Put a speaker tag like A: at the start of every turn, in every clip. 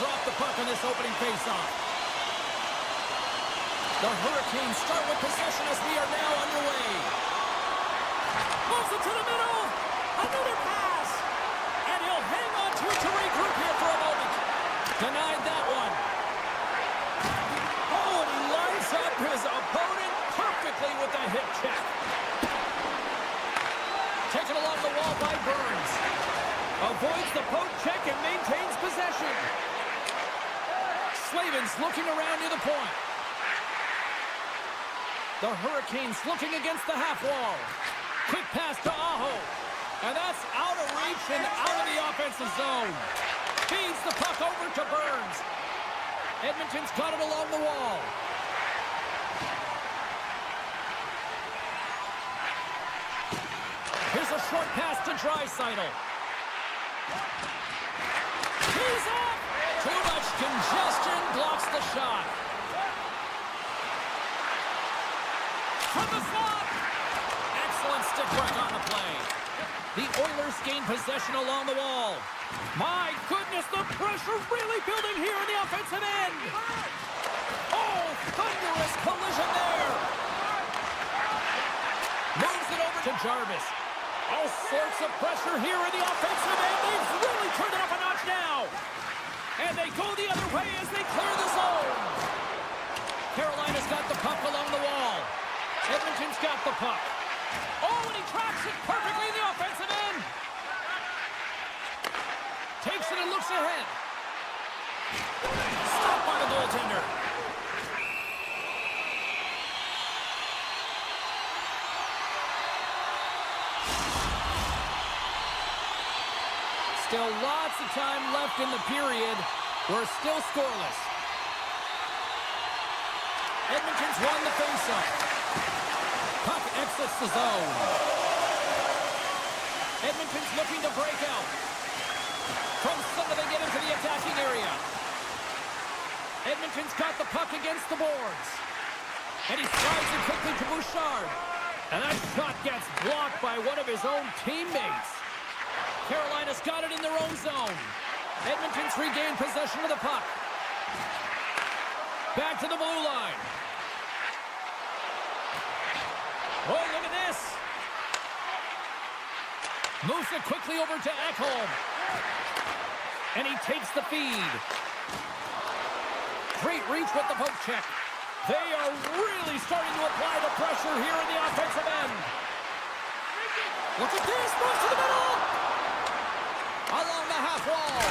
A: drop the puck on this opening faceoff. The Hurricanes start with possession as we are now underway. Moves it to the middle. Another pass. And he'll hang on to it to regroup here for a moment. Denied that one. Oh, and he lines up his opponent perfectly with the hip check. Taken along the wall by Burns. Avoids the poke check and maintains possession. Slavin's looking around near the point. The Hurricanes looking against the half wall. Quick pass to Aho. And that's out of reach and out of the offensive zone. Feeds the puck over to Burns. Edmonton's got it along the wall. Here's a short pass to Draisaitl. He's off! Too much congestion blocks the shot. From the slot! Excellent stick work on the play. The Oilers gain possession along the wall. My goodness, the pressure really building here in the offensive end. Oh, thunderous collision there. Moves it over to Jarvis. All sorts of pressure here in the offensive end. They've really turned it up a notch now. And they go the other way as they clear the zone. Carolina's got the puck along the wall. Edmonton's got the puck. Oh, and he tracks it perfectly in the offensive end. Takes it and looks ahead. Stopped by the goaltender. Still lots of time left in the period. We're still scoreless. Edmonton's won the faceoff. Puck exits the zone. Edmonton's looking to break out. From center they get into the attacking area. Edmonton's got the puck against the boards. And he slides it quickly to Bouchard. And that shot gets blocked by one of his own teammates. Carolina's got it in their own zone. Edmonton's regained possession of the puck. Back to the blue line. Oh, look at this. Moves it quickly over to Ekholm. And he takes the feed. Great reach with the poke check. They are really starting to apply the pressure here in the offensive end. Look at this. Moves to the middle. Along the half wall.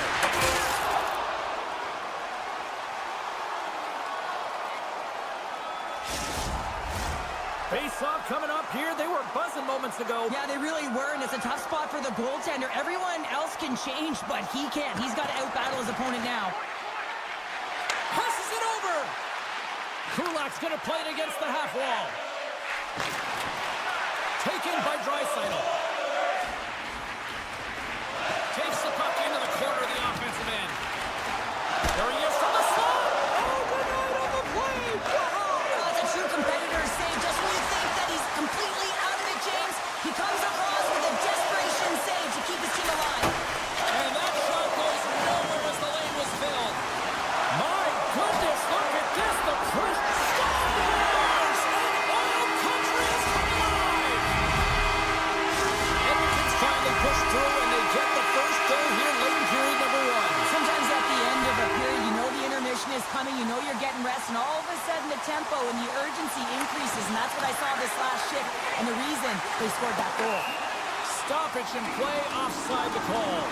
A: Face-off coming up here. They were buzzing moments ago.
B: Yeah, they really were, and it's a tough spot for the goaltender. Everyone else can change, but he can't. He's got to out-battle his opponent now.
A: Passes it over. Kulak's going to play it against the half wall. Taken by Draisaitl. Takes the puck into the corner of the offensive end. There he is from the slot. Oh, good night on the play. Wow.
B: That's a true competitor's save. Just when you think that he's completely out of it, James, he comes across with a desperation save to keep his team alive.
A: And that shot goes nowhere as the lane was filled. My goodness, look at this. The first Stars in oil country is alive. Edmonton's finally pushed through, and they get the first goal here late in period number one.
B: Sometimes at the end of a period, you know the intermission is coming, you know you're getting rest, and all of a sudden the tempo and the urgency increases, and that's what I saw this last shift, and the reason they scored that goal.
A: Stoppage and play offside the call.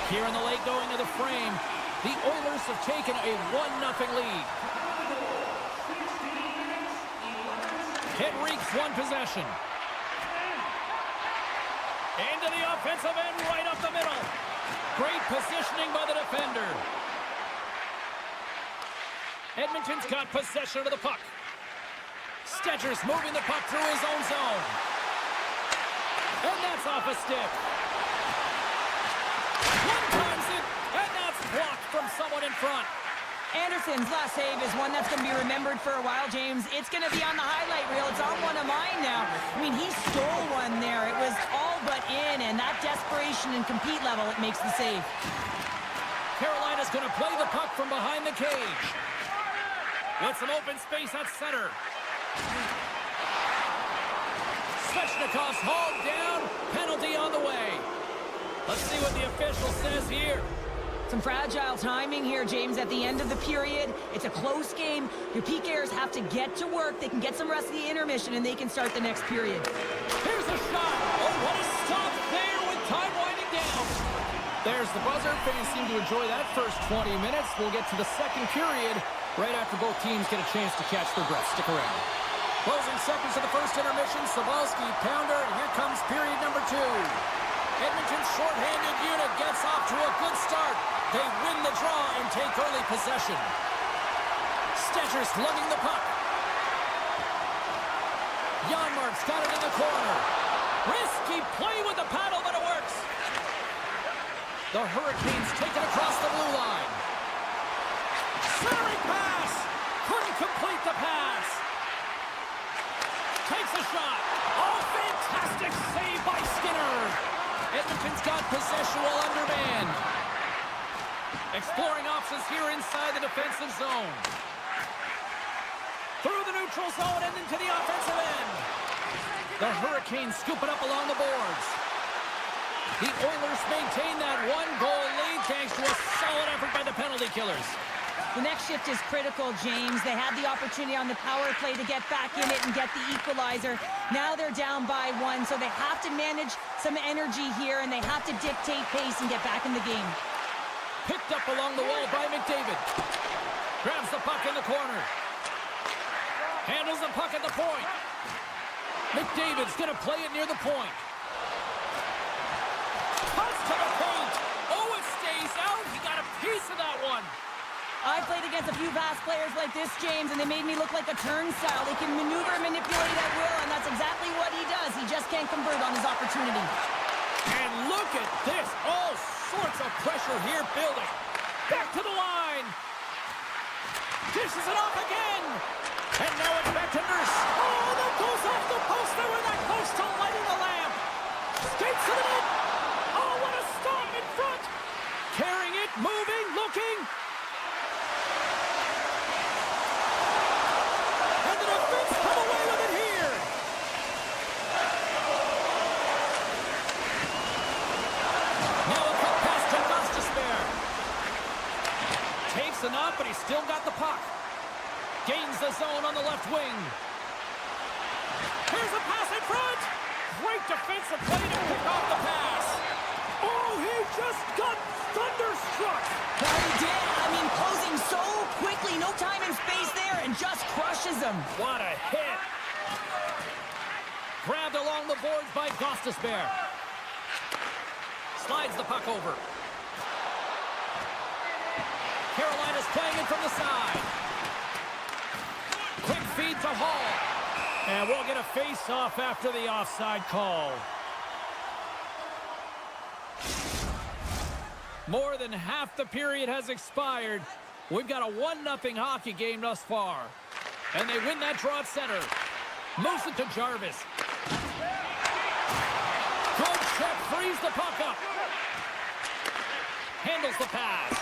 A: Here in the late going of the frame, the Oilers have taken a 1-0 lead. Henrique's won possession. Into the offensive end, right up the middle. Great positioning by the defender. Edmonton's got possession of the puck. Stetcher's moving the puck through his own zone. And that's off a stick. One times it, and that's blocked from someone in front.
B: Anderson's last save is one that's going to be remembered for a while, James. It's going to be on the highlight reel. It's on one of mine now. I mean, he stole one there. It was all but in, and that desperation and compete level, it makes the save.
A: Carolina's going to play the puck from behind the cage. With some open space at center. Svechnikov's hauled down. Penalty on the way. Let's see what the official says here.
B: Some fragile timing here, James, at the end of the period. It's a close game. Your PKers have to get to work. They can get some rest of the intermission, and they can start the next period.
A: Here's a shot. Oh, what a stop there with time winding down. There's the buzzer. Fans seem to enjoy that first 20 minutes. We'll get to the second period right after both teams get a chance to catch their breath. Stick around. Closing seconds of the first intermission. Sabalski, pounder, and here comes period number 2. Edmonton's shorthanded unit gets off to a good start. They win the draw and take early possession. Stetcher's lugging the puck. Janmark's got it in the corner. Risky play with the paddle, but it works. The Hurricanes take it across the blue line. Centering pass. Couldn't complete the pass. Takes a shot. Oh, fantastic save by Skinner. Edmonton's got possession while undermanned. Exploring options here inside the defensive zone. Through the neutral zone and into the offensive end. The Hurricanes scoop it up along the boards. The Oilers maintain that one-goal lead thanks to a solid effort by the penalty killers.
B: The next shift is critical, James. They had the opportunity on the power play to get back in it and get the equalizer. Now they're down by 1, so they have to manage some energy here, and they have to dictate pace and get back in the game.
A: Picked up along the wall by McDavid. Grabs the puck in the corner. Handles the puck at the point. McDavid's going to play it near the point. Pass to the paint. Oh, it stays out. He got a piece of that one.
B: I played against a few fast players like this, James, and they made me look like a turnstile. They can maneuver and manipulate at will, and that's exactly what he does. He just can't convert on his opportunity.
A: And look at this. All sorts of pressure here building. Back to the line. Dishes it off again. And now it's back to Nurse. Oh, that goes off the post. They were that close to lighting the lamp. Skates to the net. Oh, what a stop in front. Carrying it, moving, looking. And the defense come away with it here. Now a cut pass to Gostisbehere. Takes a knock, but he's still got the puck. Gains the zone on the left wing. Here's a pass in front. Great defensive play to pick off the pass. Oh, he just got thunderstruck.
B: He did. I mean, closing so quickly. No time and space there, and just crushes him.
A: What a hit. Grabbed along the boards by Gostisbehere. Slides the puck over. Carolina's playing it from the side. Quick feed to Hall. And we'll get a face-off after the offside call. More than half the period has expired. We've got a 1-0 hockey game thus far. And they win that draw at center. Moves it to Jarvis. Good check, frees the puck up. Handles the pass.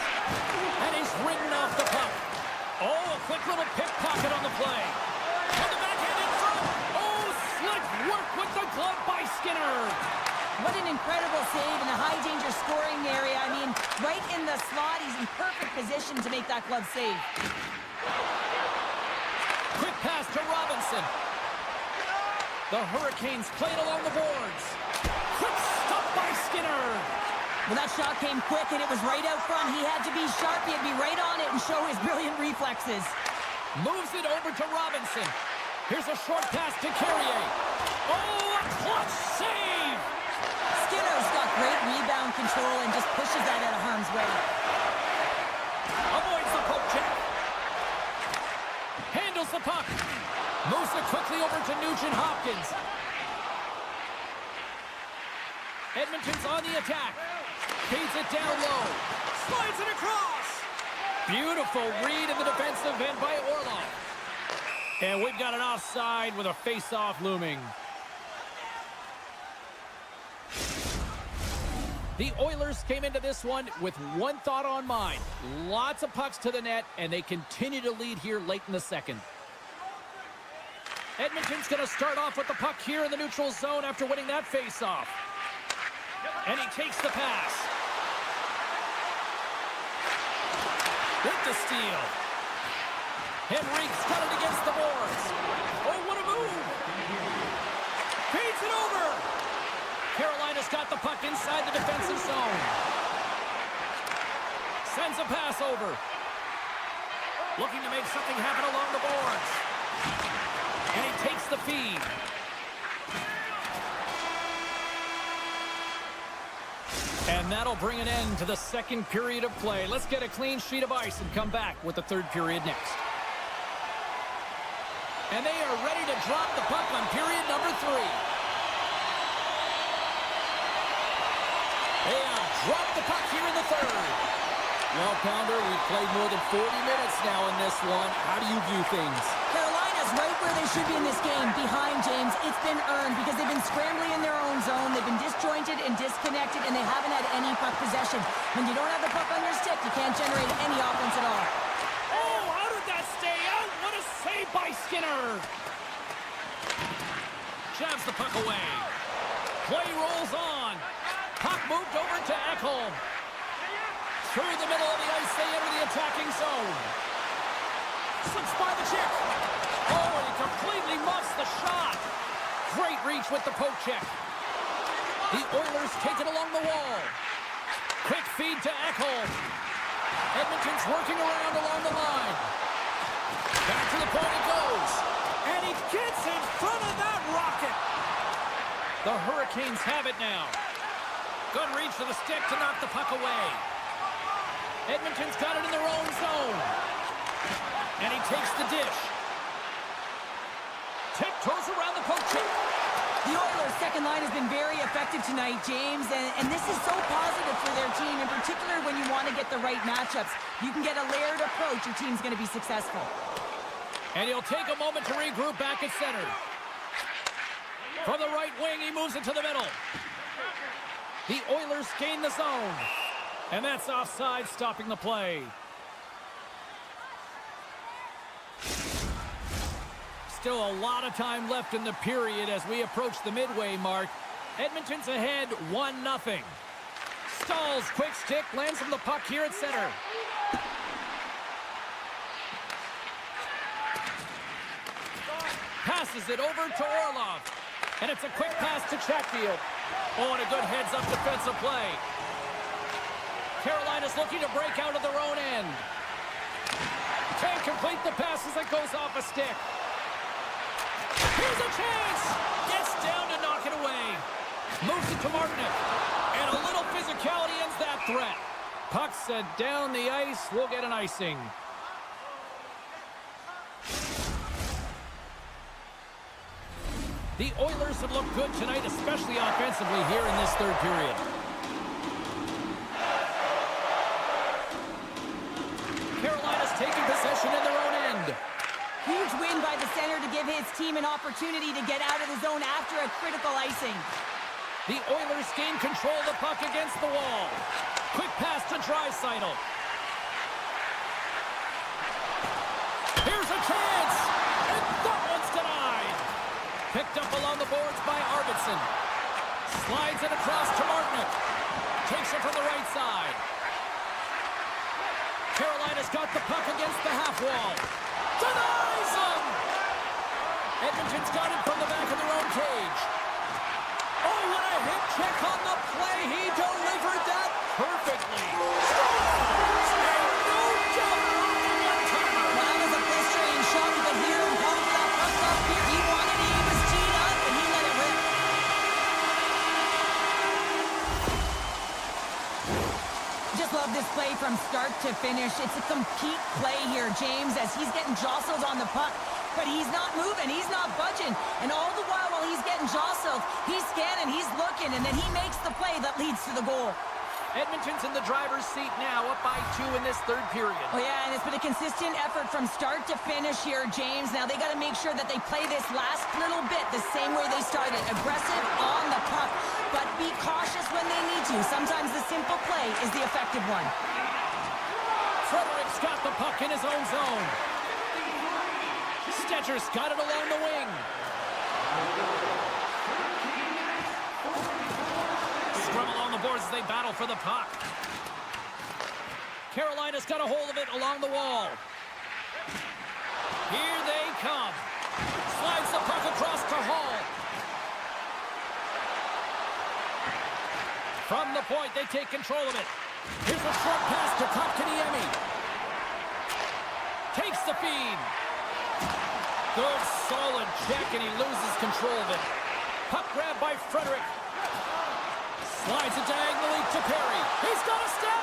A: And he's ridden off the puck. Oh, a quick little pickpocket on the play. On the backhand in front. Oh, slick work with the glove by Skinner.
B: What an incredible save in a high-danger scoring area. I mean, right in the slot, he's in perfect position to make that glove save.
A: Quick pass to Robinson. The Hurricanes played along the boards. Quick stop by Skinner.
B: Well, that shot came quick, and it was right out front. He had to be sharp. He had to be right on it and show his brilliant reflexes.
A: Moves it over to Robinson. Here's a short pass to Carrier. Oh, a clutch save!
B: Skinner's got great rebound control and just pushes that out of harm's way.
A: Avoids the poke check. Handles the puck. Moves it quickly over to Nugent-Hopkins. Edmonton's on the attack. Feeds it down low. Slides it across. Beautiful read in the defensive end by Orlov. And we've got an offside with a face-off looming. The Oilers came into this one with one thought on mind. Lots of pucks to the net, and they continue to lead here late in the second. Edmonton's going to start off with the puck here in the neutral zone after winning that faceoff. And he takes the pass. With the steal. Henrique's got it against the boards. Oh, what a move. Feeds it over. Carolina's got the puck inside the defensive zone. Sends a pass over. Looking to make something happen along the boards. And he takes the feed. And that'll bring an end to the second period of play. Let's get a clean sheet of ice and come back with the third period next. And they are ready to drop the puck on period number 3. They have dropped the puck here in the third. Well, Pounder, we've played more than 40 minutes now in this one. How do you view things?
B: Carolina's right where they should be in this game, behind James. It's been earned because they've been scrambling in their own zone. They've been disjointed and disconnected, and they haven't had any puck possession. When you don't have the puck on your stick, you can't generate any offense at all.
A: Oh, how did that stay out? What a save by Skinner. Jabs the puck away. Play rolls on. Puck moved over to Ekholm. Through the middle of the ice, they enter the attacking zone. Slips by the check. Oh, and he completely muffs the shot. Great reach with the poke check. The Oilers take it along the wall. Quick feed to Ekholm. Edmonton's working around along the line. Back to the point it goes. And he gets in front of that rocket. The Hurricanes have it now. Good reach to the stick to knock the puck away. Edmonton's got it in their own zone. And he takes the dish. Tiptoes around the poke check.
B: The Oilers' second line has been very effective tonight, James, and this is so positive for their team, in particular when you want to get the right matchups. You can get a layered approach, your team's going to be successful.
A: And he'll take a moment to regroup back at center. From the right wing, he moves it to the middle. The Oilers gain the zone. And that's offside, stopping the play. Still a lot of time left in the period as we approach the midway mark. Edmonton's ahead 1-0. Staal's quick stick lands him the puck here at center. Passes it over to Orlov. And it's a quick pass to Chatfield. Oh, and a good heads-up defensive play. Carolina's looking to break out of their own end. Can't complete the pass as it goes off a stick. Here's a chance! Gets down to knock it away. Moves it to Martinick. And a little physicality ends that threat. Puck set down the ice. We'll get an icing. The Oilers have looked good tonight, especially offensively here in this third period. Carolina's taking possession in their own end.
B: Huge win by the center to give his team an opportunity to get out of the zone after a critical icing.
A: The Oilers gain control of the puck against the wall. Quick pass to Draisaitl. Here's a chance! And that one's denied! Picked up along the boards by Arvidsson. Slides it across to Martinick. Takes it from the right side. Carolina's got the puck against the half wall. Denies him! Edmonton's got it from the back of their own cage. Oh, what a hip check on the play. He delivered that perfectly. Scores! And no doubt on the one-timer.
B: That was a blistering shot, but here, pumped that puck up here. He wanted it, he was teed up, and he let it rip. Just love this play from start to finish. It's a complete play here, James, as he's getting jostled on the puck. But he's not moving, he's not budging. And all the while he's getting jostled, he's scanning, he's looking, and then he makes the play that leads to the goal.
A: Edmonton's in the driver's seat now, up by 2 in this third period.
B: Oh, yeah, and it's been a consistent effort from start to finish here, James. Now they got to make sure that they play this last little bit the same way they started. Aggressive on the puck, but be cautious when they need to. Sometimes the simple play is the effective one.
A: Frederick's got the puck in his own zone. Stetcher's got it along the wing. Scrum along the boards as they battle for the puck. Carolina's got a hold of it along the wall. Here they come. Slides the puck across to Hall. From the point, they take control of it. Here's a short pass to Kotkaniemi. Takes the feed. Good, solid check, and he loses control of it. Puck grab by Frederick. Slides it diagonally to Perry. He's got a step.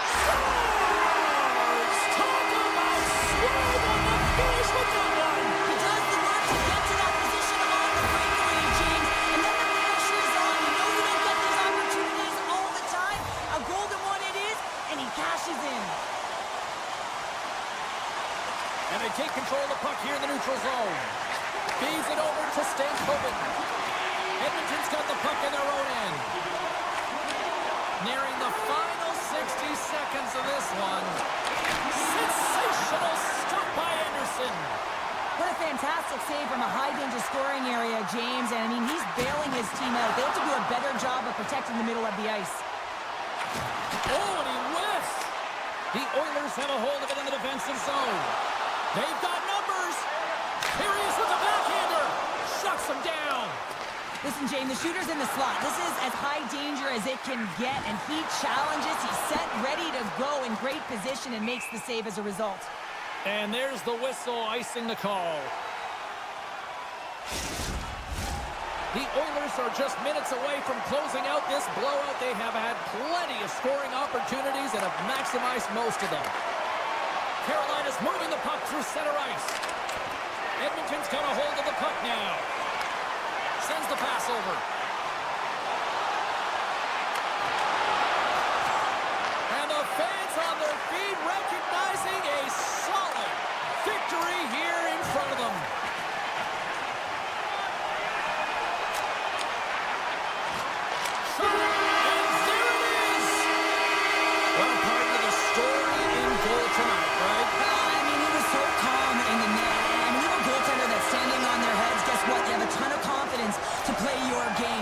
A: Scores! Talk about smooth on the finish with that one.
B: He does the work to get to that position on the breakaway, James. And then the pressure is on. You know you don't get these opportunities all the time. A golden one it is, and he cashes in.
A: And they take control of the puck here in the neutral zone. Feeds it over to Stankoven. Edmonton's got the puck in their own end. Nearing the final 60 seconds of this one. Sensational stop by Anderson.
B: What a fantastic save from a high-danger scoring area, James. And, I mean, he's bailing his team out. They have to do a better job of protecting the middle of the ice.
A: Oh, and he whiffs. The Oilers have a hold of it in the defensive zone. They've got numbers. Here he is with the backhander. Shuts him down.
B: Listen, James, the shooter's in the slot. This is as high danger as it can get, and he challenges. He's set, ready to go in great position, and makes the save as a result.
A: And there's the whistle icing the call. The Oilers are just minutes away from closing out this blowout. They have had plenty of scoring opportunities and have maximized most of them. Carolina's moving the puck through center ice. Edmonton's got a hold of the puck now. Sends the pass over. And the fans on their feet recognizing a solid victory here in front of them. Shot, and there it is! Well, part of the story in goal tonight, right?
B: I mean, he was so calm in the net. And you have a goaltender that's standing on their heads. Guess what? You have a ton of confidence to play your game.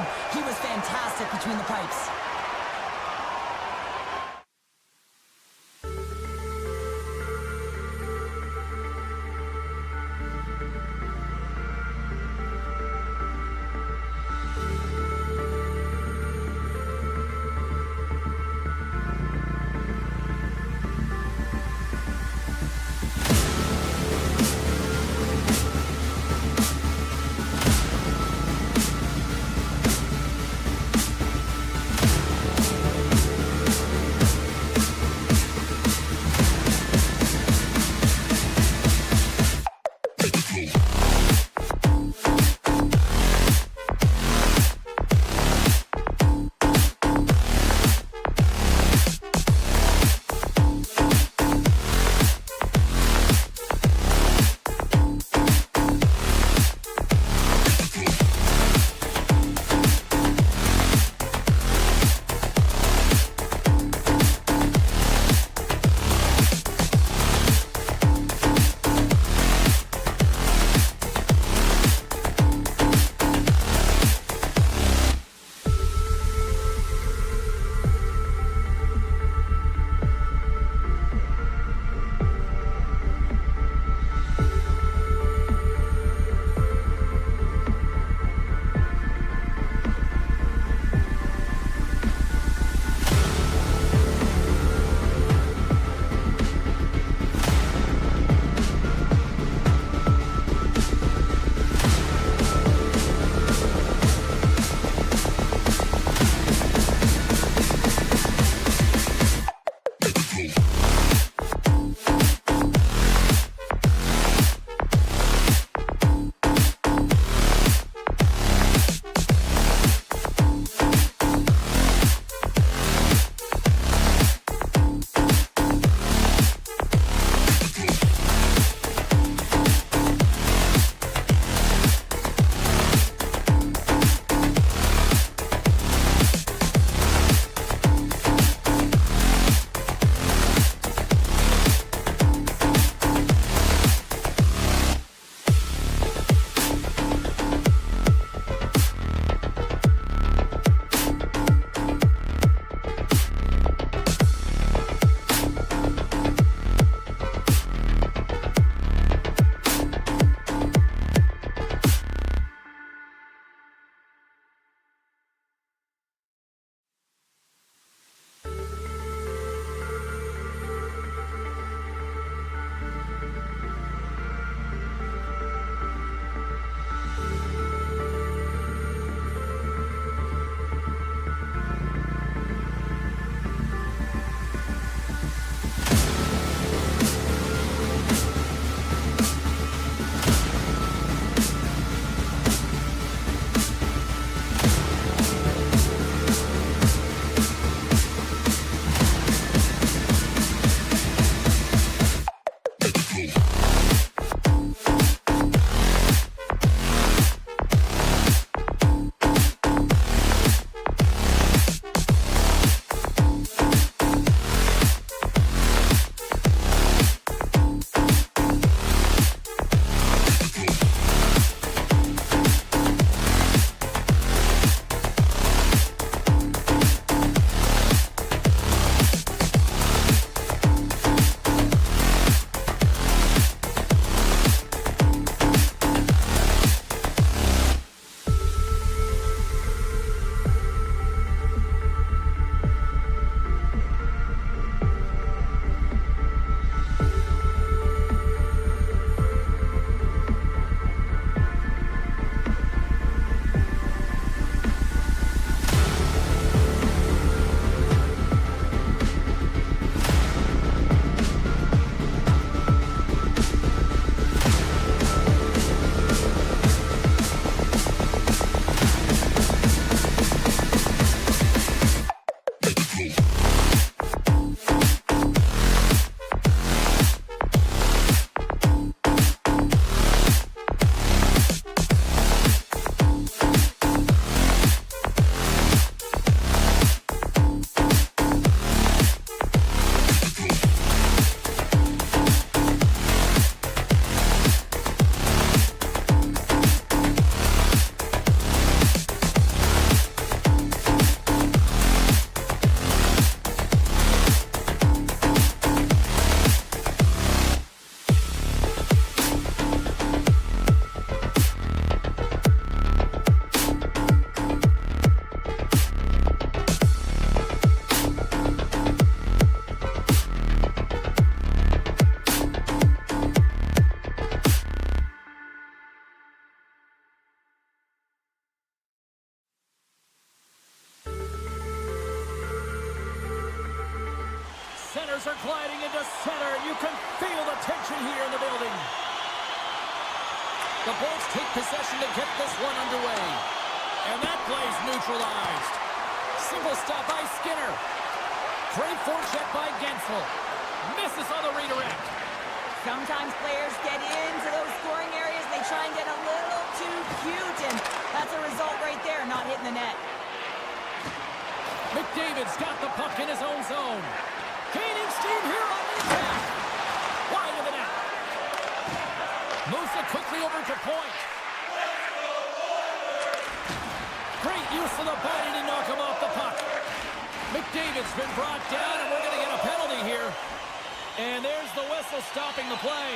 A: players are gliding into center. You can feel the tension here in the building. The Bulls take possession to get this one underway. And that play's neutralized. Single stop by Skinner. Great forecheck by Gensel. Misses on the redirect.
B: Sometimes players get into those scoring areas. They try and get a little too cute, and that's a result right there, not hitting the net.
A: McDavid's got the puck in his own zone. Gaining steam here on the attack. Wide of the net. Moves it quickly over to point. Great use of the body to knock him off the puck. McDavid's been brought down, and we're going to get a penalty here. And there's the whistle stopping the play.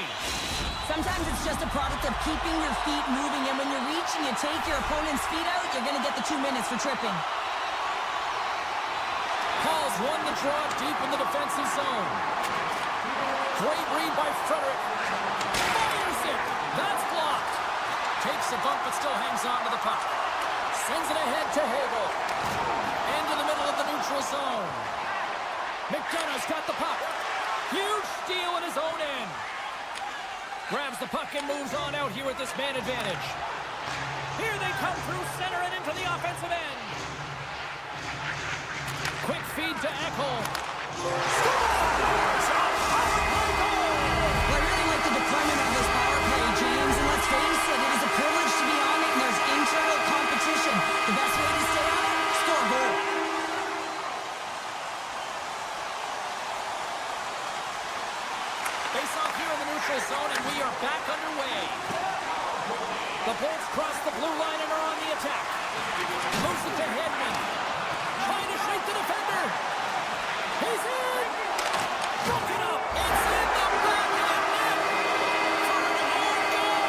B: Sometimes it's just a product of keeping your feet moving, and when you reach and you take your opponent's feet out, you're going to get the 2 minutes for tripping.
A: Paul's won the draw deep in the defensive zone. Great read by Frederick. Fires it. That's blocked. Takes a bump but still hangs on to the puck. Sends it ahead to Hagel. Into the middle of the neutral zone. McDonough's got the puck. Huge steal at his own end. Grabs the puck and moves on out here with this man advantage. Here they come through center and into the offensive end. Quick feed to Ekholm. Scores! A power play goal!
B: Well, I really like the deployment of this power play, James, and let's face it, it is a privilege to be on it, and there's internal competition. The best way to stay on it, score a goal.
A: Face off here in the neutral zone, and we are back underway. The Bulls cross the blue line and are on the attack. Moves it to Hedman. Trying to shake the defender. He's in. Broken up. It's in the back of the net. For an own goal.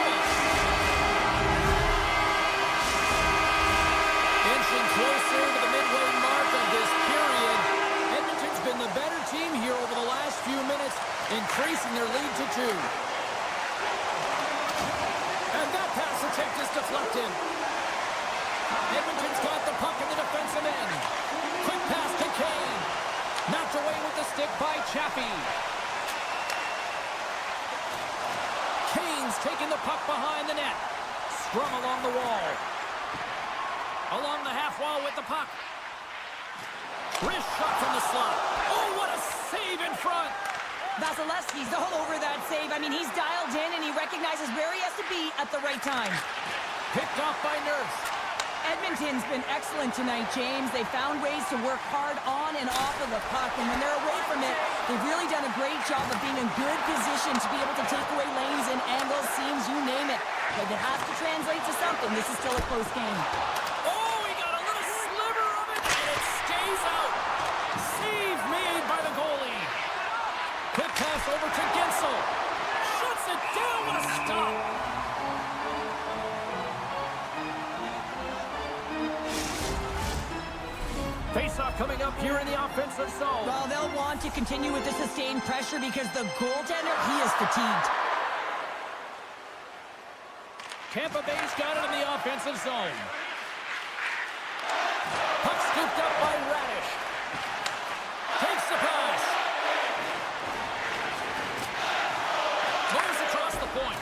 A: Inching closer to the midway mark of this period. Edmonton's been the better team here over the last few minutes, increasing their lead to 2. And that pass attempt is deflected. Edmonton's got the puck in the defensive end. Quick pass to Kane. Knocked away with the stick by Chaffee. Kane's taking the puck behind the net. Scrum along the wall. Along the half wall with the puck. Wrist shot from the slot. Oh, what a save in front.
B: Vasilevsky's all over that save. I mean, he's dialed in, and he recognizes where he has to be at the right time.
A: Picked off by Nurse.
B: Edmonton's been excellent tonight, James. They found ways to work hard on and off of the puck, and when they're away from it, they've really done a great job of being in good position to be able to take away lanes and angles, seams, you name it. But it has to translate to something. This is still a close game.
A: Oh, he got a little sliver of it, and it stays out. Save made by the goalie. Quick pass over to Gensel. Shuts it down. What a stop. Face-off coming up here in the offensive zone.
B: Well, they'll want to continue with the sustained pressure because the goaltender, he is fatigued.
A: Tampa Bay's got it in the offensive zone. Puck scooped up by Radish. Takes the pass. Moves across the point.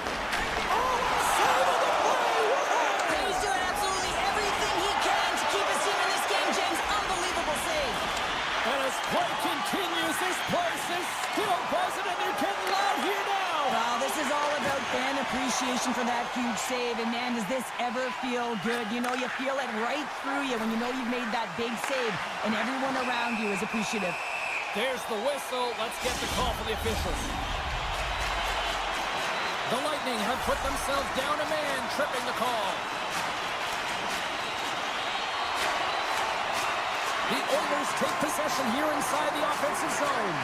A: Oh, save of the play!
B: He's doing absolutely everything he can to keep his team in this game, James. Unbelievable save.
A: And as play continues, this place is still buzzing, and they're getting loud here now.
B: Well, this is all about fan appreciation for that huge save. And, man, does this ever feel good? You know, you feel it right through you when you know you've made that big save, and everyone around you is appreciative.
A: There's the whistle. Let's get the call for the officials. The Lightning have put themselves down a man, tripping the call. The Oilers take possession here inside the offensive zone.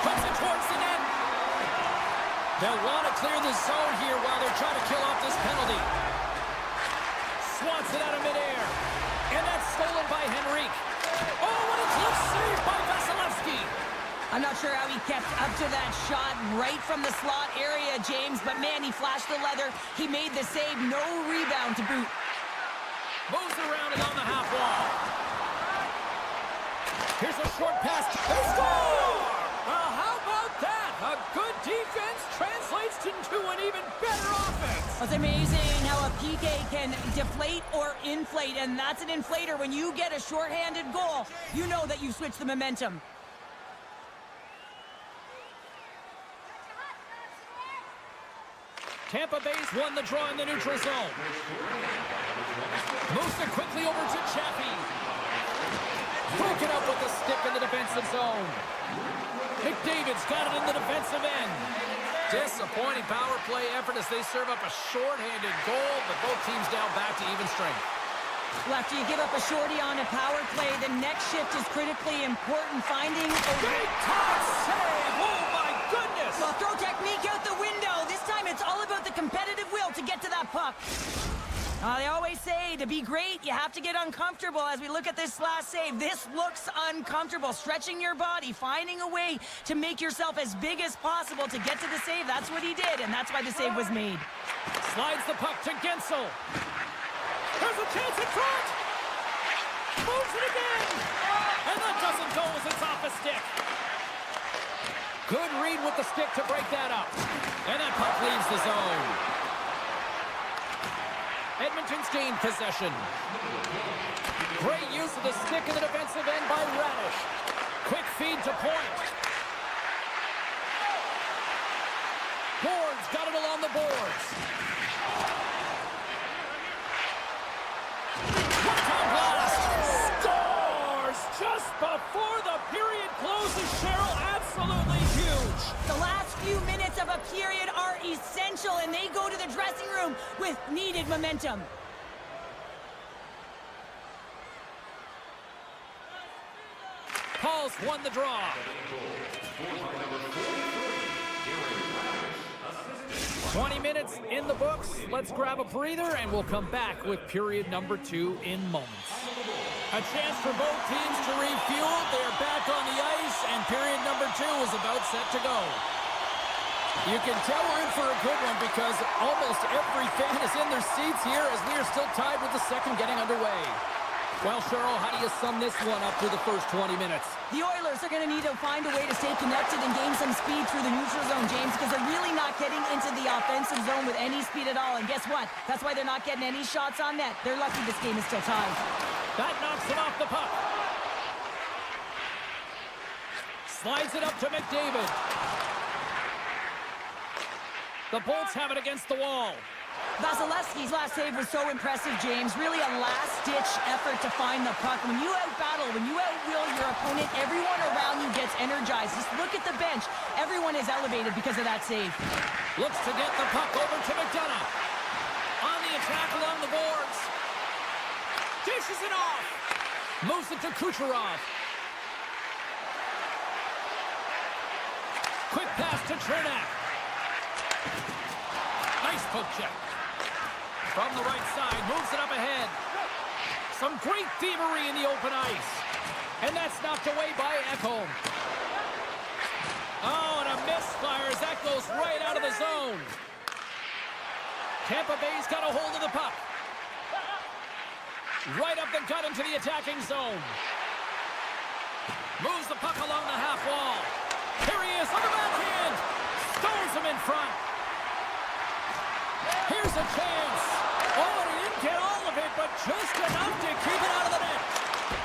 A: Puts it towards the net. They'll want to clear the zone here while they're trying to kill off this penalty. Swats it out of midair. And that's stolen by Henrique. Oh, what a close save by Vasilevsky.
B: I'm not sure how he kept up to that shot right from the slot area, James, but, man, he flashed the leather. He made the save. No rebound to boot.
A: Moves around along the half wall. Here's a short pass. They score! Well, how about that? A good defense translates into an even better offense.
B: It's amazing how a PK can deflate or inflate, and that's an inflator. When you get a shorthanded goal, you know that you switch the momentum.
A: Tampa Bay's won the draw in the neutral zone. Moves it quickly over to Chaffee. Broken up with the stick in the defensive zone. McDavid's got it in the defensive end. Disappointing power play effort as they serve up a shorthanded goal, but both teams now back to even strength.
B: Lefty, you give up a shorty on a power play. The next shift is critically important. Finding a
A: big time save. Oh, my goodness.
B: Well, throw technique out the window. This time it's all about the competitive will to get to that puck. They always say to be great, you have to get uncomfortable. As we look at this last save, this looks uncomfortable. Stretching your body, finding a way to make yourself as big as possible to get to the save. That's what he did, and that's why the save was made.
A: Slides the puck to Gensel. There's a chance in front. Moves it again. And that doesn't go as it's off a stick. Good read with the stick to break that up. And that puck leaves the zone. Edmonton's gained possession. Great use of the stick in the defensive end by Radish. Quick feed to point. Boards got it along the boards. One-time blast. Scores just before the period closes. Cheryl, absolutely huge.
B: The last few minutes of a period are essential, and they go to the dressing room with needed momentum.
A: Paul's won the draw. 20 minutes in the books. Let's grab a breather, and we'll come back with period number 2 in moments. A chance for both teams to refuel. They're back on the ice, and period number 2 is about set to go. You can tell we're in for a good one because almost every fan is in their seats here as we are still tied with the second getting underway. Well, Cheryl, how do you sum this one up through the first 20 minutes?
B: The Oilers are going to need to find a way to stay connected and gain some speed through the neutral zone, James, because they're really not getting into the offensive zone with any speed at all. And guess what? That's why they're not getting any shots on net. They're lucky this game is still tied.
A: That knocks it off the puck. Slides it up to McDavid. The Bolts have it against the wall.
B: Vasilevsky's last save was so impressive, James. Really a last-ditch effort to find the puck. When you out-battle, when you out-will your opponent, everyone around you gets energized. Just look at the bench. Everyone is elevated because of that save.
A: Looks to get the puck over to McDonough. On the attack along the boards. Dishes it off. Moves it to Kucherov. Quick pass to Chernak. Nice poke check. From the right side, moves it up ahead. Some great thievery in the open ice. And that's knocked away by Ekholm. Oh, and a misfire as that goes right out of the zone. Tampa Bay's got a hold of the puck. Right up the gut into the attacking zone. Moves the puck along the half wall. Here he is on the backhand. Stones him in front. Here's a chance. Oh, he didn't get all of it, but just enough to keep it out of the net.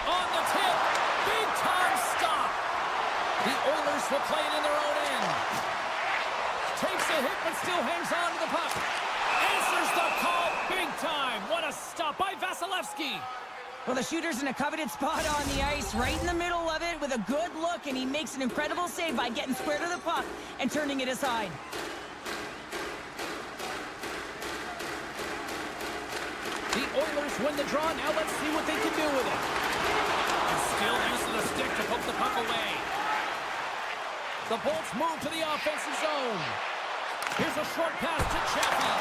A: On the tip. Big time stop. The Oilers will play it in their own end. Takes a hit, but still hangs on to the puck. Answers the call big time. What a stop by Vasilevsky.
B: Well, the shooter's in a coveted spot on the ice, right in the middle of it with a good look, and he makes an incredible save by getting square to the puck and turning it aside.
A: The Oilers win the draw. Now let's see what they can do with it. And still using the stick to poke the puck away. The Bolts move to the offensive zone. Here's a short pass to Chaffee.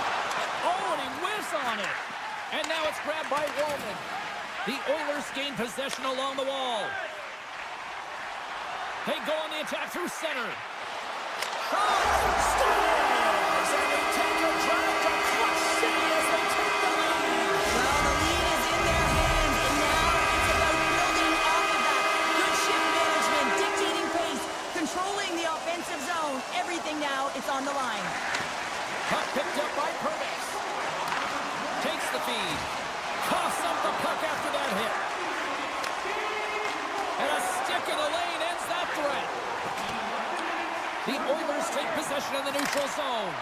A: Oh, and he whiffs on it. And now it's grabbed by Wallman. The Oilers gain possession along the wall. They go on the attack through center. Scores! And they take a drive to Clutch City as they take the lead.
B: Well, the lead is in their hands, and now it's about building off of that. Good shift
A: Oilers take possession of the neutral zone.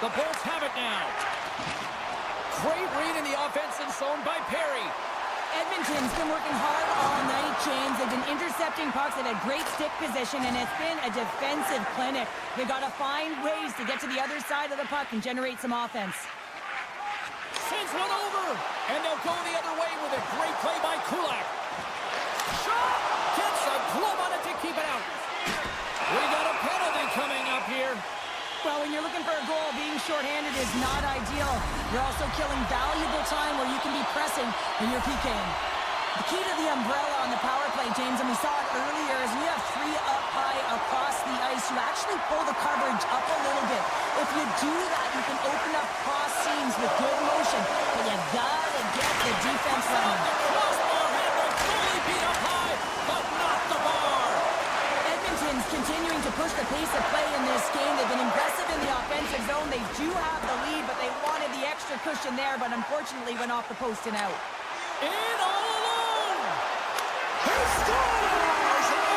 A: The Bolts have it now. Great read in the offensive zone by Perry.
B: Edmonton's been working hard all night, James. They've been intercepting pucks. They've had great stick position, and it's been a defensive clinic. They've got to find ways to get to the other side of the puck and generate some offense.
A: Sends one over, and they'll go the other way with a great play by Kulak. Shot! Gets a glove on it to keep it out. We got a penalty coming up here.
B: Well, when you're looking for a goal, being shorthanded is not ideal. You're also killing valuable time where you can be pressing when you're PKing. The key to the umbrella on the power play, James, and we saw it earlier, is when you have three up high across the ice, you actually pull the coverage up a little bit. If you do that, you can open up cross seams with good motion, but you gotta get the defense running.
A: Crossbar had the goalie beat up high, but not the bar.
B: Edmonton's continuing to push the pace of play in this game. They've been aggressive in the offensive zone. They do have the lead, but they wanted the extra cushion there, but unfortunately went off the post and out.
A: In all alone! He scores! Oh,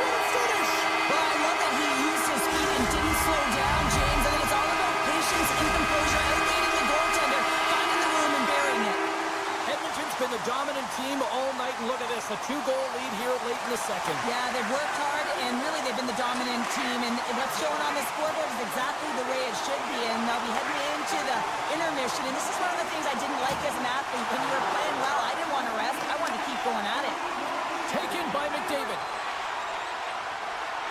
A: what a finish!
B: Well, I love that he used his feet and didn't slow down, James. I think it's all about patience and composure, outleading the goaltender, finding the room and burying it.
A: Edmonton's been the dominant team all night, and look at this, a 2-goal lead here late in the second.
B: Yeah, they've worked hard, and really they've been the dominant team, and what's shown on the scoreboard is exactly the way it should be, and they'll be heading into the intermission, and this is one of the things I didn't like as an athlete. When you were playing well, I didn't want to rest. I wanted to keep going at it.
A: Taken by McDavid.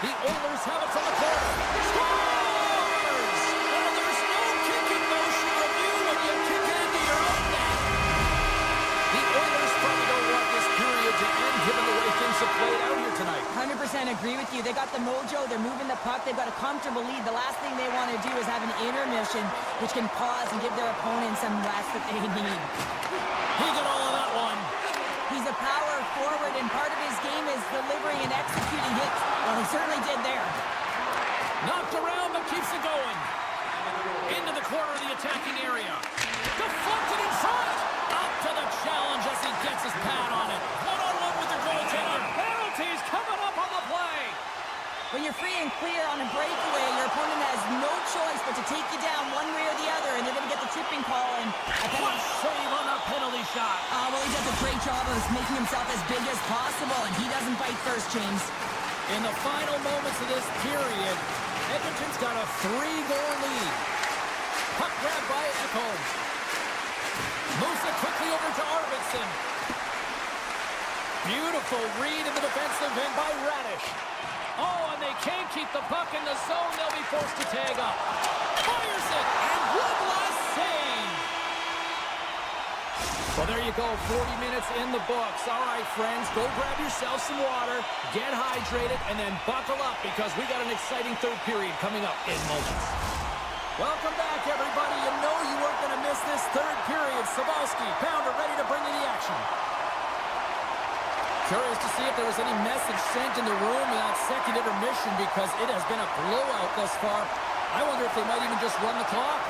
A: The Oilers have it from the corner. Scores! Well, there's no kicking motion review when you kick it into your own net. The Oilers probably don't want this period to end, given the way things have played out here tonight.
B: 100% agree with you. They got the mojo. They're moving the puck. They've got a comfortable lead. The last thing they want to do is have an intermission, which can pause and give their opponents some rest that they need.
A: He got all of that one.
B: He's a power forward, and part of his game is delivering and executing hits. Well, he certainly did there.
A: Knocked around, but keeps it going. Into the corner of the attacking area. Deflected in front. Up to the challenge as he gets his pad on it. One-on-one with the goaltender. Penalties coming up on the play.
B: When you're free and clear on a breakaway, your opponent has no choice but to take you down one way or the other, and they're going to get the tipping call. And
A: what save on a penalty shot.
B: Well, he does a great job of making himself as big as possible, and he doesn't bite first, James.
A: In the final moments of this period, Edmonton's got a 3-goal lead. Puck grab by Ekholm. Moves it quickly over to Arvidsson. Beautiful read in the defensive end by Radish. Oh, and they can't keep the puck in the zone. They'll be forced to tag up. Fires it, and one last save. Well, there you go, 40 minutes in the books. All right, friends, go grab yourself some water, get hydrated, and then buckle up because we got an exciting third period coming up in moments. Welcome back, everybody. You know you weren't going to miss this third period. Sabalski, Pounder, ready to bring you the action. Curious to see if there was any message sent in the room in that second intermission because it has been a blowout thus far. I wonder if they might even just run the clock.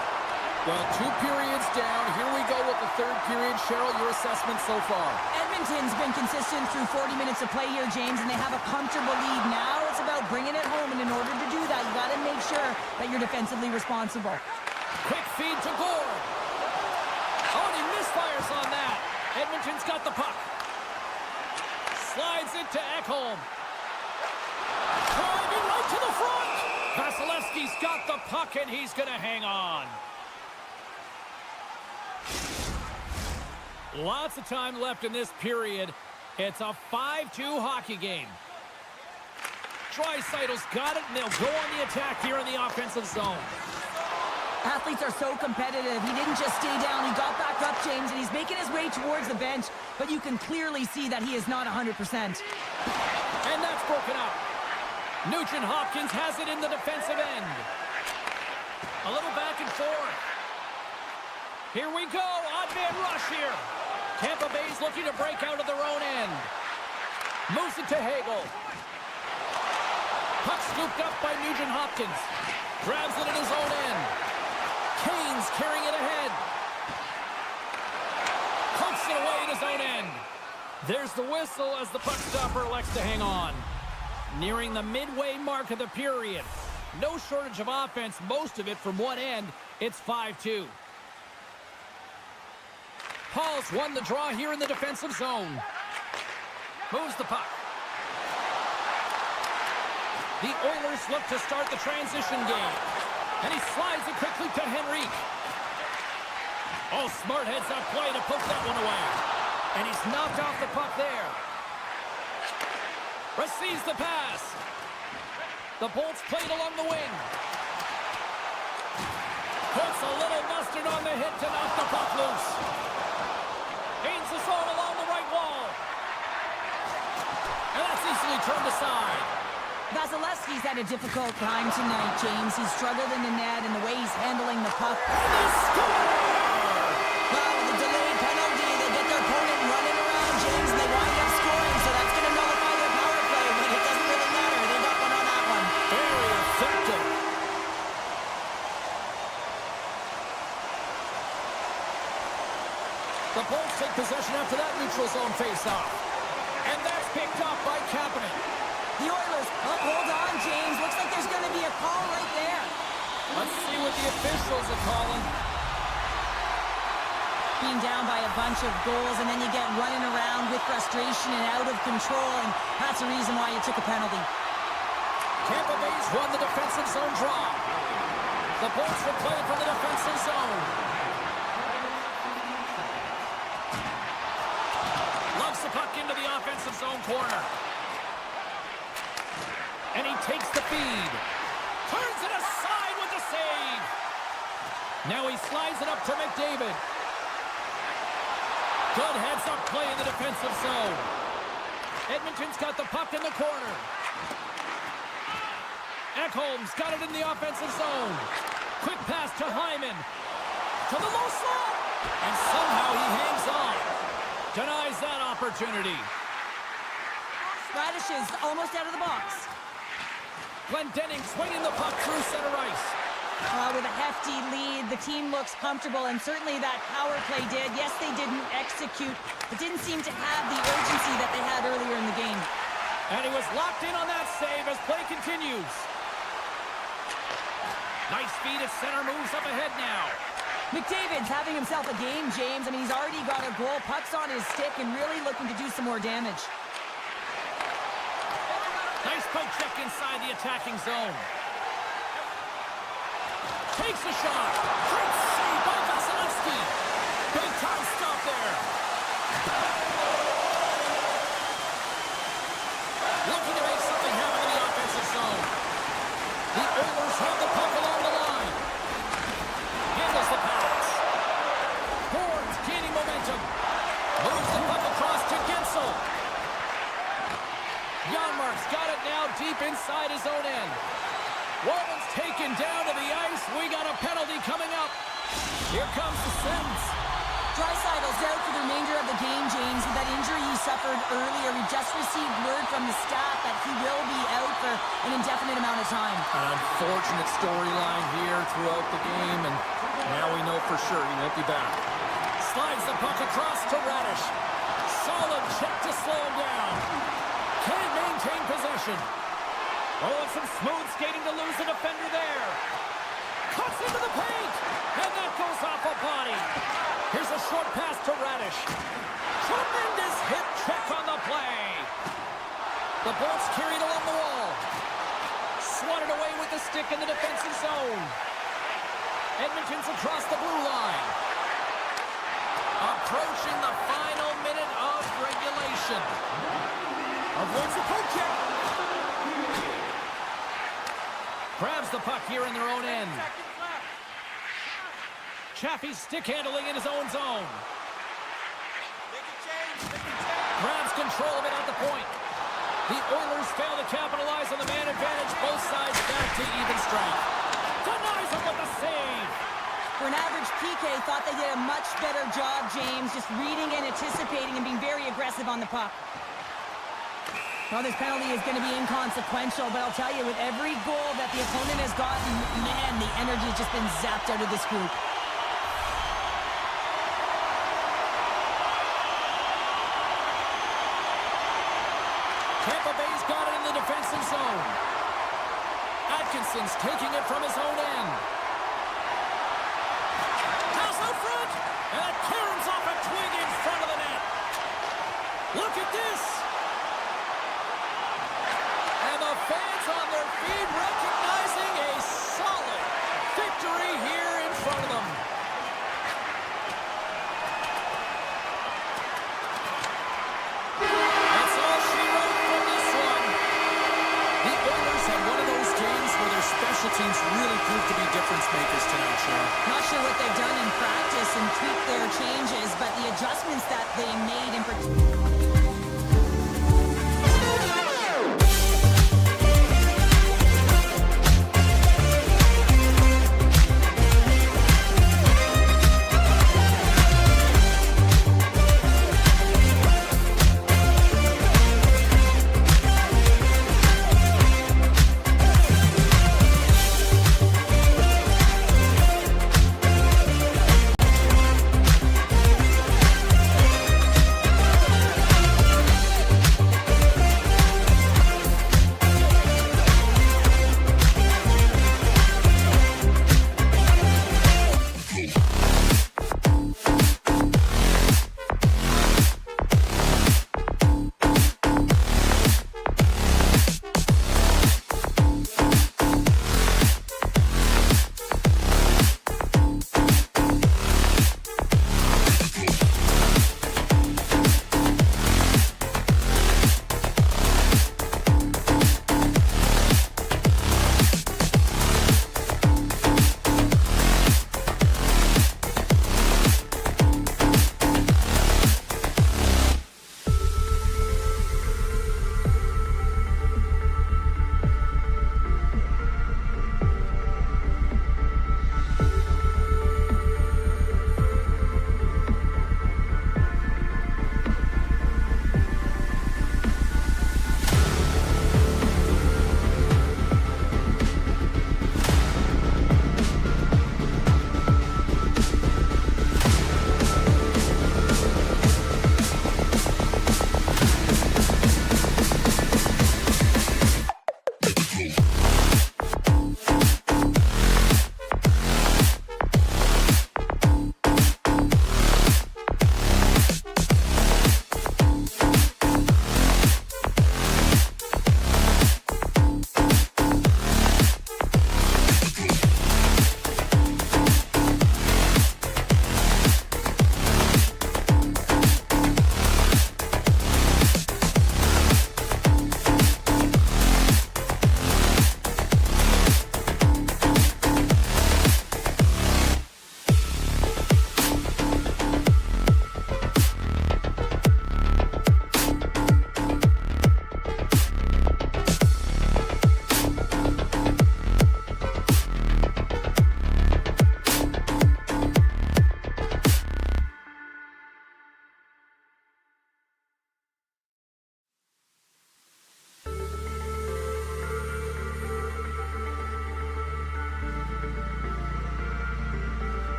A: Well, 2 periods down. Here we go with the third period. Cheryl, your assessment so far?
B: Edmonton's been consistent through 40 minutes of play here, James, and they have a comfortable lead. Now it's about bringing it home, and in order to do that, you got to make sure that you're defensively responsible.
A: Quick feed to Gord. Oh, and he misfires on that. Edmonton's got the puck. Slides it to Ekholm. Driving right to the front. Vasilevsky's got the puck, and he's going to hang on. Lots of time left in this period. It's a 5-2 hockey game. Draisaitl's got it, and they'll go on the attack here in the offensive zone.
B: Athletes are so competitive. He didn't just stay down. He got back up, James, and he's making his way towards the bench, but you can clearly see that he is not 100%.
A: And that's broken up. Nugent-Hopkins has it in the defensive end. A little back and forth. Here we go. Odd man rush here. Tampa Bay's looking to break out of their own end. Moves it to Hagel. Puck scooped up by Nugent-Hopkins. Grabs it in his own end. Kane's carrying it ahead. Pumps it away in his own end. There's the whistle as the puck stopper elects to hang on. Nearing the midway mark of the period. No shortage of offense, most of it from one end. It's 5-2. Paul's won the draw here in the defensive zone. Moves the puck. The Oilers look to start the transition game. And he slides it quickly to Henrique. Oh, smart heads-up play to poke that one away. And he's knocked off the puck there. Receives the pass. The Bolts played along the wing. Puts a little mustard on the hit to knock the puck loose. Gains the zone along the right wall. And that's easily turned aside.
B: Vasilevsky's had a difficult time tonight, James. He's struggled in the net and the way he's handling the puck.
A: And they score!
B: Well, with the delayed penalty, they get their opponent running around, James, and they wind up scoring, so that's going to nullify their power play, but it doesn't really matter. They got one on that one.
A: Very effective. The Bolts take possession after that neutral zone face-off. And that's picked up by Kapanen.
B: The Oilers, hold on, James. Looks like there's going to be a call right there.
A: Let's see what the officials are calling.
B: Being down by a bunch of goals, and then you get running around with frustration and out of control, and that's the reason why you took a penalty.
A: Tampa Bay's won the defensive zone draw. The Bolts will play from the defensive zone. Loves the puck into the offensive zone corner. And he takes the feed. Turns it aside with the save. Now he slides it up to McDavid. Good heads-up play in the defensive zone. Edmonton's got the puck in the corner. Ekholm's got it in the offensive zone. Quick pass to Hyman. To the low slot. And somehow he hangs on. Denies that opportunity.
B: Radish is almost out of the box.
A: Glendening swinging the puck through center ice.
B: With a hefty lead, the team looks comfortable, and certainly that power play did. Yes, they didn't execute, but didn't seem to have the urgency that they had earlier in the game.
A: And he was locked in on that save as play continues. Nice feed at center, moves up ahead now.
B: McDavid's having himself a game, James. I mean, he's already got a goal, puck's on his stick, and really looking to do some more damage.
A: Nice poke check inside the attacking zone. Takes a shot. Great save by Vasilevsky. Big time stop there. Looking to make something happen in the offensive zone. The Oilers have the puck along the line. Handles the pass. Horns gaining momentum. Moves the puck across to Gensel. Janmark's got it now deep inside his own end. Woman's taken down to the ice. We got a penalty coming up. Here comes the sentence.
B: Draisaitl's out for the remainder of the game, James, with that injury he suffered earlier. We just received word from the staff that he will be out for an indefinite amount of time.
A: An unfortunate storyline here throughout the game, and now we know for sure he won't be back. Slides the puck across to Radish. Solid check to slow him down. Can't maintain possession. Oh, and some smooth skating to lose the defender there. Cuts into the paint, and that goes off a body. Here's a short pass to Radish. Tremendous hip check on the play. The Bolts carried along the wall. Swatted away with the stick in the defensive zone. Edmonton's across the blue line. Approaching the final minute of regulation. Avoids the poke check. Grabs the puck here in their own end. Chaffee stick handling in his own zone. Grabs control of it at the point. The Oilers fail to capitalize on the man advantage. Both sides back to even strength. Denies him with the save.
B: For an average PK, thought they did a much better job, James, just reading and anticipating and being very aggressive on the puck. Well, this penalty is going to be inconsequential, but I'll tell you, with every goal that the opponent has gotten, man, the energy has just been zapped out of this group.
A: Tampa Bay's got it in the defensive zone. Atkinson's taking it from his own end. Pass out front. And that caroms off a twig in front of the net. Look at this. And the fans on their feet recognizing a solid victory here in front of them. That's all she wrote from this one. The Oilers had one of those games where their special teams really proved to be difference makers tonight, Cheryl.
B: Not sure what they've done in practice and tweaked their changes, but the adjustments that they made in particular.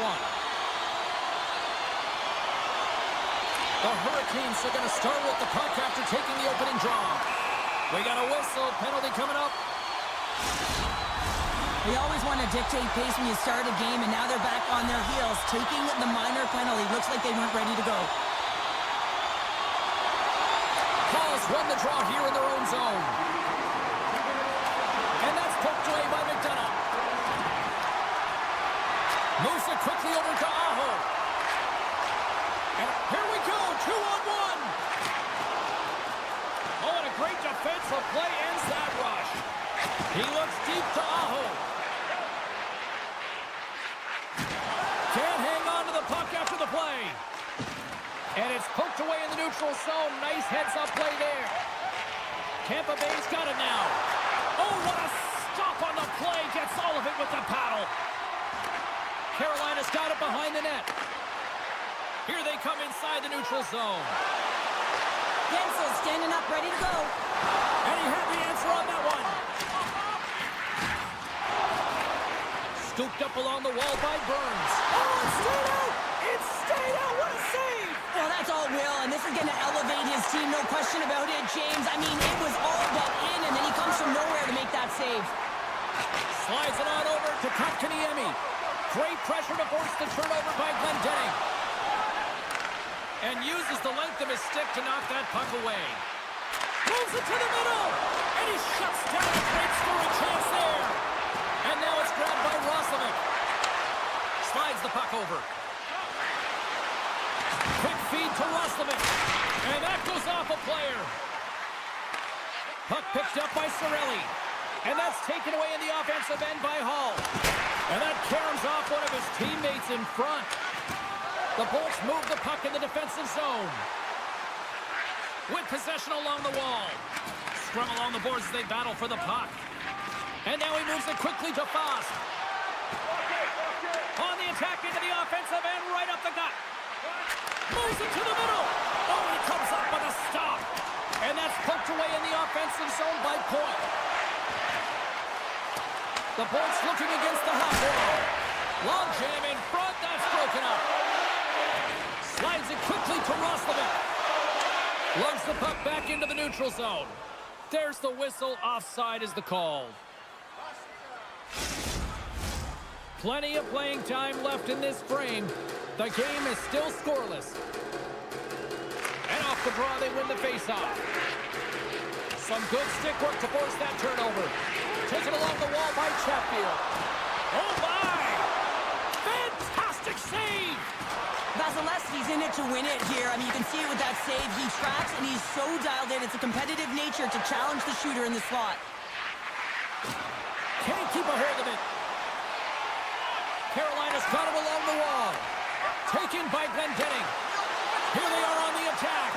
A: one. The Hurricanes are going to start with the puck after taking the opening draw. We got a whistle. Penalty coming up.
B: We always want to dictate pace when you start a game, and now they're back on their heels, taking the minor penalty. Looks like they weren't ready to go.
A: Calls won the draw here in their own zone. And that's poked away by McDonough. Moves it quickly over to Aho. And here we go, 2-on-1. Oh, and a great defensive play ends that rush. He looks deep to Aho. Can't hang on to the puck after the play. And it's poked away in the neutral zone. Nice heads-up play there. Tampa Bay's got it now. Oh, what a stop on the play. Gets all of it with the paddle. Carolina's got it behind the net. Here they come inside the neutral zone.
B: Gensel standing up, ready to go.
A: And he had the answer on that one. Scooped up along the wall by Burns. Oh, it stayed out! It stayed out! What a save!
B: Well, that's all Will, and this is going to elevate his team, no question about it, James. I mean, it was all but in, and then he comes from nowhere to make that save.
A: Slides it on over to Kotkaniemi. Great pressure to force the turnover by Glendening. And uses the length of his stick to knock that puck away. Moves it to the middle, and he shuts down a great scoring chance there. And now it's grabbed by Roslovic. Slides the puck over. Quick feed to Roslovic. And that goes off a player. Puck picked up by Cirelli. And that's taken away in the offensive end by Hall. And that caroms off one of his teammates in front. The Bolts move the puck in the defensive zone. With possession along the wall. Scrum along the boards as they battle for the puck. And now he moves it quickly to Fost. On the attack into the offensive end, right up the gut. Moves it to the middle. Oh, he comes up with a stop. And that's poked away in the offensive zone by Point. The Bolts looking against the half wall. Long jam in front, that's broken up. Slides it quickly to Roslovic. Lugs the puck back into the neutral zone. There's the whistle. Offside is the call. Plenty of playing time left in this frame. The game is still scoreless. And off the draw, they win the faceoff. Some good stick work to force that turnover. Taken along the wall by Chatfield. Oh, my! Fantastic save!
B: Vasilevsky's in it to win it here. I mean, you can see it with that save. He tracks, and he's so dialed in. It's a competitive nature to challenge the shooter in the slot.
A: Can't keep a hold of it. Carolina's got him along the wall. Taken by Glendening. Here they are on the attack.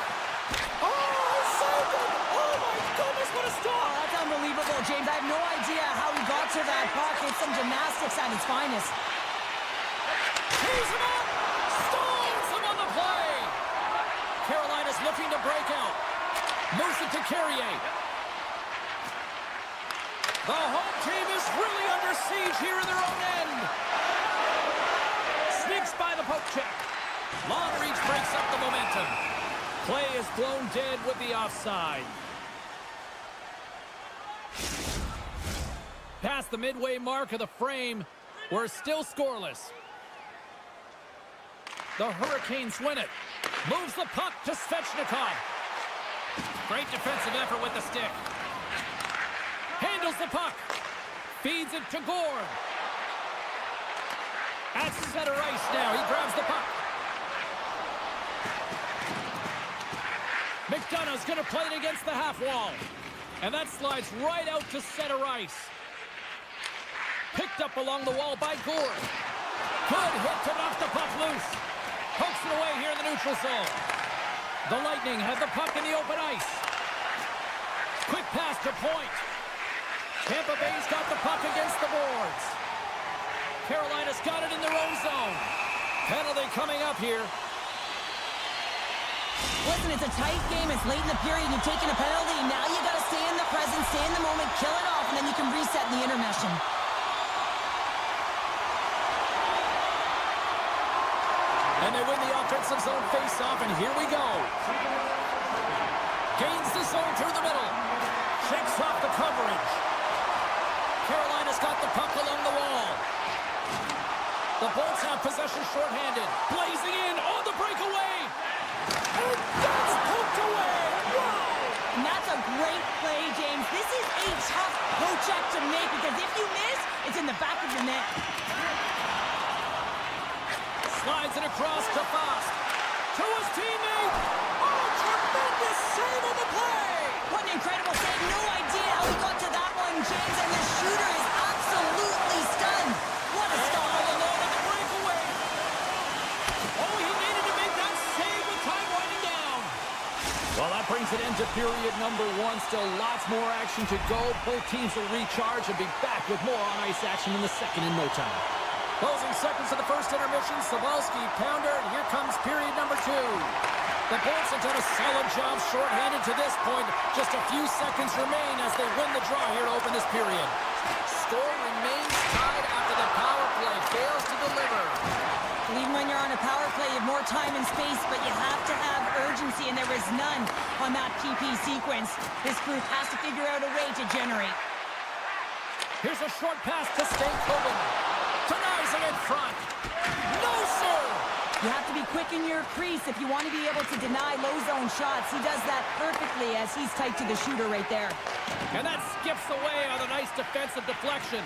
A: Oh, saved it! Oh, my goodness, what a stop!
B: Oh, that's unbelievable, James. I have no idea how he got to that puck. It's some gymnastics at its finest.
A: Tees him up! Stalls him on the play! Carolina's looking to break out. Moves it to Carrier. The home team is really under siege here in their own end. Sneaks by the poke check. Long reach breaks up the momentum. Play is blown dead with the offside. Past the midway mark of the frame, we're still scoreless. The Hurricanes win it. Moves the puck to Svechnikov. Great defensive effort with the stick. Handles the puck. Feeds it to Gord. At center ice now. He grabs the puck. McDonough's going to play it against the half wall. And that slides right out to center ice. Picked up along the wall by Gord. Good hit to knock the puck loose. Pokes it away here in the neutral zone. The Lightning have the puck in the open ice. Quick pass to Point. Tampa Bay's got the puck against the boards. Carolina's got it in their own zone. Penalty coming up here.
B: Listen, it's a tight game. It's late in the period. You've taken a penalty. Now you got to stay in the present, stay in the moment, kill it off, and then you can reset in the intermission.
A: And they win the offensive zone face-off, and here we go. Gains the zone through the middle. Shakes off the coverage. Carolina's got the puck along the wall. The Bolts have possession shorthanded. Blazing in on the breakaway. And that's poked away. Wow!
B: And that's a great play, James. This is a tough poke-check to make because if you miss, it's in the back of the net.
A: Slides it across to Fost. To his teammate. Oh, tremendous save on the play.
B: What an incredible save. No idea how he got to that one, James. And the shooter is absolutely stunned. What a stop.
A: All alone on the breakaway. Oh, he needed to make that save with time winding down. Well, that brings it into period number one. Still lots more action to go. Both teams will recharge and be back with more on-ice action in the second in no time. Closing seconds of the first intermission. Sabalski, pounder, and here comes period number two. The Bolts have done a solid job shorthanded to this point. Just a few seconds remain as they win the draw here to open this period.
C: Score remains tied after the power play fails to deliver.
B: Even when you're on a power play, you have more time and space, but you have to have urgency, and there was none on that PP sequence. This group has to figure out a way to generate.
A: Here's a short pass to Stankoven. Denies it in front. No, sir!
B: You have to be quick in your crease if you want to be able to deny low zone shots. He does that perfectly as he's tight to the shooter right there.
A: And that skips away on a nice defensive deflection.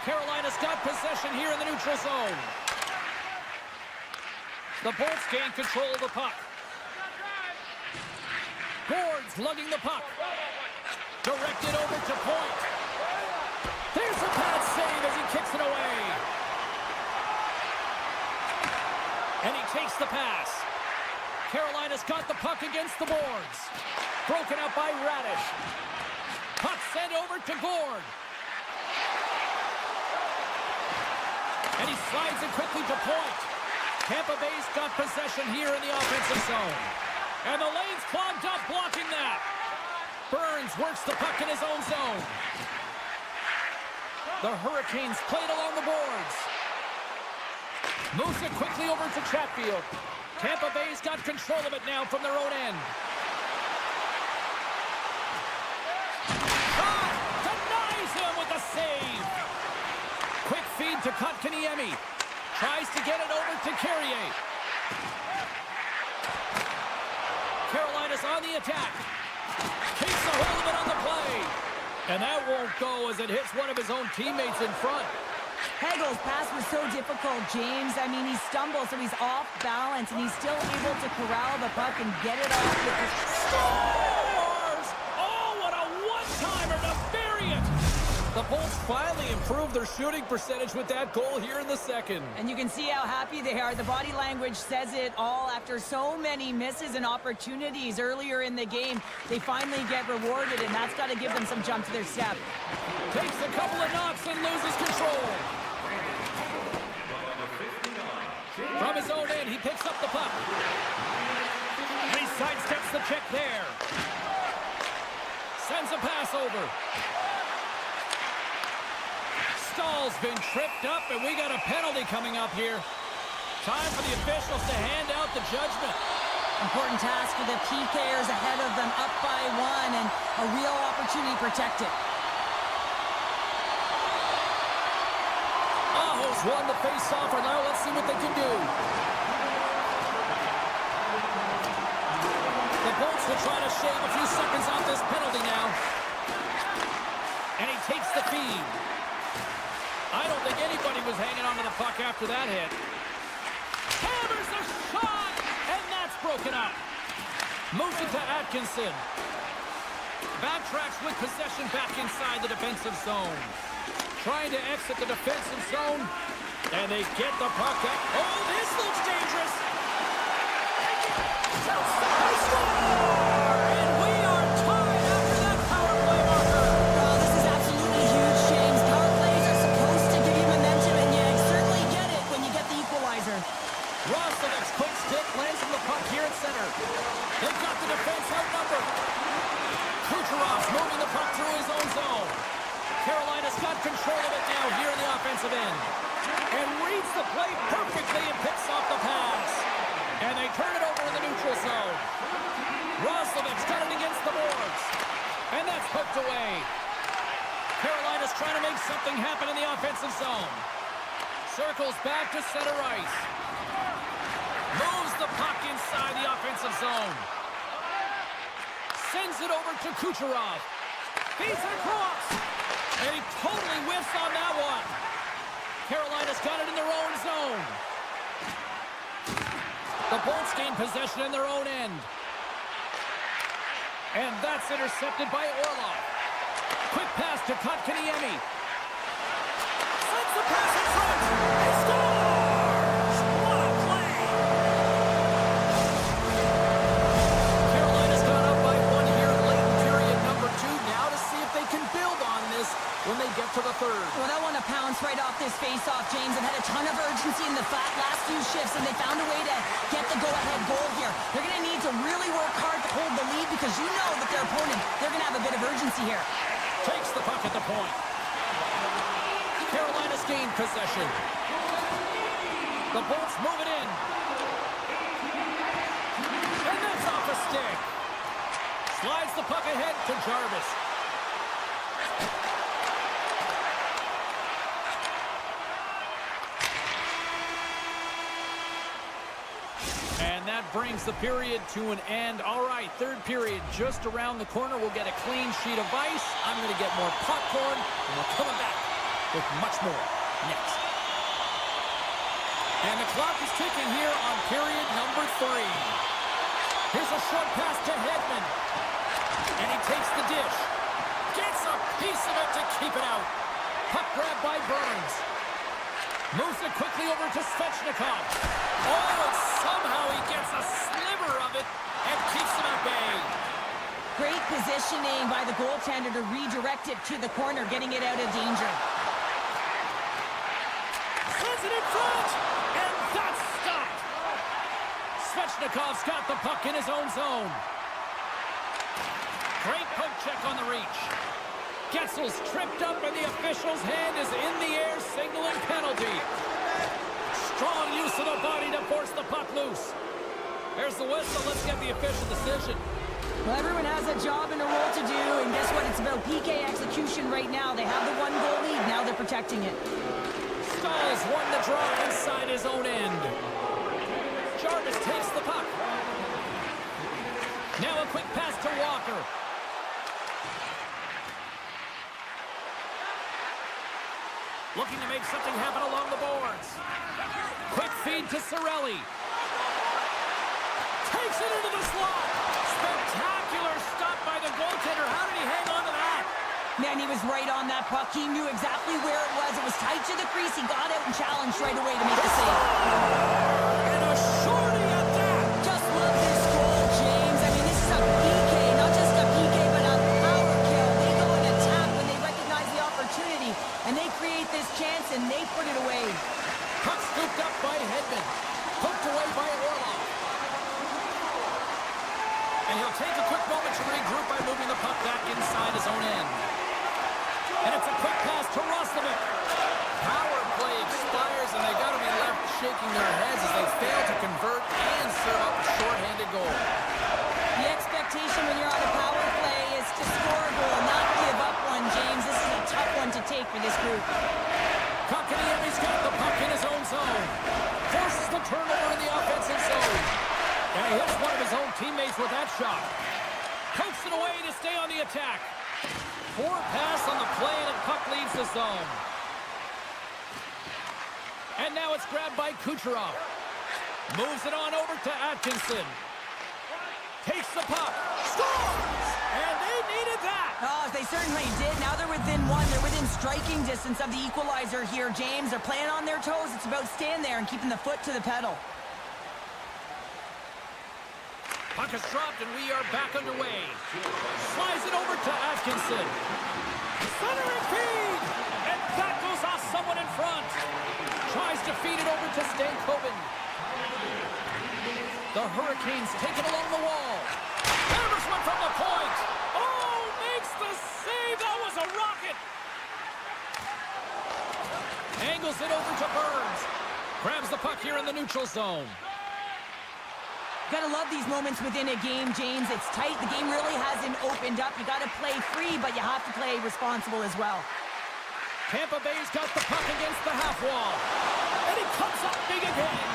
A: Carolina's got possession here in the neutral zone. The Bolts gain control of the puck. Gord's lugging the puck. Directed over to Point. There's a bad save as he kicks it away. And he takes the pass. Carolina's got the puck against the boards. Broken up by Radish. Puck sent over to Gord. And he slides it quickly to Point. Tampa Bay's got possession here in the offensive zone. And the lane's clogged up, blocking that. Burns works the puck in his own zone. The Hurricanes played along the boards. Moves it quickly over to Chatfield. Tampa Bay's got control of it now from their own end. Shot! Denies him with a save. Quick feed to Kotkaniemi. Tries to get it over to Carrier. Carolina's on the attack. Keeps a hold of it on the play. And that won't go as it hits one of his own teammates in front.
B: Hegel's pass was so difficult, James. I mean, he stumbles, so he's off balance, and he's still able to corral the puck and get it off with the...
A: Scores! Oh, what a one-timer to bury it! The Bolts finally improved their shooting percentage with that goal here in the second.
B: And you can see how happy they are. The body language says it all. After so many misses and opportunities earlier in the game, they finally get rewarded, and that's got to give them some jump to their step.
A: Takes a couple of knocks and loses control. From his own end, he picks up the puck. And he sidesteps the check there. Sends a pass over. Stahl's been tripped up, and we got a penalty coming up here. Time for the officials to hand out the judgment.
B: Important task for the PKers ahead of them, up by one, and a real opportunity to protect it.
A: Aho's won the face-off, and now let's see what they can do. The Bolts will try to shave a few seconds off this penalty now. And he takes the feed. I don't think anybody was hanging onto the puck after that hit. Hammers a shot, and that's broken up. Moves it to Atkinson. Backtracks with possession back inside the defensive zone. Trying to exit the defensive zone, and they get the puck up. Oh, this looks dangerous. They score! And we are tied after that power play marker.
B: Oh, this is absolutely huge, James. Power plays are supposed to give you momentum, and you certainly get it when you get the equalizer.
A: Rostovic's quick stick lands on the puck here at center. They've got the defense outnumbered. Kucherov's moving the puck through his own zone. Carolina's got control of it now here in the offensive end. And reads the play perfectly and picks off the pass. And they turn it over in the neutral zone. Rostovic's got it against the boards. And that's poked away. Carolina's trying to make something happen in the offensive zone. Circles back to center ice. Moves the puck inside the offensive zone. Sends it over to Kucherov. Feeds it across. And he totally whiffs on that one. Carolina's got it in their own zone. The Bolts gain possession in their own end. And that's intercepted by Orlov. Quick pass to Kotkaniemi. Sends the pass in front. He scores! What a play! Carolina's gone up by one here late in period number 2. Now to see if they can build on this when they get to the third.
B: Well, that one to pounce right off this face face-off, James. They've had a ton of urgency in the last few shifts, and they found a way to get the go-ahead goal here. They're going to need to really work hard to hold the lead because you know that their opponent, they're going to have a bit of urgency here.
A: Takes the puck at the point. Carolina's gained possession. The Bolts move it in. And that's off a stick. Slides the puck ahead to Jarvis. And that brings the period to an end. All right, third period just around the corner. We'll get a clean sheet of ice. I'm going to get more popcorn, and we're coming back with much more next. And the clock is ticking here on period number 3. Here's a short pass to Hedman. And he takes the dish. Gets a piece of it to keep it out. Puck grabbed by Burns. Moves it quickly over to Svechnikov. Oh, and somehow he gets a sliver of it and keeps him at bay.
B: Great positioning by the goaltender to redirect it to the corner, getting it out of danger.
A: Sends it in front, and that's stopped. Svechnikov's got the puck in his own zone. Great poke check on the reach. Getzel's tripped up, and the official's hand is in the air, signaling penalty. Strong use of the body to force the puck loose. There's the whistle. Let's get the official decision.
B: Well, everyone has a job and a role to do, and guess what? It's about PK execution right now. They have the 1-goal lead. Now they're protecting it.
A: Stalls won the draw inside his own end. Jarvis takes the puck. Now a quick pass to Walker. Looking to make something happen along the boards. Quick feed to Cirelli. Takes it into the slot. Spectacular stop by the goaltender. How did he hang on to that?
B: Man, he was right on that puck. He knew exactly where it was. It was tight to the crease. He got out and challenged right away to make the save.
A: And a shorty at that.
B: Just love this goal, James. I mean, this is a PK, not just a PK, but a power kill. They go and attack when they recognize the opportunity, and they create this chance, and they put it away.
A: Puck scooped up by Hedman. Poked away by Orlov. And he'll take a quick moment to regroup by moving the puck back inside his own end. And it's a quick pass to Roslovic.
C: Power play expires, and they got to be left shaking their heads as they fail to convert and serve up a shorthanded goal.
B: The expectation when you're on a power play is to score a goal, not give up one, James. This is a tough one to take for this group.
A: Kotkaniemi's got the puck in his own zone. Forces the turnover in the offensive zone. And he hits one of his own teammates with that shot. Pokes it away to stay on the attack. Forward pass on the play, and the puck leaves the zone. And now it's grabbed by Kucherov. Moves it on over to Atkinson. Takes the puck. Scores! And they needed that.
B: Oh, they certainly did. Now they're within one. They're within striking distance of the equalizer here, James. They're playing on their toes. It's about staying there and keeping the foot to the pedal.
A: Puck is dropped, and we are back underway. Slides it over to Atkinson. Centering feed! And that goes off someone in front. Tries to feed it over to Stankoven. The Hurricanes take it along the wall. Hammers one from the point. Oh, makes the save. That was a rocket. Angles it over to Burns. Grabs the puck here in the neutral zone.
B: Gotta love these moments within a game, James. It's tight. The game really hasn't opened up. You gotta play free, but you have to play responsible as well.
A: Tampa Bay's got the puck against the half wall. And he comes up big again.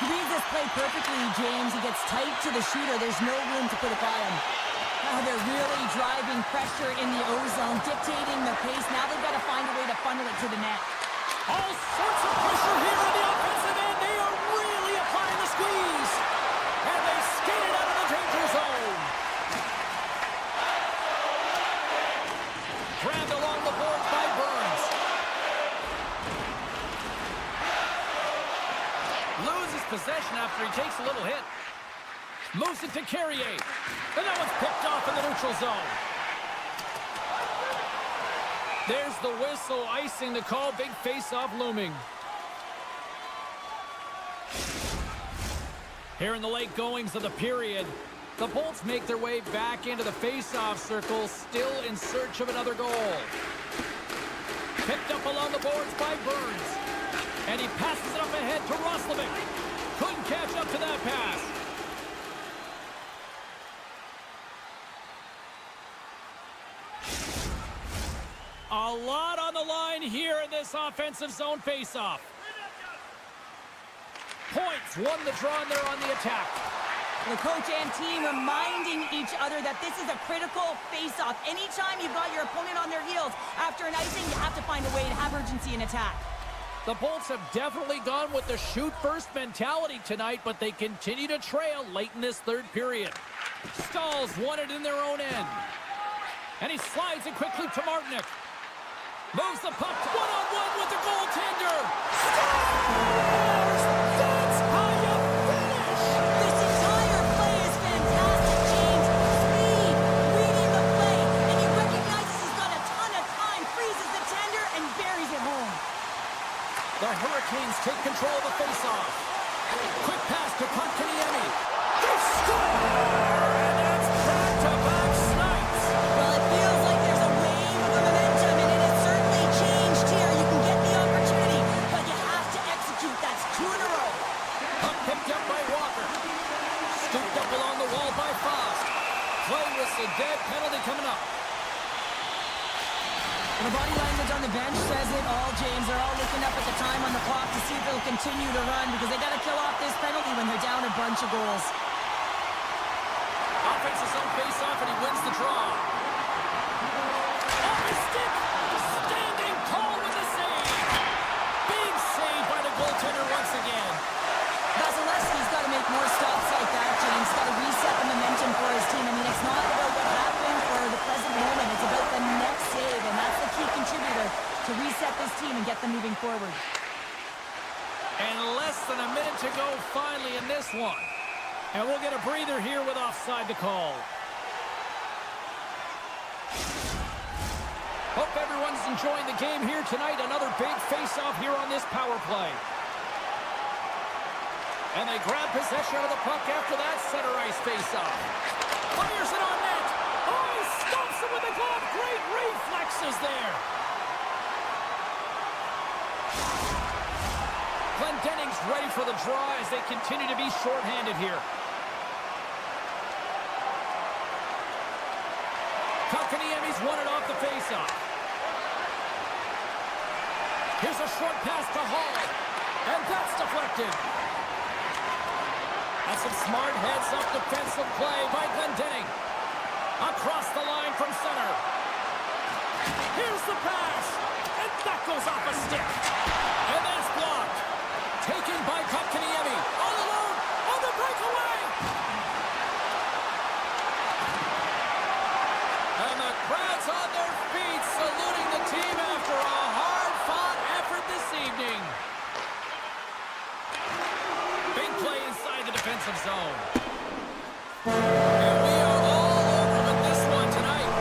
B: He reads this play perfectly, James. He gets tight to the shooter. There's no room to put it by him. Oh, they're really driving pressure in the O-zone, dictating the pace. Now they've got to find a way to funnel it to the net.
A: All sorts of pressure here in the offensive end. They are really applying the squeeze. And they skate it out of the danger zone. Grabbed along the boards by Burns. Loses possession after he takes a little hit. Moves it to Carrier. And that one's picked off in the neutral zone. There's the whistle, icing the call. Big face-off looming. Here in the late goings of the period, the Bolts make their way back into the face-off circle, still in search of another goal. Picked up along the boards by Burns. And he passes it up ahead to Roslovic. Couldn't catch up to that pass. A lot on the line here in this offensive zone face-off. Points won the draw, and they're on the attack.
B: The coach and team reminding each other that this is a critical face-off. Anytime you've got your opponent on their heels after an icing, you have to find a way to have urgency in attack.
A: The Bolts have definitely gone with the shoot-first mentality tonight, but they continue to trail late in this third period. Stahls won it in their own end. And he slides it quickly to Martinic. Moves the puck one-on-one with the goaltender. Scores! That's how you finish!
B: This entire play is fantastic, James. Speed, reading the play, and he recognizes he's got a ton of time, freezes the tender, and buries it home.
A: The Hurricanes take control of the faceoff. Quick pass to Kotkaniemi. They score! And that's back-to-back snipes.
B: Well, it feels like there's a wave of momentum, and it has certainly changed here. You can get the opportunity, but you have to execute. That's 2 in a row.
A: Puck picked up by Walker. Scooped up along the wall by Foss. Play whistle dead. Penalty coming up.
B: The body language on the bench says it all, James. They're all looking up at the time on the clock to see if they'll continue to run because they got to kill off this penalty when they're down a bunch of goals.
A: Offense is on face-off, and he wins the draw. Off his stick. Standing tall with the save. Big save by the goaltender once again.
B: Vasilevsky's got to make more stops like that, James. Got to reset the momentum for his team. I mean, it's not about what happened or the present moment. It's about the next save, and that's the key contributor to reset this team and get them moving forward.
A: And less than a minute to go finally in this one. And we'll get a breather here with offside to call. Hope everyone's enjoying the game here tonight. Another big face-off here on this power play. And they grab possession of the puck after that center ice face-off. Fires it on net. Oh, he stumps it with the glove. Great reflexes there. Glendening's ready for the draw as they continue to be shorthanded here. Kotkaniemi's won it off the faceoff. Here's a short pass to Hall. And that's deflected. That's some smart heads-up defensive play by Glendening. Across the line from center. Here's the pass. And that goes off a stick. And that's blocked. Taken by Kotkaniemi. All alone on the breakaway. And the crowd's on their feet saluting the team after a hard-fought effort this evening. Big play inside the defensive zone. And we are all over with this one tonight.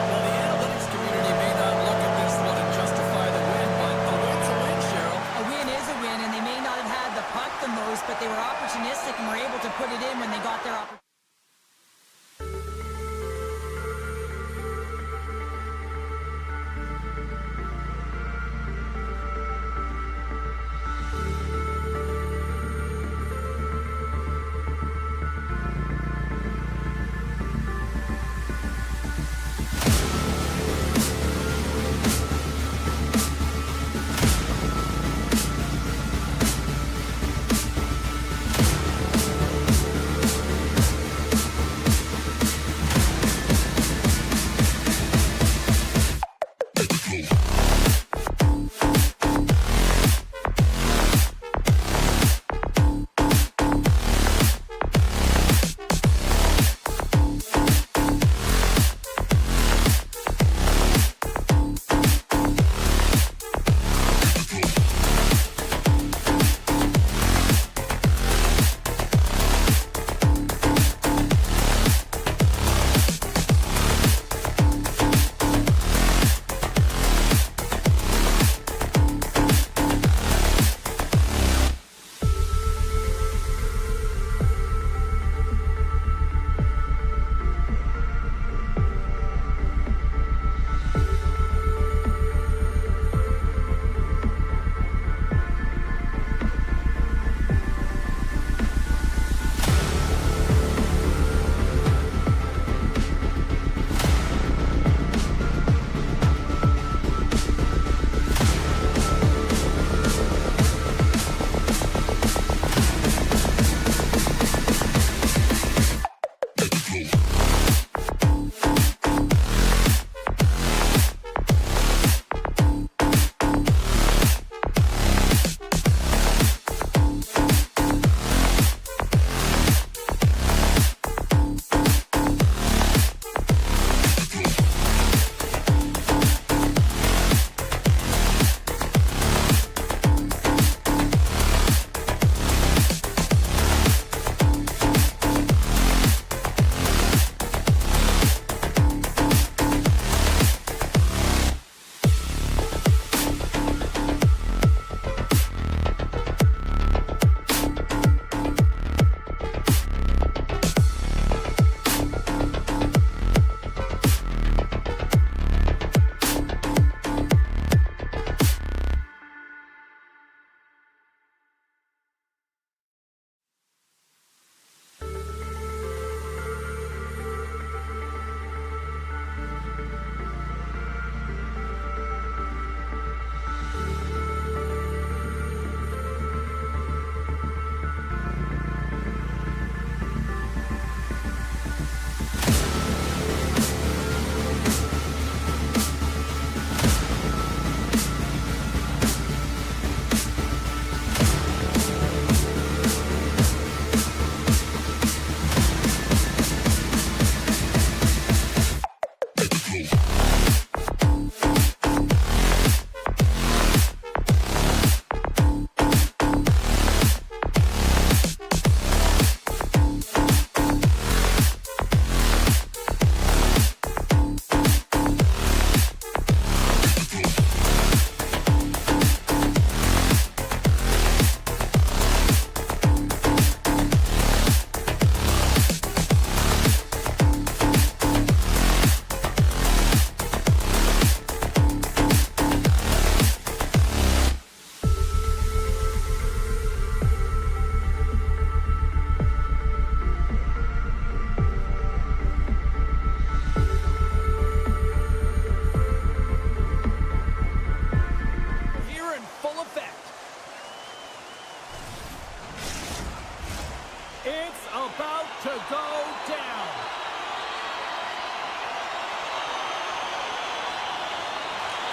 C: Well, the analytics community may not look at this one and justify the win, but a win's a win, Cheryl.
B: A win is a win, and they may not have had the puck the most, but they were opportunistic and were able to put it in when they got their opportunity.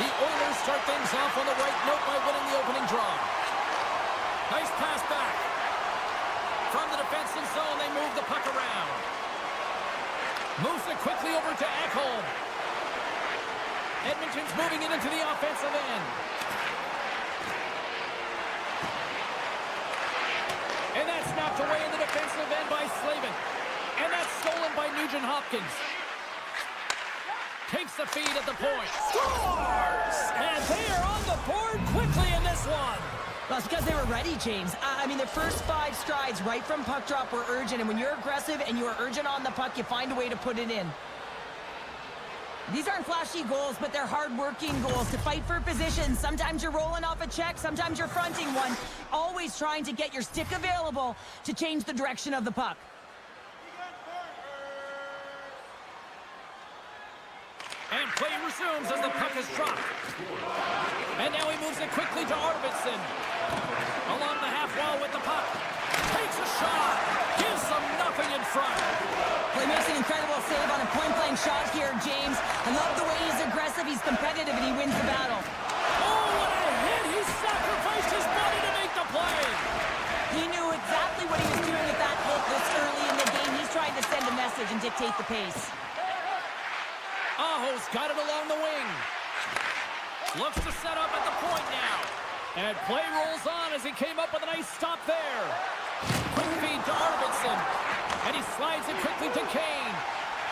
C: The Oilers start things off on the right note by winning the opening draw. Nice pass back. From the defensive zone, they move the puck around. Moves it quickly over to Ekholm. Edmonton's moving it into the offensive end. And that's knocked away in the defensive end by Slavin. And that's stolen by Nugent-Hopkins. Takes the feed at the point.
A: Scores! And they are on the board quickly in this one.
B: Well, it's because they were ready, James. I mean, the first 5 strides right from puck drop were urgent, and when you're aggressive and you're urgent on the puck, you find a way to put it in. These aren't flashy goals, but they're hard-working goals to fight for position. Sometimes you're rolling off a check, sometimes you're fronting one. Always trying to get your stick available to change the direction of the puck.
C: And play resumes as the puck is dropped. And now he moves it quickly to Arvidsson. Along the half wall with the puck. Takes a shot. Gives them nothing in front.
B: Well, he makes an incredible save on a point-blank shot here, James. I love the way he's aggressive, he's competitive, and he wins the battle.
A: Oh, what a hit! He sacrificed his body to make the play.
B: He knew exactly what he was doing with that hit this early in the game. He's trying to send a message and dictate the pace.
C: Aho's got it along the wing. Looks to set up at the point now.
A: And play rolls on as he came up with a nice stop there.
C: Quick feed to Arvidsson. And he slides it quickly to Kane.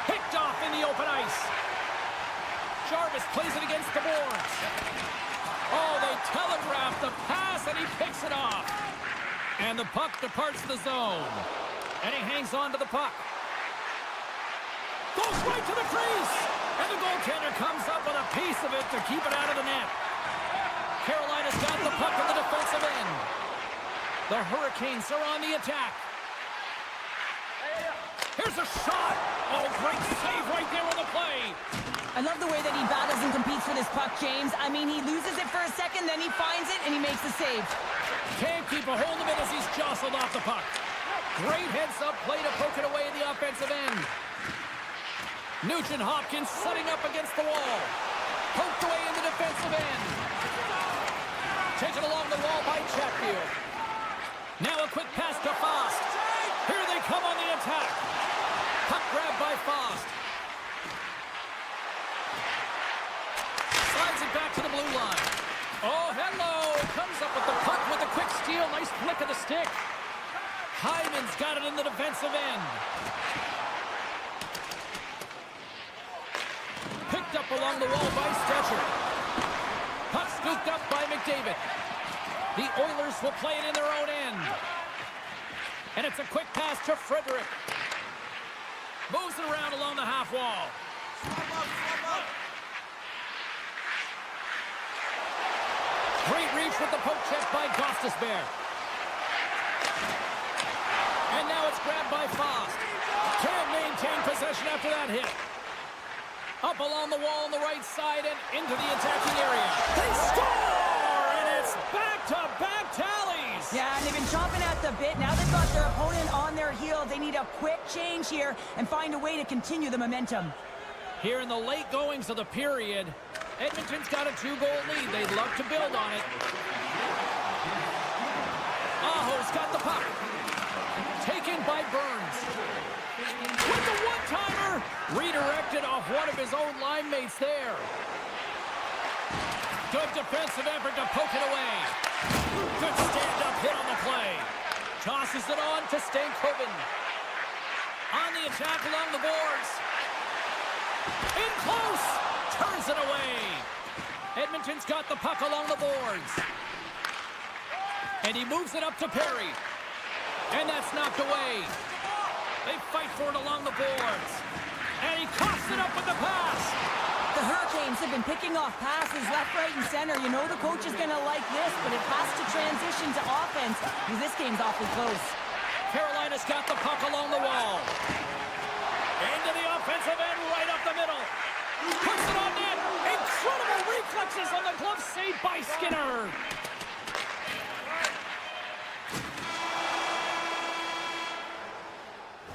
C: Picked off in the open ice. Jarvis plays it against the boards. Oh, they telegraph the pass, and he picks it off. And the puck departs the zone. And he hangs on to the puck. Goes right to the crease. And the goaltender comes up with a piece of it to keep it out of the net. Carolina's got the puck in the defensive end. The Hurricanes are on the attack. Here's a shot. Oh, great save right there on the play.
B: I love the way that he battles and competes for this puck, James. I mean, he loses it for a second, then he finds it, and he makes the save.
C: Can't keep a hold of it as he's jostled off the puck. Great heads-up play to poke it away in the offensive end. Nugent-Hopkins setting up against the wall. Poked away in the defensive end. Taken along the wall by Chatfield. Now a quick pass to Fost. Here they come on the attack. Puck grab by Fost. Slides it back to the blue line. Oh, hello. Comes up with the puck with a quick steal. Nice flick of the stick. Hyman's got it in the defensive end. Picked up along the wall by Stetcher. Puck scooped up by McDavid. The Oilers will play it in their own end. And it's a quick pass to Frederick. Moves it around along the half wall. Great reach with the poke check by Gostisbehere. And now it's grabbed by Fost. Can't maintain possession after that hit. Up along the wall on the right side and into the attacking area.
A: They score! And it's back-to-back tallies!
B: Yeah, and they've been chomping at the bit. Now they've got their opponent on their heels. They need a quick change here and find a way to continue the momentum.
C: Here in the late goings of the period, Edmonton's got a 2-goal lead. They'd love to build on it. Aho's got the puck. Taken by Burns. With the one-timer, redirected off one of his own line mates there. Good defensive effort to poke it away. Good stand-up hit on the play. Tosses it on to Stankoven. On the attack along the boards. In close. Turns it away. Edmonton's got the puck along the boards. And he moves it up to Perry. And that's knocked away. They fight for it along the boards. And he coughs it up with the pass.
B: The Hurricanes have been picking off passes left, right, and center. You know the coach is going to like this, but it has to transition to offense because this game's awfully close.
C: Carolina's got the puck along the wall. Into the offensive end, right up the middle. Puts it on net. Incredible reflexes on the glove save by Skinner.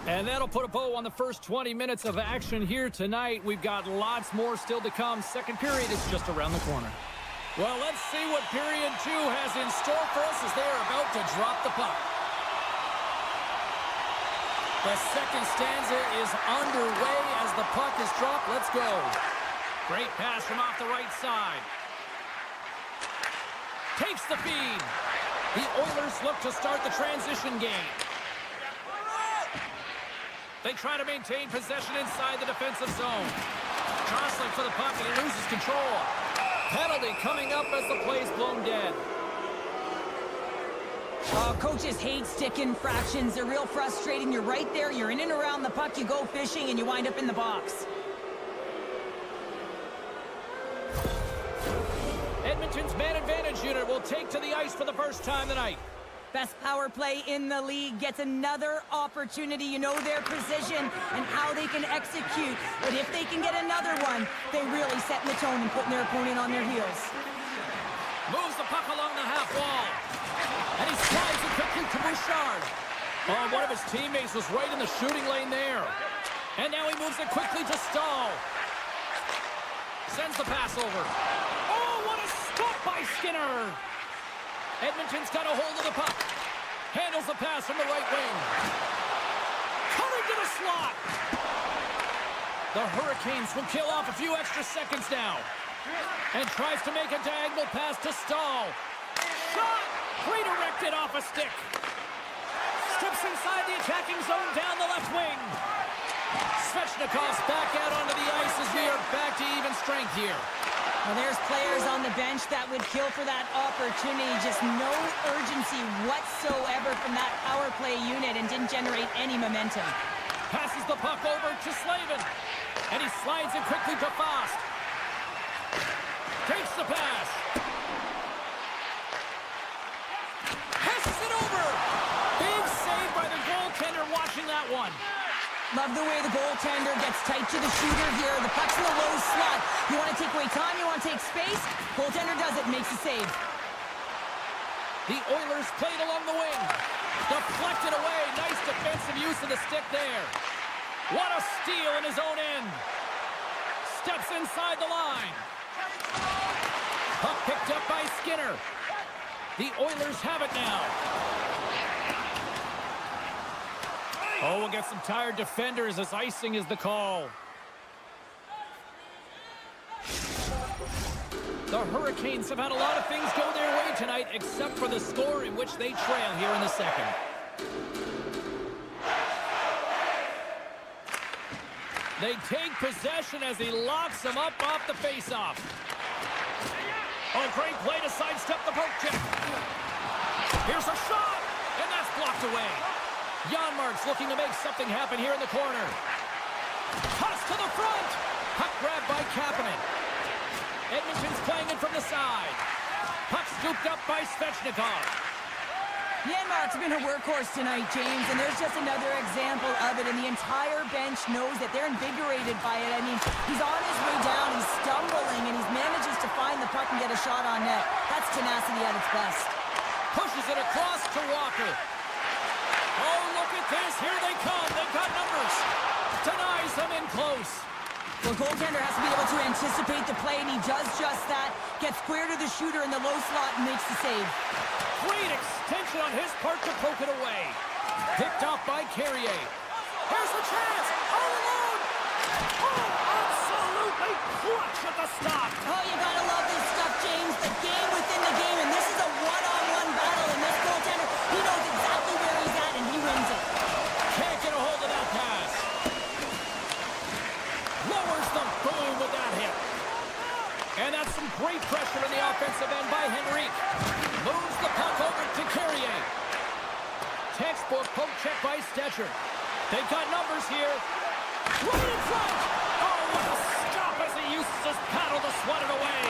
C: And that'll put a bow on the first 20 minutes of action here tonight. We've got lots more still to come. Second period is just around the corner. Well, let's see what period 2 has in store for us as they are about to drop the puck. The second stanza is underway as the puck is dropped. Let's go. Great pass from off the right side. Takes the feed. The Oilers look to start the transition game. They try to maintain possession inside the defensive zone. Jostling for the puck and he loses control. Penalty coming up as the play's blown dead.
B: Coaches hate stick infractions. They're real frustrating. You're right there. You're in and around the puck. You go fishing and you wind up in the box.
C: Edmonton's man advantage unit will take to the ice for the first time tonight.
B: Best power play in the league gets another opportunity. You know their position and how they can execute. But if they can get another one, they really set the tone and putting their opponent on their heels.
C: Moves the puck along the half wall. And he slides it quickly to Bouchard. Oh, one of his teammates was right in the shooting lane there. And now he moves it quickly to Stahl. Sends the pass over. Oh, what a stop by Skinner. Edmonton's got a hold of the puck. Handles the pass from the right wing. Coming to the slot. The Hurricanes will kill off a few extra seconds now. And tries to make a diagonal pass to Stahl. Shot! Redirected off a stick. Steps inside the attacking zone down the left wing. Svechnikov's back out onto the ice as we are back to even strength here.
B: Well, there's players on the bench that would kill for that opportunity. Just no urgency whatsoever from that power play unit and didn't generate any momentum.
C: Passes the puck over to Slavin. And he slides it quickly to Fost. Takes the pass. Passes it over. Big save by the goaltender watching that one.
B: Love the way the goaltender gets tight to the shooter here. The puck's in the low slot. You want to take away time, you want to take space. Goaltender does it and makes the save.
C: The Oilers played along the wing. Deflected away. Nice defensive use of the stick there. What a steal in his own end. Steps inside the line. Puck picked up by Skinner. The Oilers have it now. Oh, we'll get some tired defenders as icing is the call. The Hurricanes have had a lot of things go their way tonight, except for the score in which they trail here in the second. They take possession as he locks them up off the faceoff. Oh, great play to sidestep the poke check. Here's a shot, and that's blocked away. Janmark's looking to make something happen here in the corner. Toss to the front. Puck grabbed by Kapanen. Edmonton's playing it from the side. Puck scooped up by Svechnikov.
B: Janmark's been a workhorse tonight, James, and there's just another example of it, and the entire bench knows that they're invigorated by it. I mean, he's on his way down, he's stumbling, and he manages to find the puck and get a shot on net. That's tenacity at its best.
C: Pushes it across to Walker. Oh, look at this. Here they come. They've got numbers. Denies them in close.
B: Well, goaltender has to be able to anticipate the play, and he does just that. Gets square to the shooter in the low slot and makes the save.
C: Great extension on his part to poke it away. Picked off by Carrier. Here's the chance. All alone. Oh, absolutely clutch at the stop.
B: Oh, you gotta love this stuff, James. The game within the game, and this is a one-on-one battle, and this goaltender, he knows exactly where he's at, and he wins it.
C: Can't get a hold of that pass. Lowers the boom with that hit. And that's some great pressure in the offensive end by Henrique. Moves the puck over to Carrier. Textbook poke check by Stetcher. They've got numbers here. Right in front. Oh, what a stop as he uses his paddle to swat it away.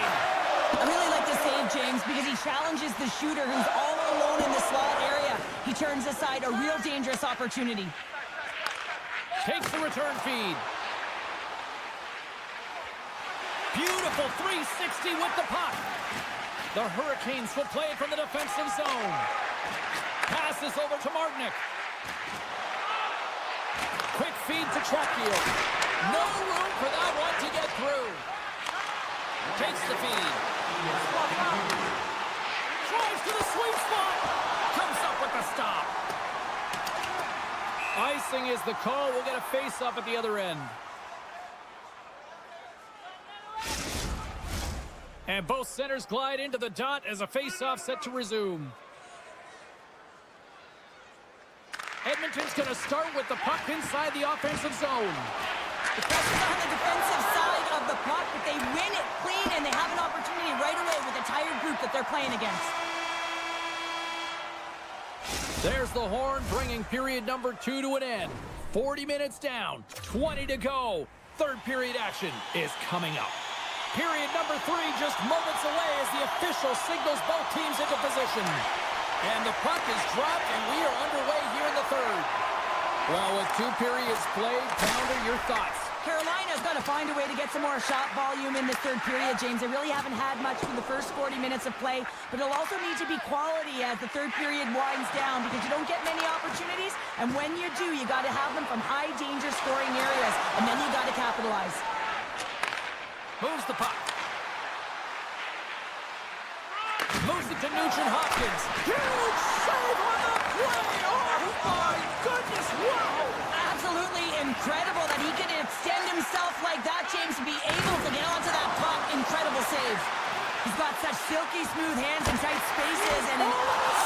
B: I really like this save, James, because he challenges the shooter who's all alone in the slot area. He turns aside a real dangerous opportunity.
C: Takes the return feed. Beautiful 360 with the puck. The Hurricanes will play it from the defensive zone. Passes over to Martinick. feed to Chatfield. No room for that one to get through. Takes the feed. Drives to the sweet spot. Comes up with the stop. Icing is the call. We'll get a face-off at the other end. And both centers glide into the dot as a face-off set to resume. Edmonton's going to start with the puck inside the offensive zone.
B: The pressure's on the defensive side of the puck, but they win it clean, and they have an opportunity right away with a tired group that they're playing against.
C: There's the horn, bringing period number 2 to an end. 40 minutes down, 20 to go. Third period action is coming up. Period number 3 just moments away as the official signals both teams into position. And the puck is dropped, and we are underway here in the third. Well, with 2 periods played, Pounder, your thoughts?
B: Carolina's got to find a way to get some more shot volume in this third period, James. They really haven't had much for the first 40 minutes of play, but it'll also need to be quality as the third period winds down because you don't get many opportunities, and when you do, you got to have them from high-danger scoring areas, and then you got to capitalize.
C: Moves the puck. Moves it to Nugent-Hopkins. Huge save on the play! Oh, my goodness! Wow!
B: Absolutely incredible that he could extend himself like that, James, to be able to get onto that puck. Incredible save. He's got such silky smooth hands in tight spaces. And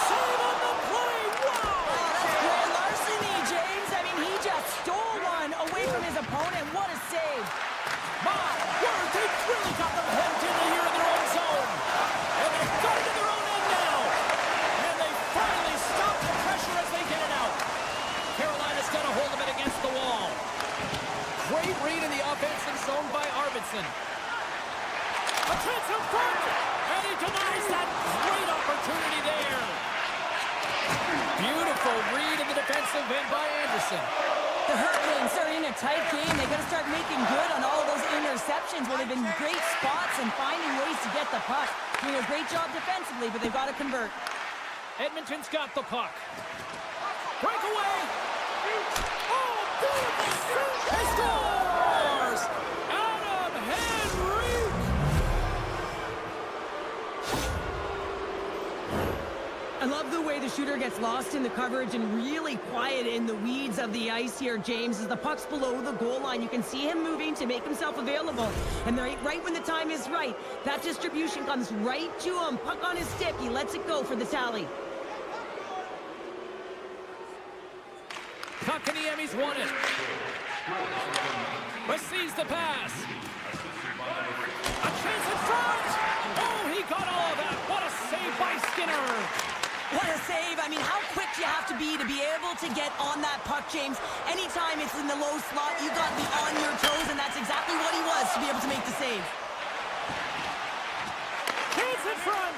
C: save on the play! Wow!
B: Oh, that's great larceny, James. I mean, he just stole one away from his opponent. What a save.
C: My word, they really got them hemmed in here in their own zone. And they've got it in their own end now. And they finally stop the pressure as they get it out. Carolina's got a hold of it against the wall. Great read in the offensive zone by Arvidsson. A chance in front. And he denies that great opportunity there. Beautiful read in the defensive end by Anderson.
B: The Hurricanes are in a tight game. They got to start making good on all those interceptions where they've been great spots and finding ways to get the puck. Doing a great job defensively, but they've got to convert.
C: Edmonton's got the puck. Breakaway. Oh, beautiful shoot. He scores! Adam Henrique!
B: I love the way the shooter gets lost in the coverage and really quiet in the weeds of the ice here, James. As the puck's below the goal line, you can see him moving to make himself available. And right when the time is right, that distribution comes right to him. Puck on his stick, he lets it go for the tally.
C: Kotkaniemi's won it. Receives the pass. A chance in front! Oh, he got all of that. What a save by Skinner!
B: What a save. I mean, how quick you have to be able to get on that puck, James. Anytime it's in the low slot, you got to be on your toes, and that's exactly what he was to be able to make the save.
C: Chance in front!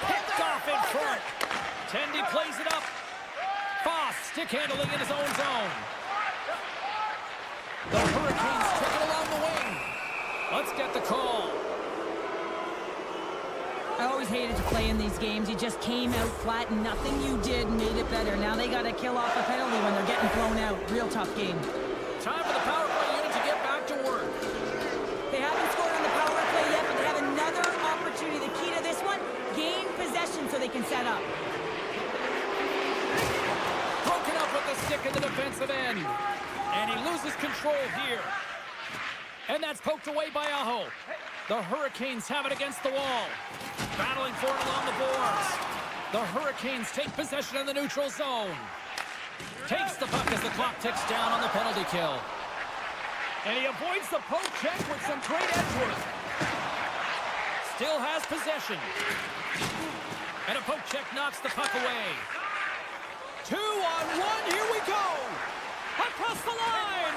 C: Picked off in front. Tendy plays it up. Foss stick handling in his own zone. The Hurricanes took it along the wing. Let's get the call.
B: I always hated to play in these games. You just came out flat and nothing you did made it better. Now they got to kill off a penalty when they're getting thrown out. Real tough game.
C: Time for the power play unit to get back to work.
B: They haven't scored on the power play yet, but they have another opportunity. The key to this one, gain possession so they can set up.
C: Broken up with the stick in the defensive end. And he loses control here. And that's poked away by Aho. The Hurricanes have it against the wall. Battling for it along the boards. The Hurricanes take possession in the neutral zone. Takes the puck as the clock ticks down on the penalty kill. And he avoids the poke check with some great edge work. Still has possession. And a poke check knocks the puck away. 2-on-1, here we go! Across the line!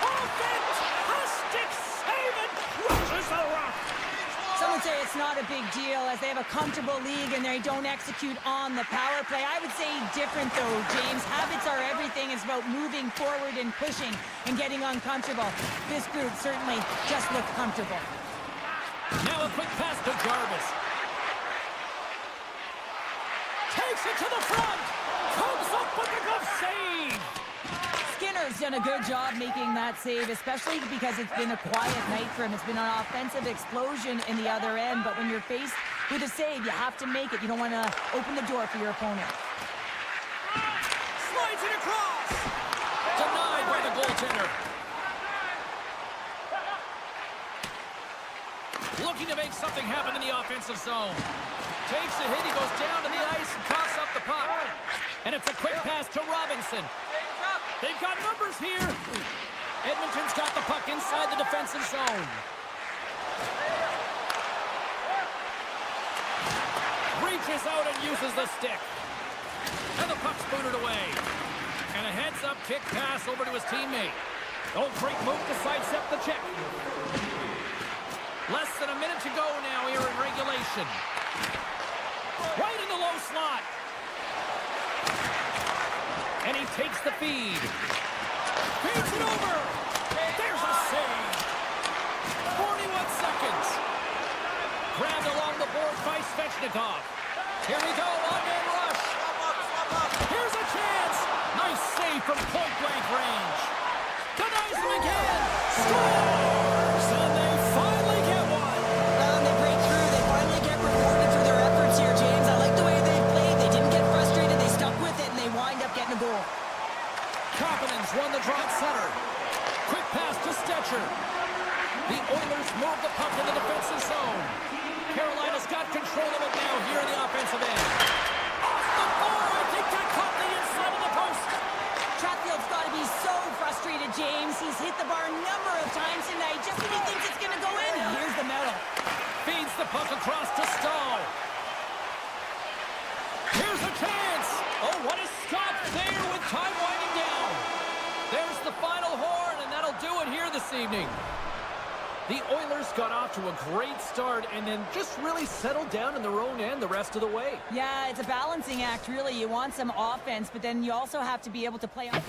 C: Oh, fantastic save and crushes the rock!
B: Some would say it's not a big deal as they have a comfortable league and they don't execute on the power play. I would say different though, James. Habits are everything. It's about moving forward and pushing and getting uncomfortable. This group certainly just looked comfortable.
C: Now a quick pass to Jarvis. Takes it to the front! Comes up with a good save!
B: Skinner Miller's done a good job making that save, especially because it's been a quiet night for him. It's been an offensive explosion in the other end, but when you're faced with a save, you have to make it. You don't want to open the door for your opponent.
A: Slides it across.
C: Denied by the goaltender. Looking to make something happen in the offensive zone. Takes a hit, he goes down to the ice and coughs up the puck. And it's a quick pass to Robinson. They've got numbers here. Edmonton's got the puck inside the defensive zone. Reaches out and uses the stick. And the puck's booted away. And a heads-up kick pass over to his teammate. Oh, great move to sidestep the check. Less than a minute to go now here in regulation. Right in the low slot. And he takes the feed. Feeds it over. There's a save. 41 seconds. Grabbed along the boards by Svechnikov. Here we go, one-man rush. Here's a chance. Nice save from point-blank range. Denies him again. Scores! And they finally get one.
D: And they break through. They finally get rewarded for their efforts here, James. I like the way they played. They didn't get frustrated. They stuck with it, and they wind up getting a goal.
C: Kapanen's won the draw at center. Quick pass to Stetcher. The Oilers move the puck in the defensive zone. Carolina's got control of it now here in the offensive end. Off the bar, I think that caught the inside of the post.
B: Chatfield's got to be so frustrated, James. He's hit the bar a number of times tonight. Just when he thinks it's going to go in, here's the medal.
C: Feeds the puck across to Stahl. Here's a chance. Oh, what a stop there with time winding down. There's the final horn, and that'll do it here this evening. The Oilers got off to a great start and then just really settled down in their own end the rest of the way.
B: Yeah, it's a balancing act, really. You want some offense, but then you also have to be able to play on.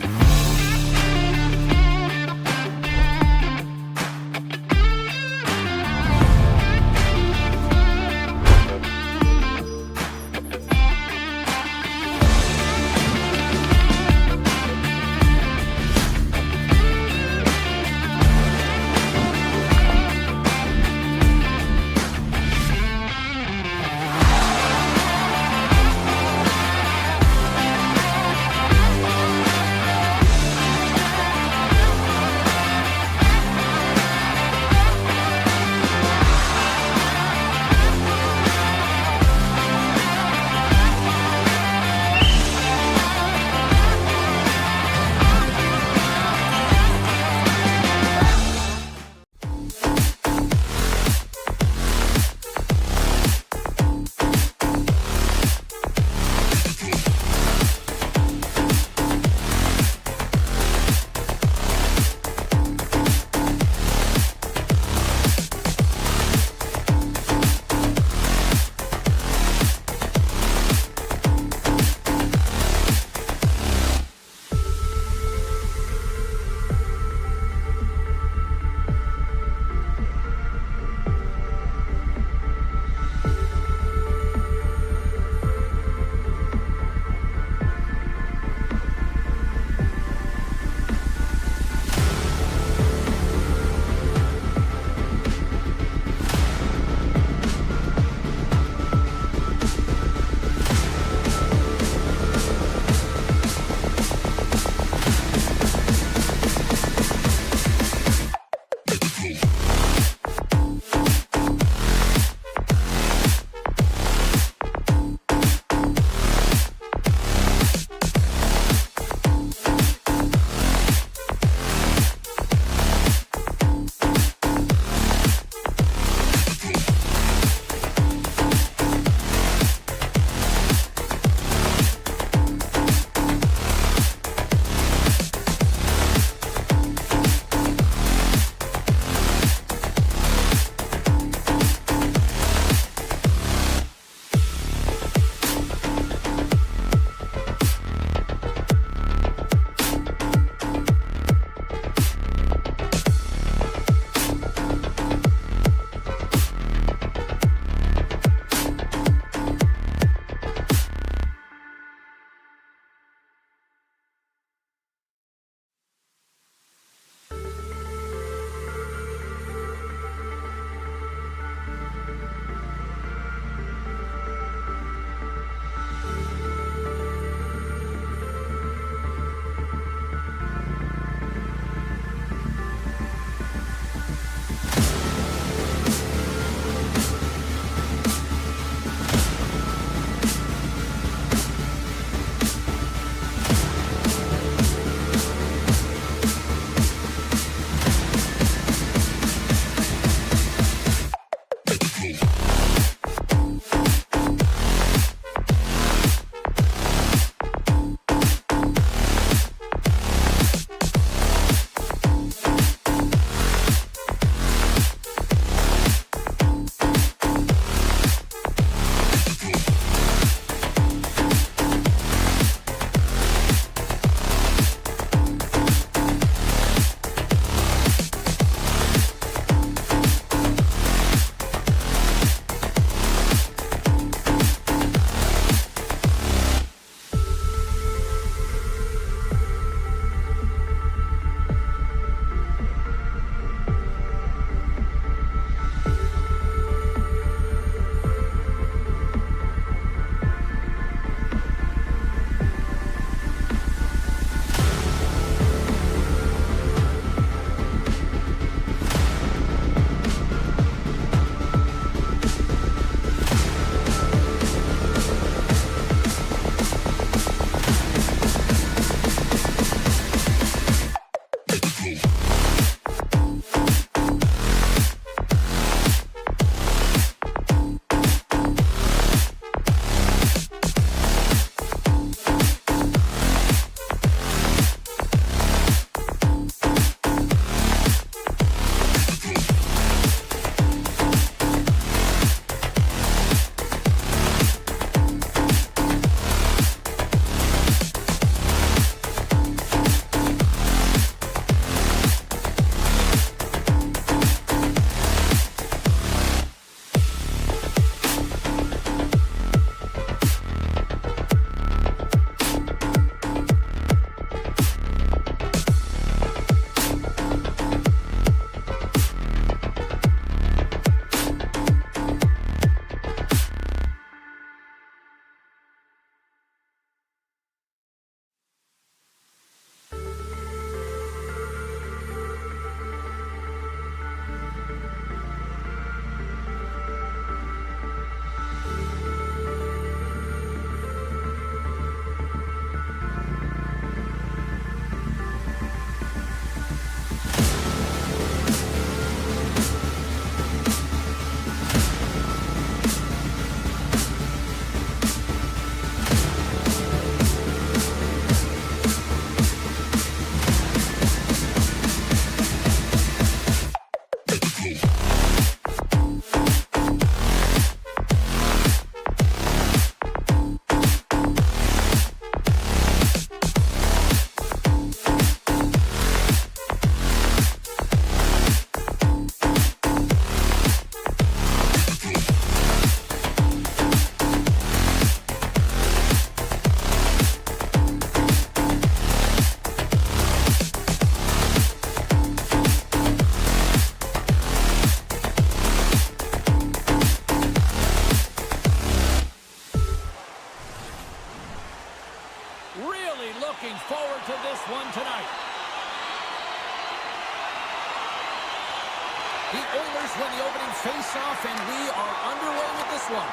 C: The Oilers win the opening face-off, and we are underway with this one.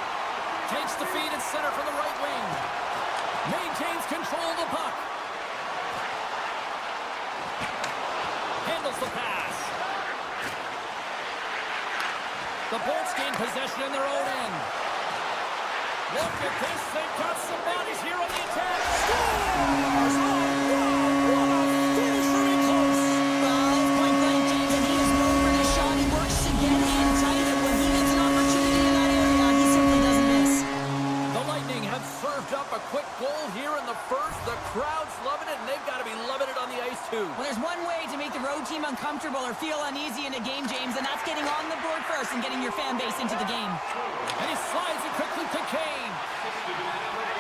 C: Takes the feed and center from the right wing. Maintains control of the puck. Handles the pass. The Bolts gain possession in their own end. Look at this. They've got some bodies here on the attack. Scores! Oh, wow! What a finish very close.
D: Well, it's point blank, James, and he is known for this shot. He works to get in tight, and when he gets an opportunity in that area, he simply doesn't miss.
C: The Lightning have served up a quick goal here in the first. The crowd's loving it, and they've got to be loving it on the ice, too.
B: Well, there's one way to make the road team uncomfortable or feel uneasy in a game, James, and that's getting on the board first and getting your fan base into the game.
C: And he slides it quickly to Kane.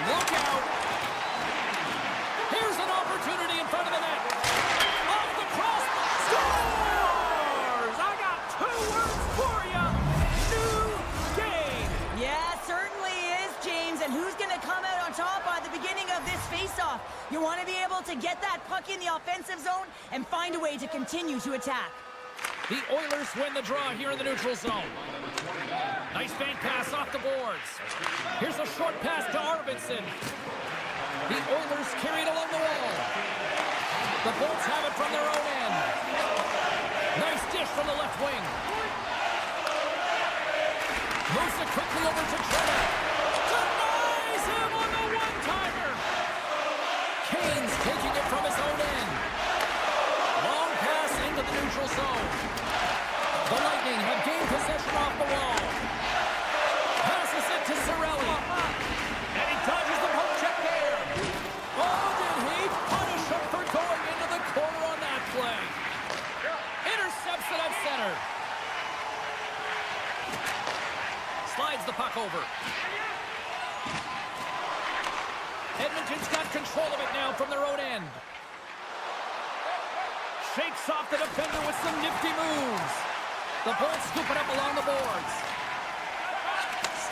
C: Look out. Here's an opportunity in front of the net. Off the cross. Scores! I got 2 words for you. New game.
B: Yeah, certainly is, James. And who's going to come out on top at the beginning of this face-off? You want to be able to get that puck in the offensive zone and find a way to continue to attack.
C: The Oilers win the draw here in the neutral zone. Nice bank pass off the boards. Here's a short pass to Arvidsson. The Oilers carry it along the wall. The Bolts have it from their own end. Nice dish from the left wing. Moves it quickly over to Trevor. Denies him on the one-timer. Kane's taking it from his own end. Long pass into the neutral zone. The Lightning have gained possession off the wall. Passes it to Cirelli. And he dodges the poke check there. Oh, did he punish him for going into the corner on that play? Intercepts it at center. Slides the puck over. Edmonton's got control of it now from their own end. Shakes off the defender with some nifty moves. The Bolts scoop it up along the boards.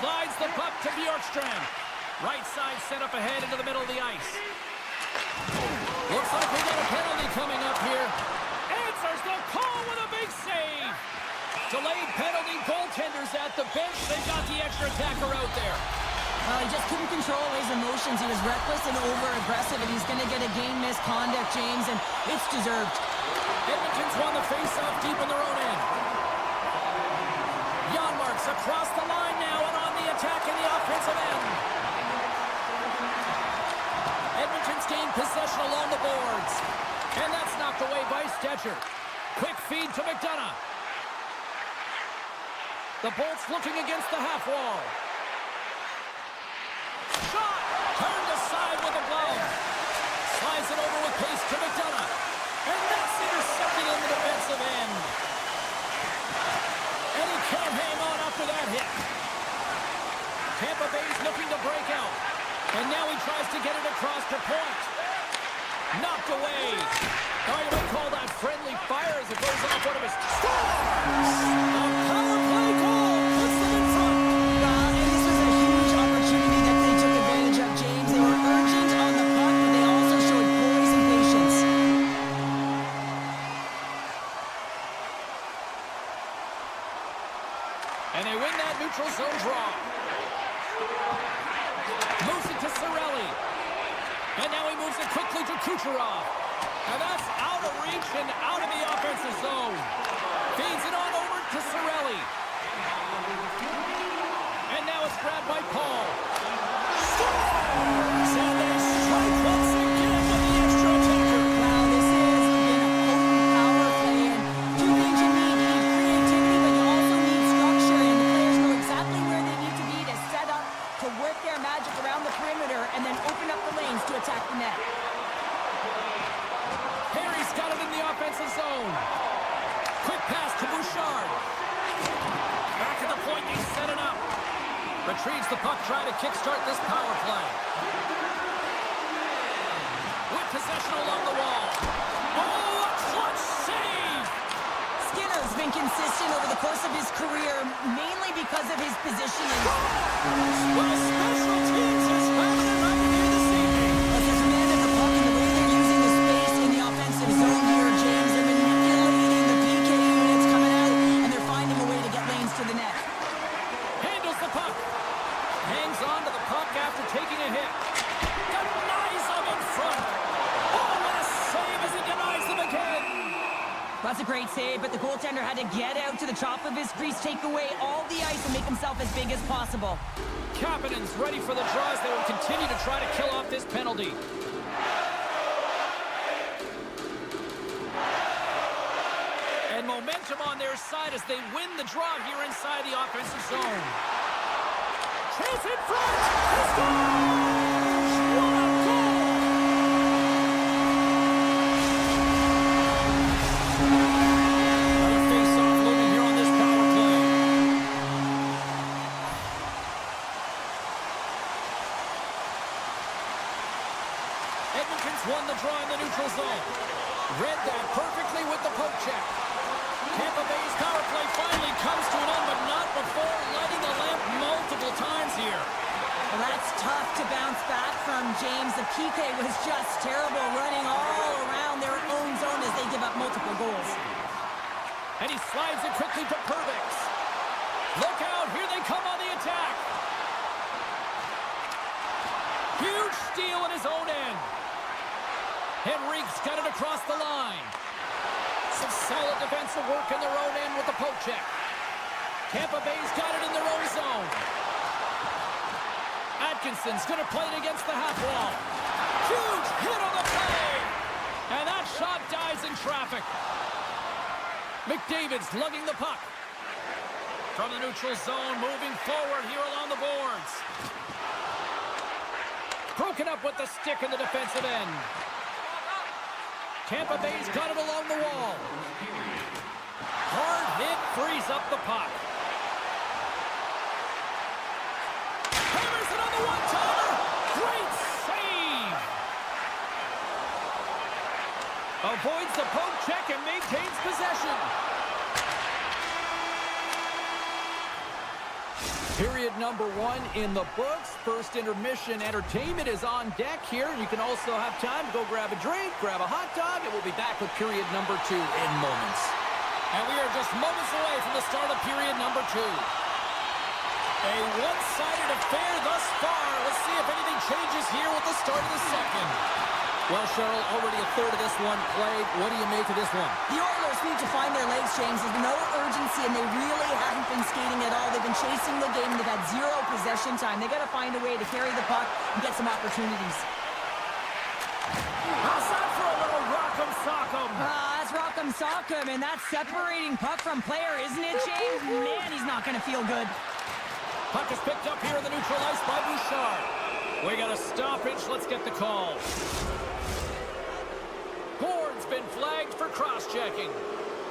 C: Slides the puck to Bjorkstrand. Right side set up ahead into the middle of the ice. Looks like we got a penalty coming up here. Answers the call with a big save. Delayed penalty, goaltenders at the bench. They got the extra attacker out there.
B: Well, he just couldn't control his emotions. He was reckless and over-aggressive, and he's going to get a game misconduct, James, and it's deserved.
C: Edmonton's won the face-off deep in their own end. Janmark's across the line now and on the attack in the offensive end. Edmonton's gained possession along the boards. And that's knocked away by Stetcher. Quick feed to McDonough. The Bolts looking against the half wall. Shot! Turned aside with a glove. Slides it over with pace to McDonough. And that's intercepted in the defensive end. And he can't hang on after that hit. Tampa Bay's looking to break out. And now he tries to get it across to point. Knocked away. Oh, you might call that friendly fire as it goes off one of his... Scores! A power play goal puts them in front.
D: Well, and this was a huge opportunity that they took advantage of, James. They were urgent on the puck, but they also showed poise and patience.
C: And they win that neutral zone draw. Moves it to Cirelli. And now he moves it quickly to Kucherov. And that's out of reach and out of the offensive zone. Feeds it on over to Cirelli. And now it's grabbed by Paul. Scores! And they strike once again with the extra attacker.
D: Wow, this has been a potent power play, and two things you need. You need creativity, but you also need structure, and the players know exactly where they need to be to set up, to work their magic around the perimeter, and then open up the lanes to attack the net.
C: Harry's got it in the offensive zone. Quick pass to Bouchard. Back at the point, they set it up. Retrieves the puck, trying to kickstart this power play. With possession along the wall. Oh, a clutch save!
B: Skinner's been consistent over the course of his career, mainly because of his positioning.
C: Well, special teams has found it up here this evening.
D: As there's a man at the puck, and the way they're using the space in the offensive zone here, James, they're manipulating the PK units coming out, and they're finding
B: save, but the goaltender had to get out to the top of his crease, take away all the ice, and make himself as big as possible.
C: Kapanen's ready for the draws. They will continue to try to kill off this penalty. And momentum on their side as they win the draw here inside the offensive zone.
A: Chase in front! He scores! What a goal!
C: Another face-off looming here on this power play. Edmonton's won the draw in the neutral zone. Read that perfectly with the poke check. Tampa Bay's power play finally comes to an end, but not before lighting the lamp multiple times here.
B: Well, that's tough to bounce back from, James. The PK was just terrible, running all around their own zone as they give up multiple goals.
C: And he slides it quickly to Pervix. Look out, here they come on the attack. Huge steal in his own end. Henrique's got it across the line. Some solid defensive work in their own end with the poke check. Tampa Bay's got it in their own zone. Atkinson's going to play it against the half wall. Huge hit on the play. And that shot dies in traffic. McDavid's lugging the puck. From the neutral zone, moving forward here along the boards. Broken up with the stick in the defensive end. Tampa Bay's got it along the wall. Hard hit frees up the puck. Hammers it on the one-timer. Great save. Avoids the poke check and maintains possession. Period number 1 in the books. First intermission entertainment is on deck here. You can also have time to go grab a drink, grab a hot dog, and we'll be back with period number 2 in moments. And we are just moments away from the start of period number 2. A one-sided affair thus far. Let's see if anything changes here with the start of the second. Well, Cheryl, already a third of this one played. What do you make of this one?
B: The Oilers need to find their legs, James. There's no urgency, and they really haven't been skating at all. They've been chasing the game, and they've had zero possession time. They've got to find a way to carry the puck and get some opportunities.
A: How's that for a little rock'em sock'em?
B: That's rock'em sock'em, and that's separating puck from player, isn't it, James? Man, he's not going to feel good.
C: Puck is picked up here in the neutral ice by Bouchard. We got a stoppage. Let's get the call. Board's been flagged for cross-checking.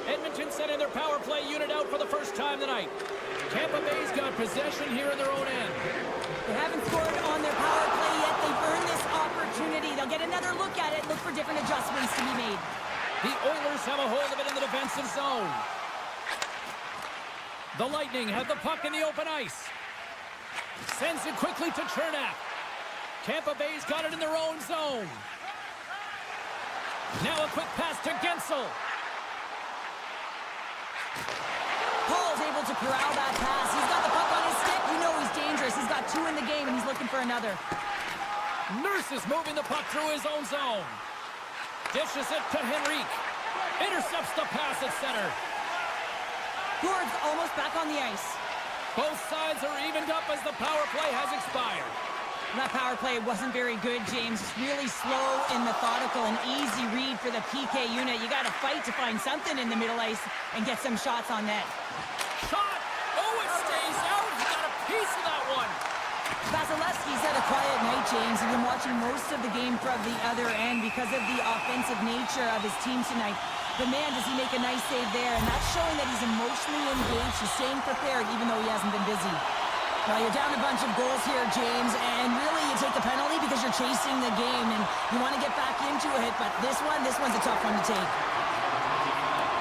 C: Edmonton sending their power play unit out for the first time tonight. Tampa Bay's got possession here in their own end.
B: They haven't scored on their power play yet. They've earned this opportunity. They'll get another look at it, look for different adjustments to be made.
C: The Oilers have a hold of it in the defensive zone. The Lightning have the puck in the open ice. Sends it quickly to Chernak. Tampa Bay's got it in their own zone. Now a quick pass to Gensel.
B: Paul's able to corral that pass. He's got the puck on his stick. You know he's dangerous. He's got 2 in the game, and he's looking for another.
C: Nurse is moving the puck through his own zone. Dishes it to Henrique. Intercepts the pass at center.
B: Gord's almost back on the ice.
C: Both sides are evened up as the power play has expired.
B: That power play wasn't very good, James. It's really slow and methodical, an easy read for the PK unit. You got to fight to find something in the middle ice and get some shots on net.
C: Shot! Oh, it stays out! He got a piece of that one!
B: Vasilevsky's had a quiet night, James. He's been watching most of the game from the other end because of the offensive nature of his team tonight. But man, does he make a nice save there, and that's showing that he's emotionally engaged. He's staying prepared, even though he hasn't been busy. Well, you're down a bunch of goals here, James, and really you take the penalty because you're chasing the game, and you want to get back into it, but this one's a tough one to take.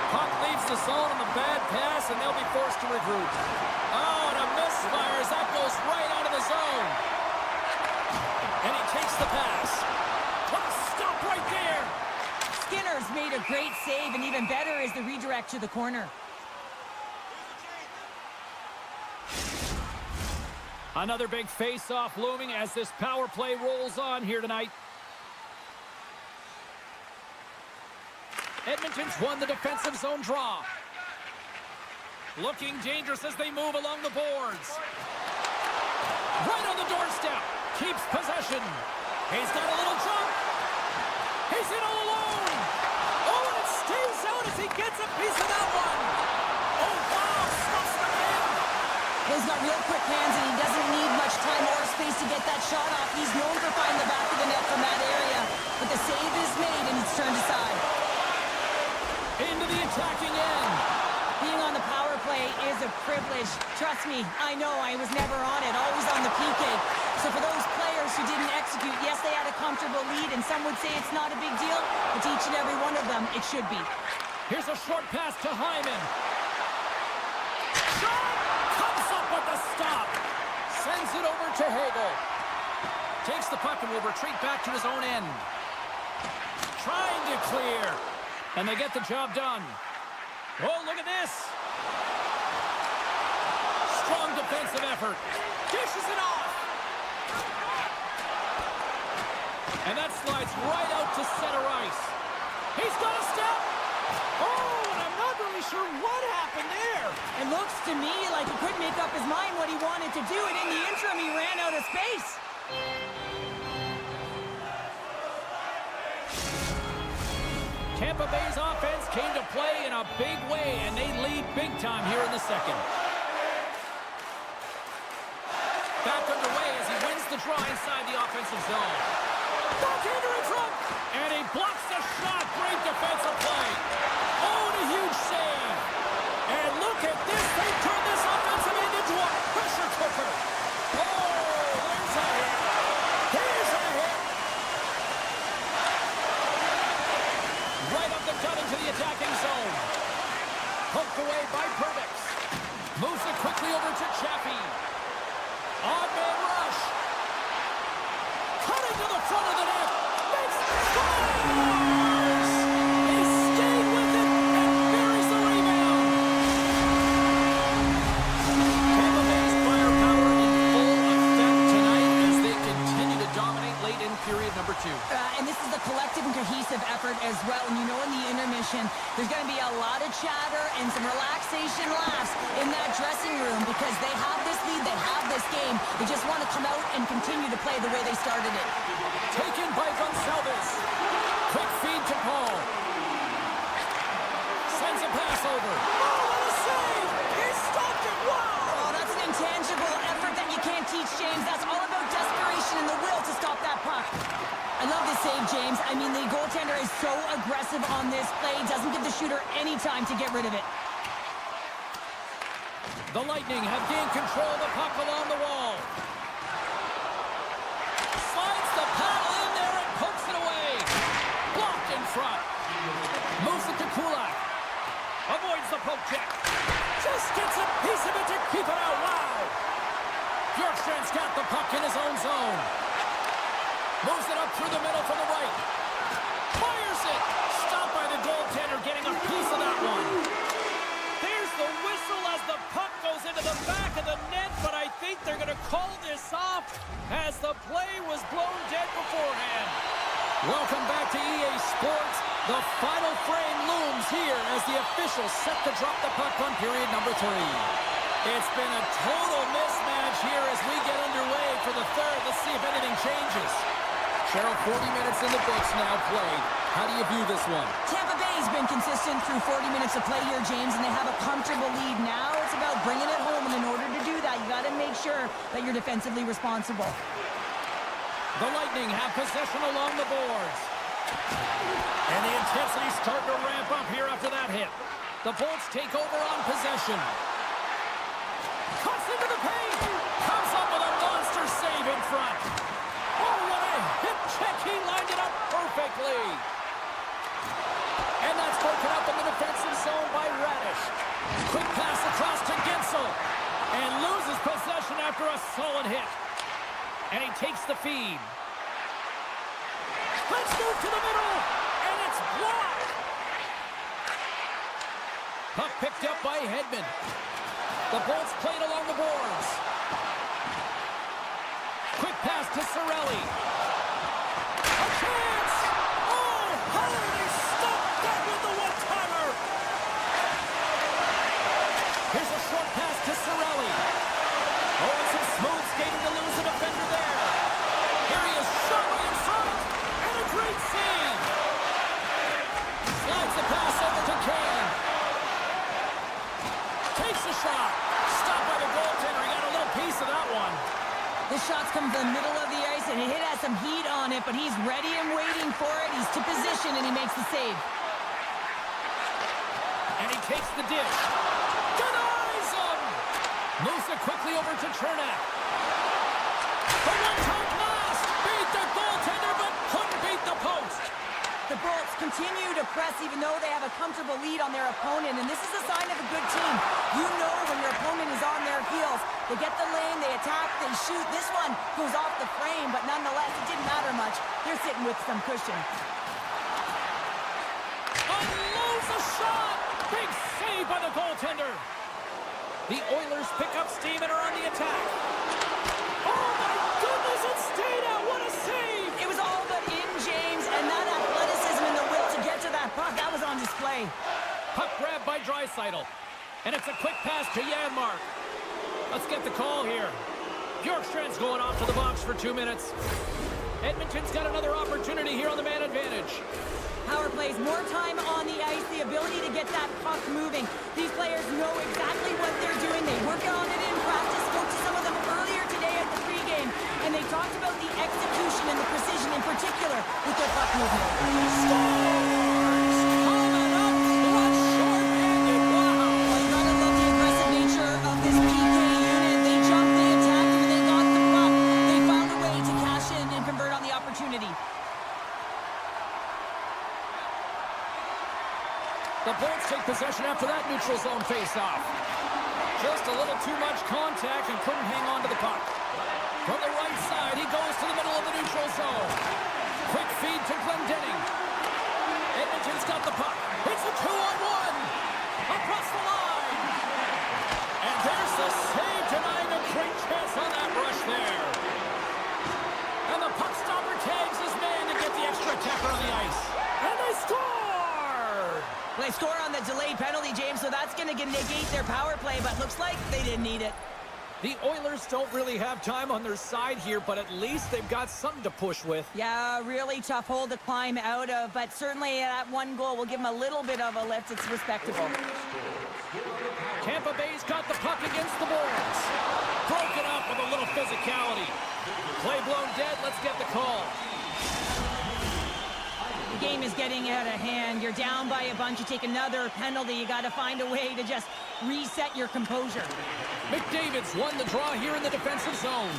C: Puck leaves the zone on the bad pass, and they'll be forced to regroup. Oh, and a misfire as that goes right out of the zone. And he takes the pass. Oh, stop right there!
B: Skinner's made a great save, and even better is the redirect to the corner.
C: Another big face-off looming as this power play rolls on here tonight. Edmonton Edmonton's won the defensive zone draw. Looking dangerous as they move along the boards. Right on the doorstep. Keeps possession. He's got a little jump. He's in all alone. Oh, and it stays out as he gets a piece of that one. Oh, wow. Stuffs the man.
B: He's got real quick hands, and he doesn't need much time or space to get that shot off. He's known for finding the back of the net from that area. But the save is made, and it's turned aside.
C: Into the attacking end.
B: Being on the power play is a privilege. Trust me, I know I was never on it, always on the PK. So for those players who didn't execute, yes, they had a comfortable lead, and some would say it's not a big deal, but to each and every one of them, it should be.
C: Here's a short pass to Hyman. Shot! Comes up with the stop. Sends it over to Hagel. Takes the puck and will retreat back to his own end. Trying to clear. And they get the job done. Oh, look at this. Strong defensive effort. Dishes it off. And that slides right out to center ice. He's got a step. Oh, and I'm not really sure what happened there.
B: It looks to me like he couldn't make up his mind what he wanted to do, and in the interim, he ran out of space.
C: Tampa Bay's offense came to play in a big way, and they lead big time here in the second. Back underway as he wins the draw inside the offensive zone. Backhander in front, and he blocks the shot. Great defensive play. Oh, and a huge save. And look at this. They turn this offensive end into a pressure cooker. Oh, there's a hit. Here's a hit. Right up the gut into the attacking zone. Poked away by Perdix. Moves it quickly over to Chaffee. Odd man rush. Cutting to the front of the net. Makes the scores! He stayed with it and buries the rebound. Tampa Bay's firepower in full effect tonight as they continue to dominate late in period number 2.
B: And this is a collective and cohesive effort as well. And you know in the intermission, there's going to be a lot of chatter and some relaxation laughs in that dressing room because they have this lead, they have this game. They just want to come out and continue to play the way they started it.
C: Taken by Gonçalves. Quick feed to Paul. Sends a pass over. Oh, what a save! He stopped it! Wow!
B: Oh, that's an intangible effort that you can't teach, James. That's all about desperation and the will to stop that puck. I love this save, James. I mean, the goaltender is so aggressive on this play. Doesn't give the shooter any time to get rid of it.
C: The Lightning have gained control of the puck along the wall. Slides the paddle in there and pokes it away. Blocked in front. Moves it to Kulak. Avoids the poke check. Just gets a piece of it to keep it out. Wow! Bjorkstrand's got the puck in his own zone. Moves it up through the middle from the right. Fires it. Stopped by the goaltender, getting a piece of that one. There's the whistle as the puck goes into the back of the net, but I think they're going to call this off as the play was blown dead beforehand. Welcome back to EA Sports. The final frame looms here as the officials set to drop the puck on period number 3. It's been a total mismatch here as we get underway for the third. Let's see if anything changes. Cheryl, 40 minutes in the books now played. How do you view this one?
B: Tampa Bay's been consistent through 40 minutes of play here, James, and they have a comfortable lead. Now it's about bringing it home, and in order to do that, you got to make sure that you're defensively responsible.
C: The Lightning have possession along the boards. And the intensity's starting to ramp up here after that hit. The Bolts take over on possession. Cuts into the paint. Comes up with a monster save in front. Oh, what a hip check. He lined it up perfectly. And that's broken up in the defensive zone by Radish. Quick pass across to Gensel. And loses possession after a solid hit. And he takes the feed. Let's move to the middle. And it's blocked. Puck picked up by Hedman. The Bolts played along the boards. Quick pass to Cirelli. A chance! Oh, how did he stop that with the 1-2 Takes the shot. Stopped by the goaltender. He got a little piece of that one.
B: The shot's come from the middle of the ice, and it has some heat on it, but he's ready and waiting for it. He's to position, and he makes the save.
C: And he takes the dish. Denies him! Moves it quickly over to Chernak. The one-time blast! Beat the goaltender, but couldn't beat the post.
B: The Bolts continue to press even though they have a comfortable lead on their opponent, and this is a sign of a good team. You know when your opponent is on their heels. They get the lane, they attack, they shoot. This one goes off the frame, but nonetheless, it didn't matter much. They're sitting with some cushion.
C: Unloads a shot! Big save by the goaltender. The Oilers pick up steam and are on the attack. Oh my goodness, it stayed out. What a save!
B: It was all but in, James, and that athleticism and the will to get to that puck, that was on display.
C: Puck grabbed by Draisaitl. And it's a quick pass to Janmark. Let's get the call here. Bjorkstrand's going off to the box for 2 minutes. Edmonton's got another opportunity here on the man advantage.
B: Power plays, more time on the ice, the ability to get that puck moving. These players know exactly what they're doing. They work on it in practice. Spoke to some of them earlier today at the pregame, and they talked about the execution and the precision in particular with their puck movement.
C: Scores! Coming up, one short-handed. Wow!
B: You gotta love the aggressive nature of this PK unit. They jumped, they attacked, and they got the puck. They found a way to cash in and convert on the opportunity.
C: The Bolts take possession after that neutral zone face-off. Just a little too much contact and couldn't hang on to the puck. From the right side, he goes to the middle of the neutral zone. Quick feed to Glendening. Edmonton's got the puck. It's a 2-on-1. Across the line. And there's the save, denying a great chance on that rush there. And the puck stopper tags his man to get the extra attacker on the ice. And they score!
B: They score on the delayed penalty, James, so that's going to negate their power play, but looks like they didn't need it.
C: The Oilers don't really have time on their side here, but at least they've got something to push with.
B: Yeah, really tough hole to climb out of, but certainly that one goal will give them a little bit of a lift. It's respectable.
C: Tampa Bay's got the puck against the boards. Broken up with a little physicality. Play blown dead. Let's get the call.
B: The game is getting out of hand. You're down by a bunch. You take another penalty. You got to find a way to just reset your composure.
C: McDavid's won the draw here in the defensive zone.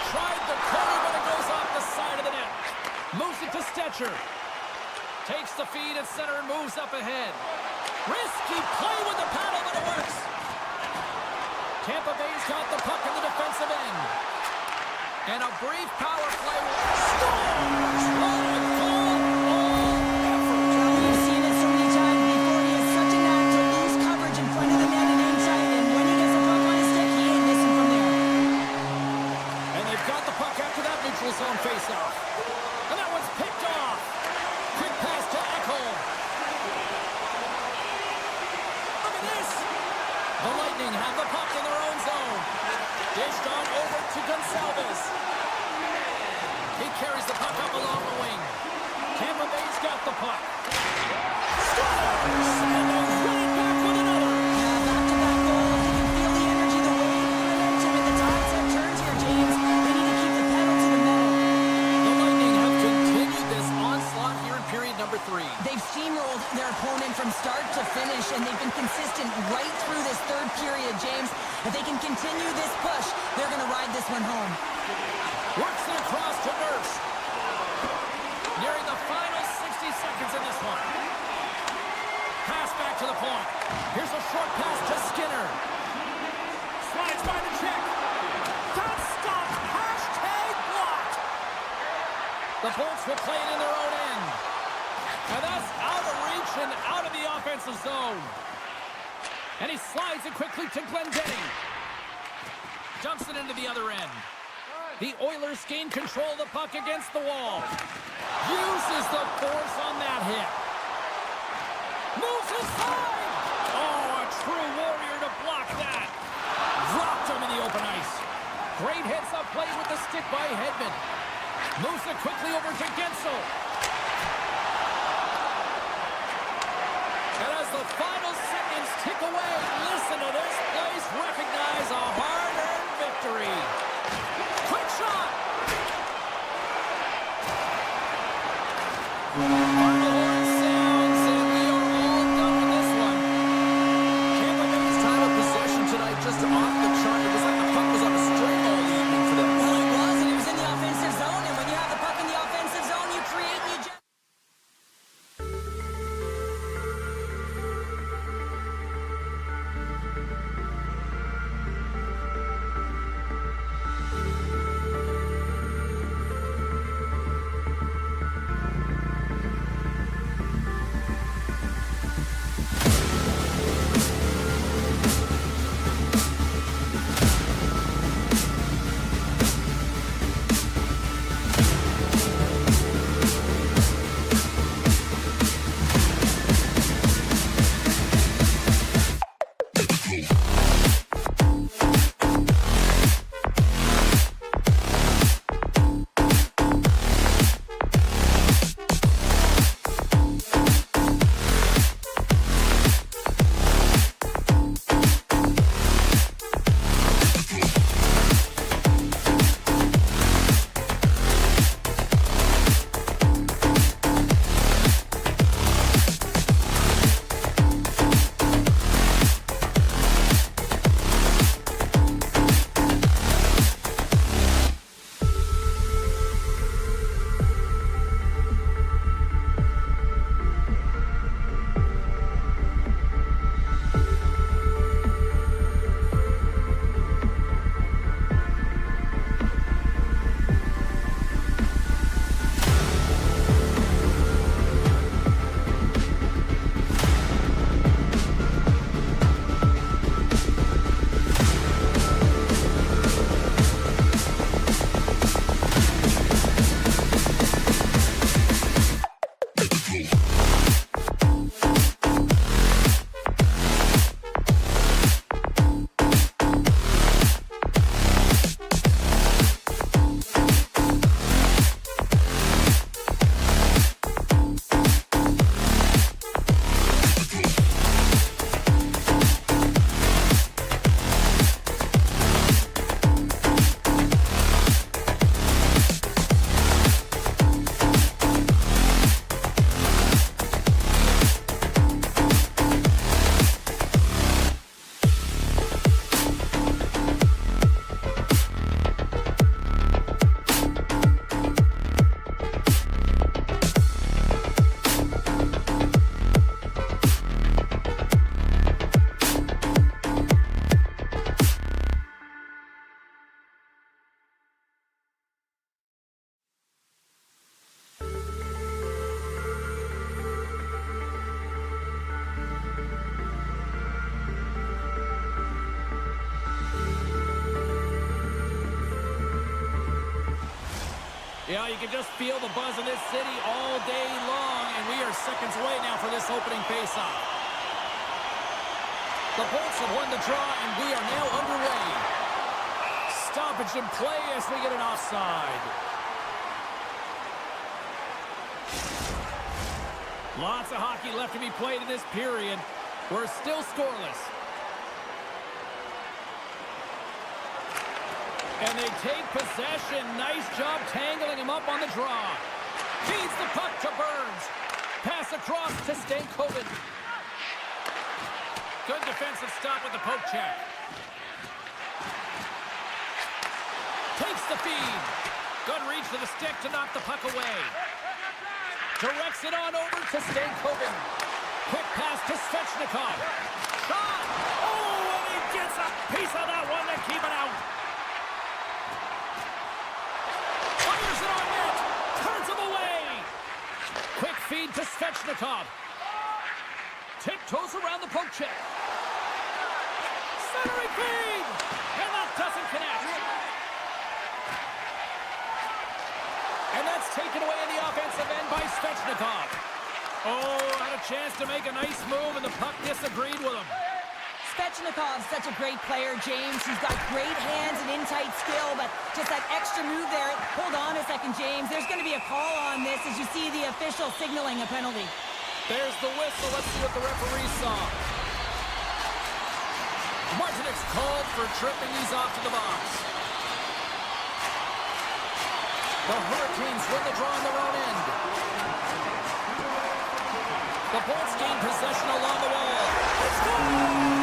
C: Tried the corner, but it goes off the side of the net. Moves it to Stetcher. Takes the feed at center and moves up ahead. Risky play with the paddle, but it works. Tampa Bay's got the puck in the defensive end. And a brief power play. Scores! What a goal! All effort.
B: We've seen it so many times before. He has such a knack to lose coverage in front of the net and inside, and when he gets the puck on his stick, he ain't missing from there.
C: And they've got the puck after that neutral zone faceoff. And that one's picked off. Quick pass to Ekholm. Look at this. The Lightning have the puck in their own zone. Dished on over to Gonçalves. He carries the puck up along the wing. Tampa Bay's got the puck. Scores! And they're right back with another.
B: Yeah, back-to-back goals. You can feel the energy, the wave, the momentum, and the tides have turned here, James. They need to keep the pedal to the metal.
C: The Lightning have continued this onslaught here in period number 3.
B: They've steamrolled their opponent from start to finish, and they've been consistent right through this third period, James. If they can continue this push, they're going to ride this one home.
C: Works it across to Nurse. Nearing the final 60 seconds in this one. Pass back to the point. Here's a short pass to Skinner. Slides by the check. Got stopped. Hashtag blocked. The Bolts will play it in their own end. And that's out of reach and out of the offensive zone. And he slides it quickly to Glendening. Dumps it into the other end. The Oilers gain control of the puck against the wall. Uses the force on that hit. Moves aside. Oh, a true warrior to block that. Dropped him in the open ice. Great heads-up play with the stick by Hedman. Moves it quickly over to Gensel. And as the final seconds tick Yeah, you can just feel the buzz in this city all day long, and we are seconds away now for this opening faceoff. The Bolts have won the draw, and we are now underway. Stoppage in play as we get an offside. Lots of hockey left to be played in this period. We're still scoreless. And they take possession. Nice job tangling him up on the draw. Feeds the puck to Burns. Pass across to Stankoven. Good defensive stop with the poke check. Takes the feed. Good reach to the stick to knock the puck away. Directs it on over to Stankoven. Quick pass to Svechnikov. Shot! Oh, and he gets a piece of that one to keep it out. Fires it on net. Turns him away. Quick feed to Svechnikov. Tiptoes around the poke check. Centering feed! And that doesn't connect. And that's taken away in the offensive end by Svechnikov. Oh, had a chance to make a nice move, and the puck disagreed with him.
B: Svechnikov's such a great player, James. He's got great hands and in-tight skill, but just that extra move there. Hold on a second, James. There's going to be a call on this as you see the official signaling a penalty.
C: There's the whistle. Let's see what the referee saw. Martinek's called for tripping. He's off to the box. The Hurricanes win the draw on their own end. The Bolts gain possession along the wall. It's gone!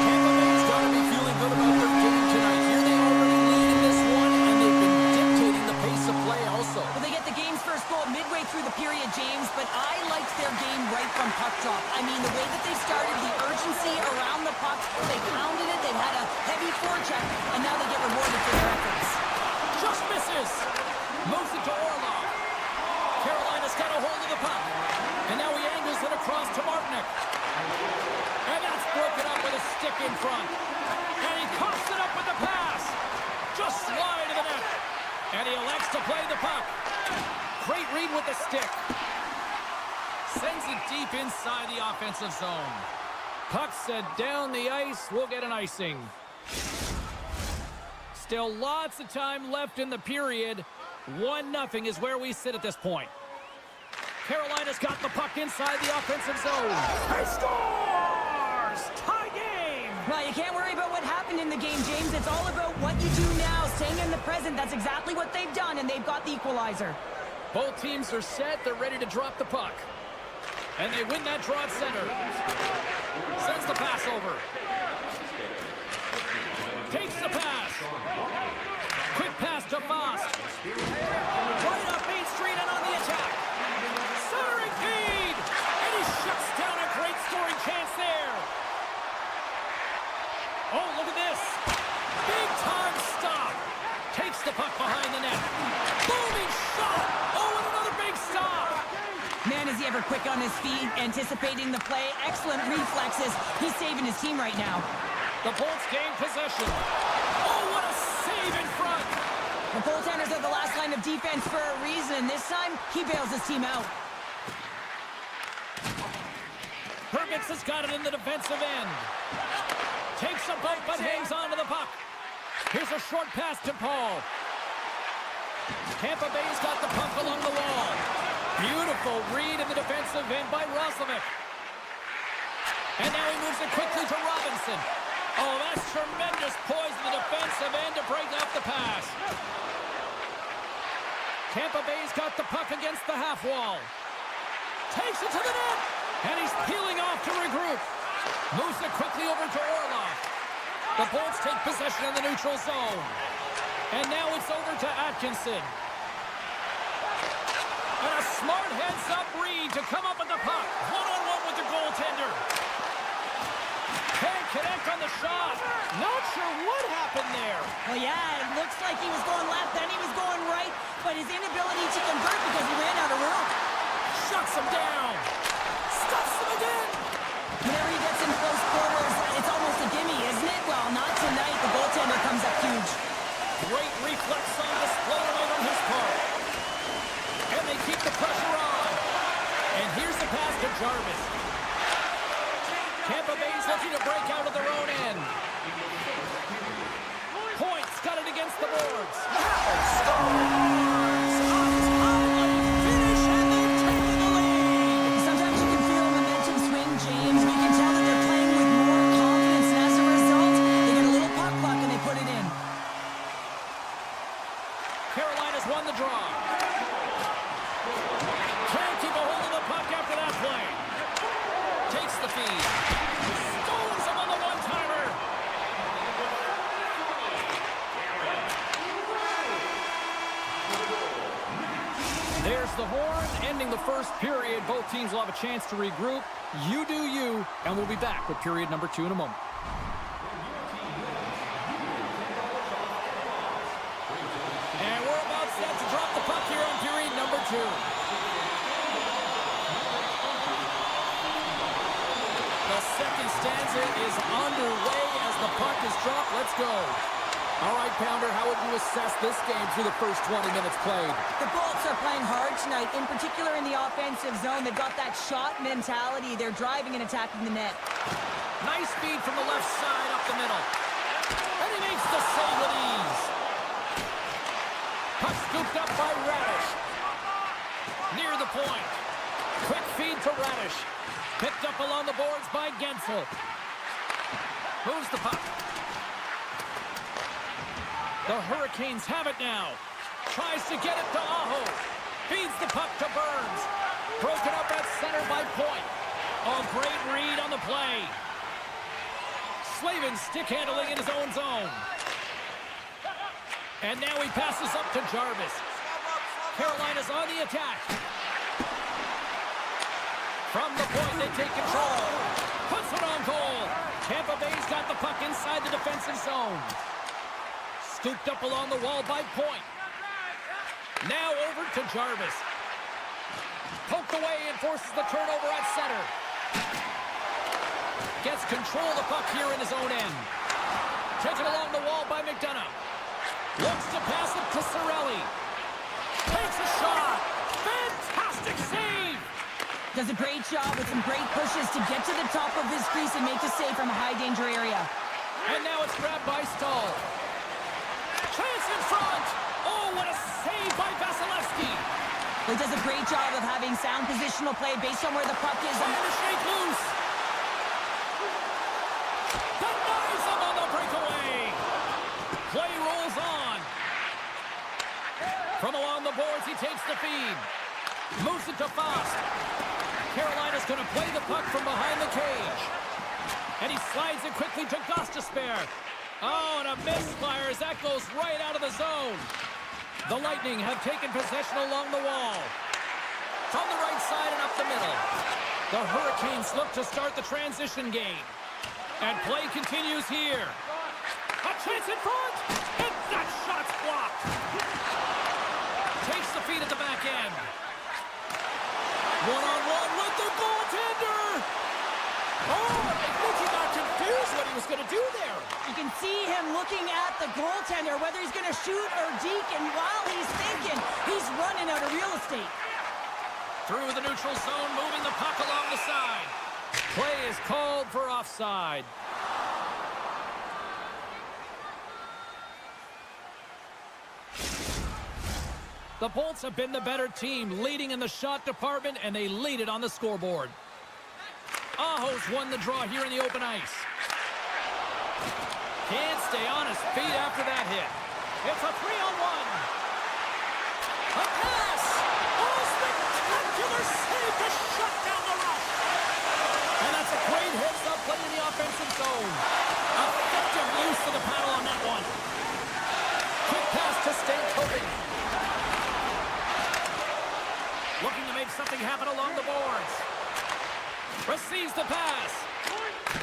C: Tampa Bay's got to be feeling good about their game tonight. Here they already lead in this one, and they've been dictating the pace of play also.
B: Well, they get the game's first goal midway through the period, James, but I liked their game right from puck drop. I mean, the way that they started, the urgency around the puck, they pounded it, they had a heavy forecheck, and now they get rewarded for their efforts.
C: Just misses. Moves it to Orlov. Carolina's got a hold of the puck. And now he angles it across to Martinek. And that's broken up with a stick in front. And he coughs it up with the pass. Just slide to the net. And he elects to play the puck. Great read with the stick. Sends it deep inside the offensive zone. Puck set down the ice. We'll get an icing. Still lots of time left in the period. 1-0 is where we sit at this point. Carolina's got the puck inside the offensive zone. He scores! Tie game!
B: Well, you can't worry about what happened in the game, James. It's all about what you do now, staying in the present. That's exactly what they've done, and they've got the equalizer.
C: Both teams are set. They're ready to drop the puck. And they win that draw at center. Sends the pass over. Takes the pass. Quick pass to Voss. Right up Main Street and on the attack. Centering feed. And he shuts down a great scoring chance there. Oh, look at this. Big time stop. Takes the puck behind the net. Booming shot. Oh, and another big stop.
B: Man, is he ever quick on his feet, anticipating the play. Excellent reflexes. He's saving his team right now.
C: The Bolts gain possession. Oh, what a save in front.
B: The goaltenders are the last line of defense for a reason. This time, he bails his team out.
C: Hergitz has got it in the defensive end. Takes a bump but hangs on to the puck. Here's a short pass to Paul. Tampa Bay's got the puck along the wall. Beautiful read in the defensive end by Roslovic. And now he moves it quickly to Robinson. Oh, that's tremendous poise in the defensive end to break up the pass. Tampa Bay's got the puck against the half wall. Takes it to the net. And he's peeling off to regroup. Moves it quickly over to Orlov. The Bolts take possession in the neutral zone. And now it's over to Atkinson. And a smart heads-up read to come up with the puck. One-on-one with the goaltender. Can't connect on the shot. Not sure what happened there.
B: Well, yeah, it looks like he was going left, then he was going right, but his inability to convert because he ran out of room.
C: Shuts him down. Stuffs him again.
B: Whenever he gets in close quarters, it's almost a gimme, isn't it? Well, not tonight. The goaltender comes
C: reflex on display right on his part. And they keep the pressure on. And here's the pass to Jarvis. Tampa Bay's looking to break out of their own end. Points got it against the boards.
B: Sometimes you can feel momentum swing, James. You can tell that they're playing with more confidence, and as a result, they get a little puck luck and they put it in.
C: Carolina's won the draw. Can't keep a hold of the puck after that play. Takes the feed. Stones him on the one-timer. There's the horn, ending the first period. Both teams will have a chance to regroup. You do you, and we'll be back with period number 2 in a moment. And we're about set to drop the puck here on period number 2. The second stanza is underway as the puck is dropped. Let's go. All right, Pounder, how would you assess this game through the first 20 minutes played?
B: The Bolts are playing hard tonight, in particular in the offensive zone. They've got that shot mentality. They're driving and attacking the net.
C: Nice feed from the left side up the middle. And he makes the save with ease. Puck scooped up by Radish. Near the point. Quick feed to Radish. Picked up along the boards by Gensel. Moves the puck. The Hurricanes have it now. Tries to get it to Aho. Feeds the puck to Burns. Broken up at center by Point. A great read on the play. Slavin stick handling in his own zone. And now he passes up to Jarvis. Carolina's on the attack. From the point, they take control. Puts it on goal. Tampa Bay's got the puck inside the defensive zone. Scooped up along the wall by Point. Now over to Jarvis. Poked away and forces the turnover at center. Gets control of the puck here in his own end. Taken along the wall by McDonough. Looks to pass it to Cirelli. Takes a shot. Fantastic save.
B: Does a great job with some great pushes to get to the top of his crease and make a save from a high-danger area.
C: And now it's grabbed by Stahl. Chance in front. Oh, what a save by Vasilevsky.
B: He does a great job of having sound positional play based on where the puck is.
C: Trying to shake loose. Denies him on the breakaway. Play rolls on. From along the boards, he takes the feed. Moves it to Faust. Carolina's going to play the puck from behind the cage. And he slides it quickly to Gostisbehere. Oh, and a misfire as that goes right out of the zone. The Lightning have taken possession along the wall. From the right side and up the middle. The Hurricanes look to start the transition game. And play continues here. A chance in front. And that shot's blocked. Takes the feed at the back end. One-on-one with the goaltender. Oh, I think he got confused what he was going to do there.
B: You can see him looking at the goaltender, whether he's going to shoot or deke, and while he's thinking, he's running out of real estate.
C: Through the neutral zone, moving the puck along the side. Play is called for offside. The Bolts have been the better team, leading in the shot department, and they lead it on the scoreboard. Aho's won the draw here in the open ice. Can't stay on his feet after that hit. It's a 3-on-1. A pass! Oh, spectacular save to shut down the rush! And that's a great heads-up play in the offensive zone. Effective use of the paddle on that one. Quick pass to Stankovic. Looking to make something happen along the boards. Receives the pass.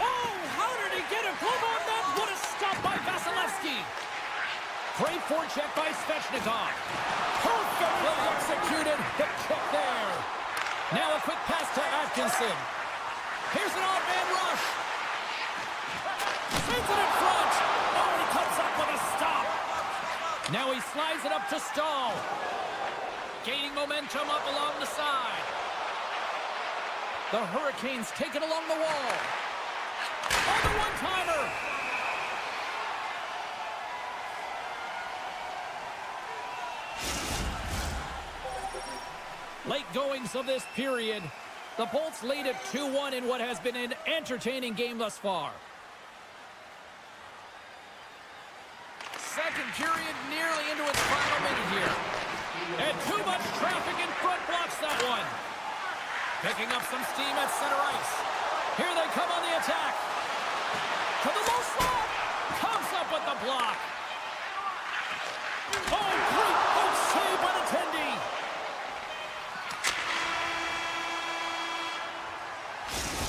C: Oh, how did he get a glove on that? What a stop by Vasilevsky. Great forecheck by Svechnikov. Perfectly executed. The kick there. Now a quick pass to Atkinson. Here's an odd man rush. Sends it in front. Oh, he cuts up with a stop. Now he slides it up to Stahl. Gaining momentum up along the side. The Hurricanes take it along the wall. On the one-timer. Late goings of this period. The Bolts lead at 2-1 in what has been an entertaining game thus far. Second period nearly into its final minute here. And too much traffic in front blocks that one. Picking up some steam at center ice. Here they come on the attack. To the low slot. Comes up with the block. Oh, great poke save by the Tendy.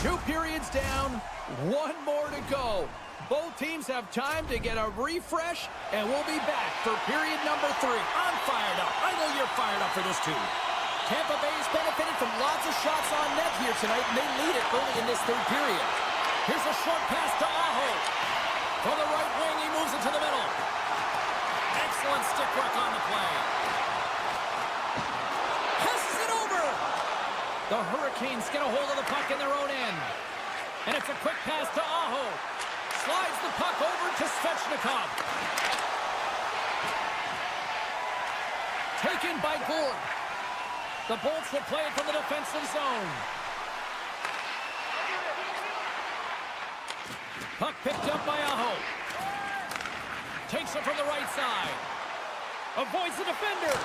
C: Two periods down, one more to go. Both teams have time to get a refresh, and we'll be back for period number 3. I'm fired up. I know you're fired up for this too. Tampa Bay's benefited from lots of shots on net here tonight, and they lead it early in this third period. Here's a short pass to Aho. From the right wing, he moves it to the middle. Excellent stick work on the play. Passes it over. The Hurricanes get a hold of the puck in their own end. And it's a quick pass to Aho. Slides the puck over to Svechnikov. Taken by Gourde. The Bolts will play it from the defensive zone. Puck picked up by Aho. Takes it from the right side. Avoids the defender.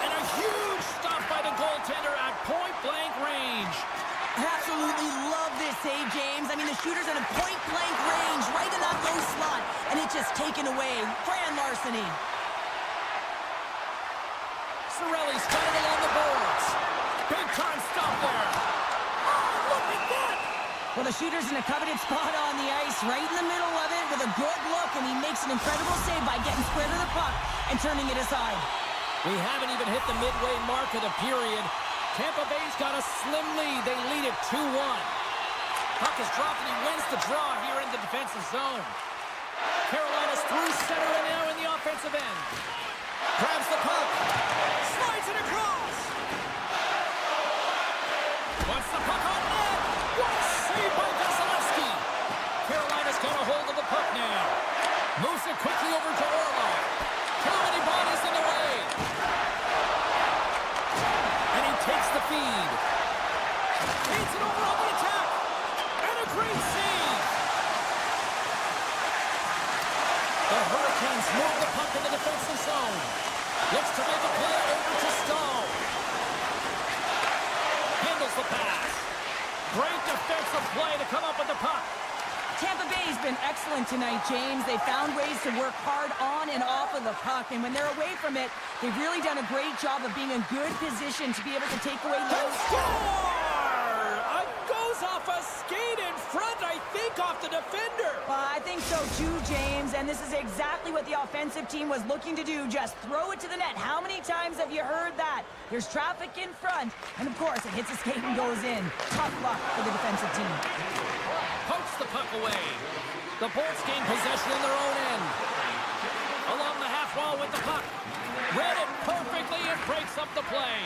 C: And a huge stop by the goaltender at point-blank range.
D: Absolutely love this save, James. I mean, the shooter's at a point-blank range, right in that low slot, and it's just taken away. Grand larceny.
C: Cirelli's got it along the boards. Big-time stop there. Oh, look at that!
B: Well, the shooter's in a coveted spot on the ice, right in the middle of it, with a good look, and he makes an incredible save by getting square to the puck and turning it aside.
C: We haven't even hit the midway mark of the period. Tampa Bay's got a slim lead. They lead it 2-1. Puck is dropped and he wins the draw here in the defensive zone. Carolina's through center and now in the offensive end. Grabs the puck. Slides it across. Wants the puck on net. What a save by Vasilevsky. Carolina's got a hold of the puck now. Moves it quickly over to Orlov. Too many bodies in the way. And he takes the feed. Feeds it over on the attack. And a great save. The Hurricanes move the puck in the defensive zone. Looks to make a play over to Stahl. Handles the pass. Great defensive play to come up with the puck.
B: Tampa Bay's been excellent tonight, James. They found ways to work hard on and off of the puck, and when they're away from it, they've really done a great job of being in good position to be able to take away those.
C: Score! Goes off a skate in front, I think, off the defender.
B: I think so too, James, and this is exactly what the offensive team was looking to do, just throw it to the net. How many times have you heard that? There's traffic in front, and of course, it hits a skate and goes in. Tough luck for the defensive team.
C: Pokes the puck away. The Bolts gain possession in their own end. Along the half wall with the puck. Read it perfectly and breaks up the play.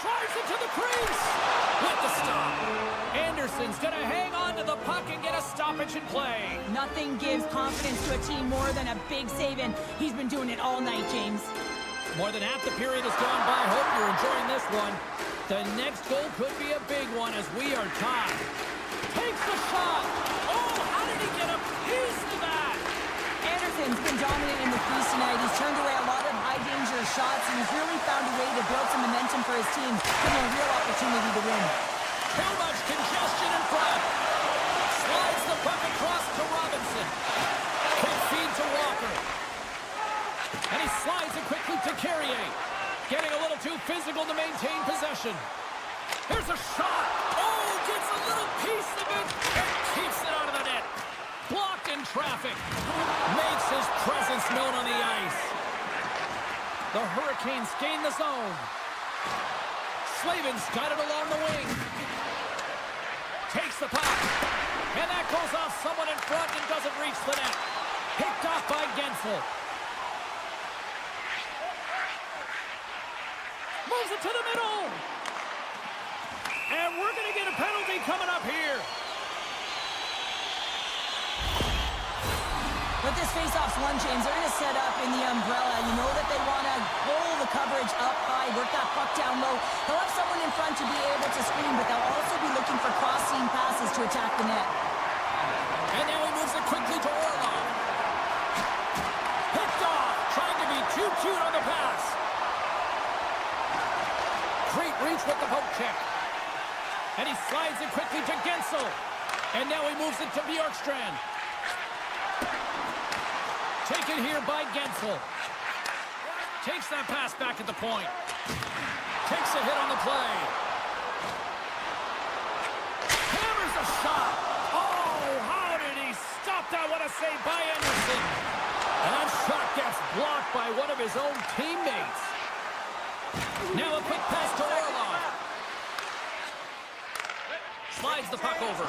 C: Drives it to the crease. With the stop. Anderson's going to hang on to the puck and get a stoppage in play.
B: Nothing gives confidence to a team more than a big save, and he's been doing it all night, James.
C: More than half the period has gone by. Hope you're enjoying this one. The next goal could be a big one as we are tied. Takes the shot. Oh, how did he get a piece of that?
B: Anderson's been dominant in the crease tonight. He's turned away a lot of high-danger shots, and he's really found a way to build some momentum for his team, giving a real opportunity to win.
C: Too much congestion in front. Slides the puck across to Robinson. Quick feed to Walker. And he slides it quickly to Carrier. Getting a little too physical to maintain possession. Here's a shot. Oh, gets a little piece of it and keeps it out of the net. Blocked in traffic. Makes his presence known on the ice. The Hurricanes gain the zone. Slavin's got it along the wing. Takes the puck. And that goes off someone in front and doesn't reach the net. Picked off by Gensel.
A: moves it to the middle. And we're going to get a penalty coming up here.
D: With this face-off's won, James, they're going to set up in the umbrella. You know that they want to pull the coverage up high, work that puck down low. They'll have someone in front to be able to screen, but they'll also be looking for cross-seam passes to attack the net.
C: And now he moves it quickly to Orlov. Picked off, trying to be too cute on the pass. Great reach with the poke check. And he slides it quickly to Gensel. And now he moves it to Bjorkstrand. Taken here by Gensel. Takes that pass back at the point. Takes a hit on the play. Hammers a shot. Oh, how did he stop that? What a save by Anderson. And that shot gets blocked by one of his own teammates. Now a quick pass to Orlov. Slides the puck over.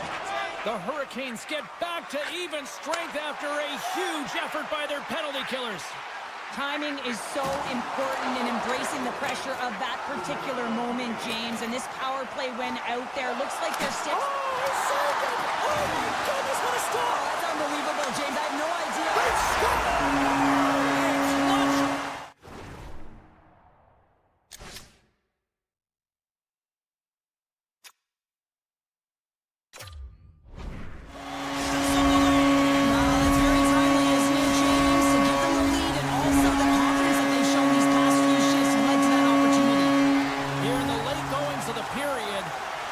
C: The Hurricanes get back to even strength after a huge effort by their penalty killers.
B: Timing is so important in embracing the pressure of that particular moment, James. And this power play went out there. Looks like they're sticks.
A: Oh, he saved it. Oh, my goodness, what a stop.
D: Oh, that's unbelievable, James. I have no idea.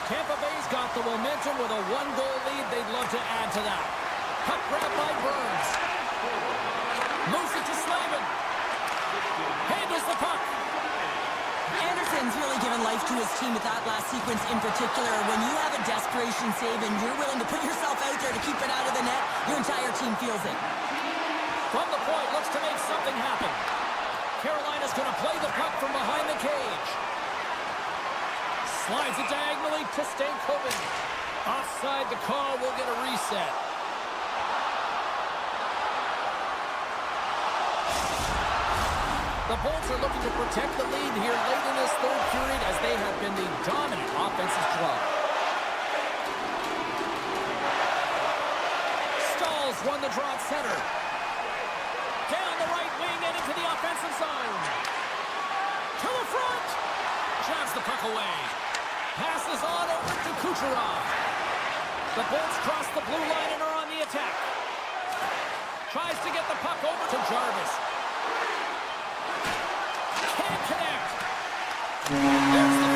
C: Tampa Bay's got the momentum with a one-goal lead. They'd love to add to that. Puck grab by Burns. Moves it to Slavin. Handles the puck.
D: Anderson's really given life to his team with that last sequence in particular. When you have a desperation save and you're willing to put yourself out there to keep it out of the net, your entire team feels it.
C: From the point, looks to make something happen. Carolina's going to play the puck from behind the cage. Slides it diagonally to Stankoven. Offside the call, will get a reset. The Bolts are looking to protect the lead here late in this third period as they have been the dominant offensive club. Stalls won the draw at center. Down the right wing and into the offensive zone. To the front. Jabs the puck away. Passes on over to Kucherov. The Bolts cross the blue line and are on the attack. Tries to get the puck over to Jarvis. Can't connect. There's the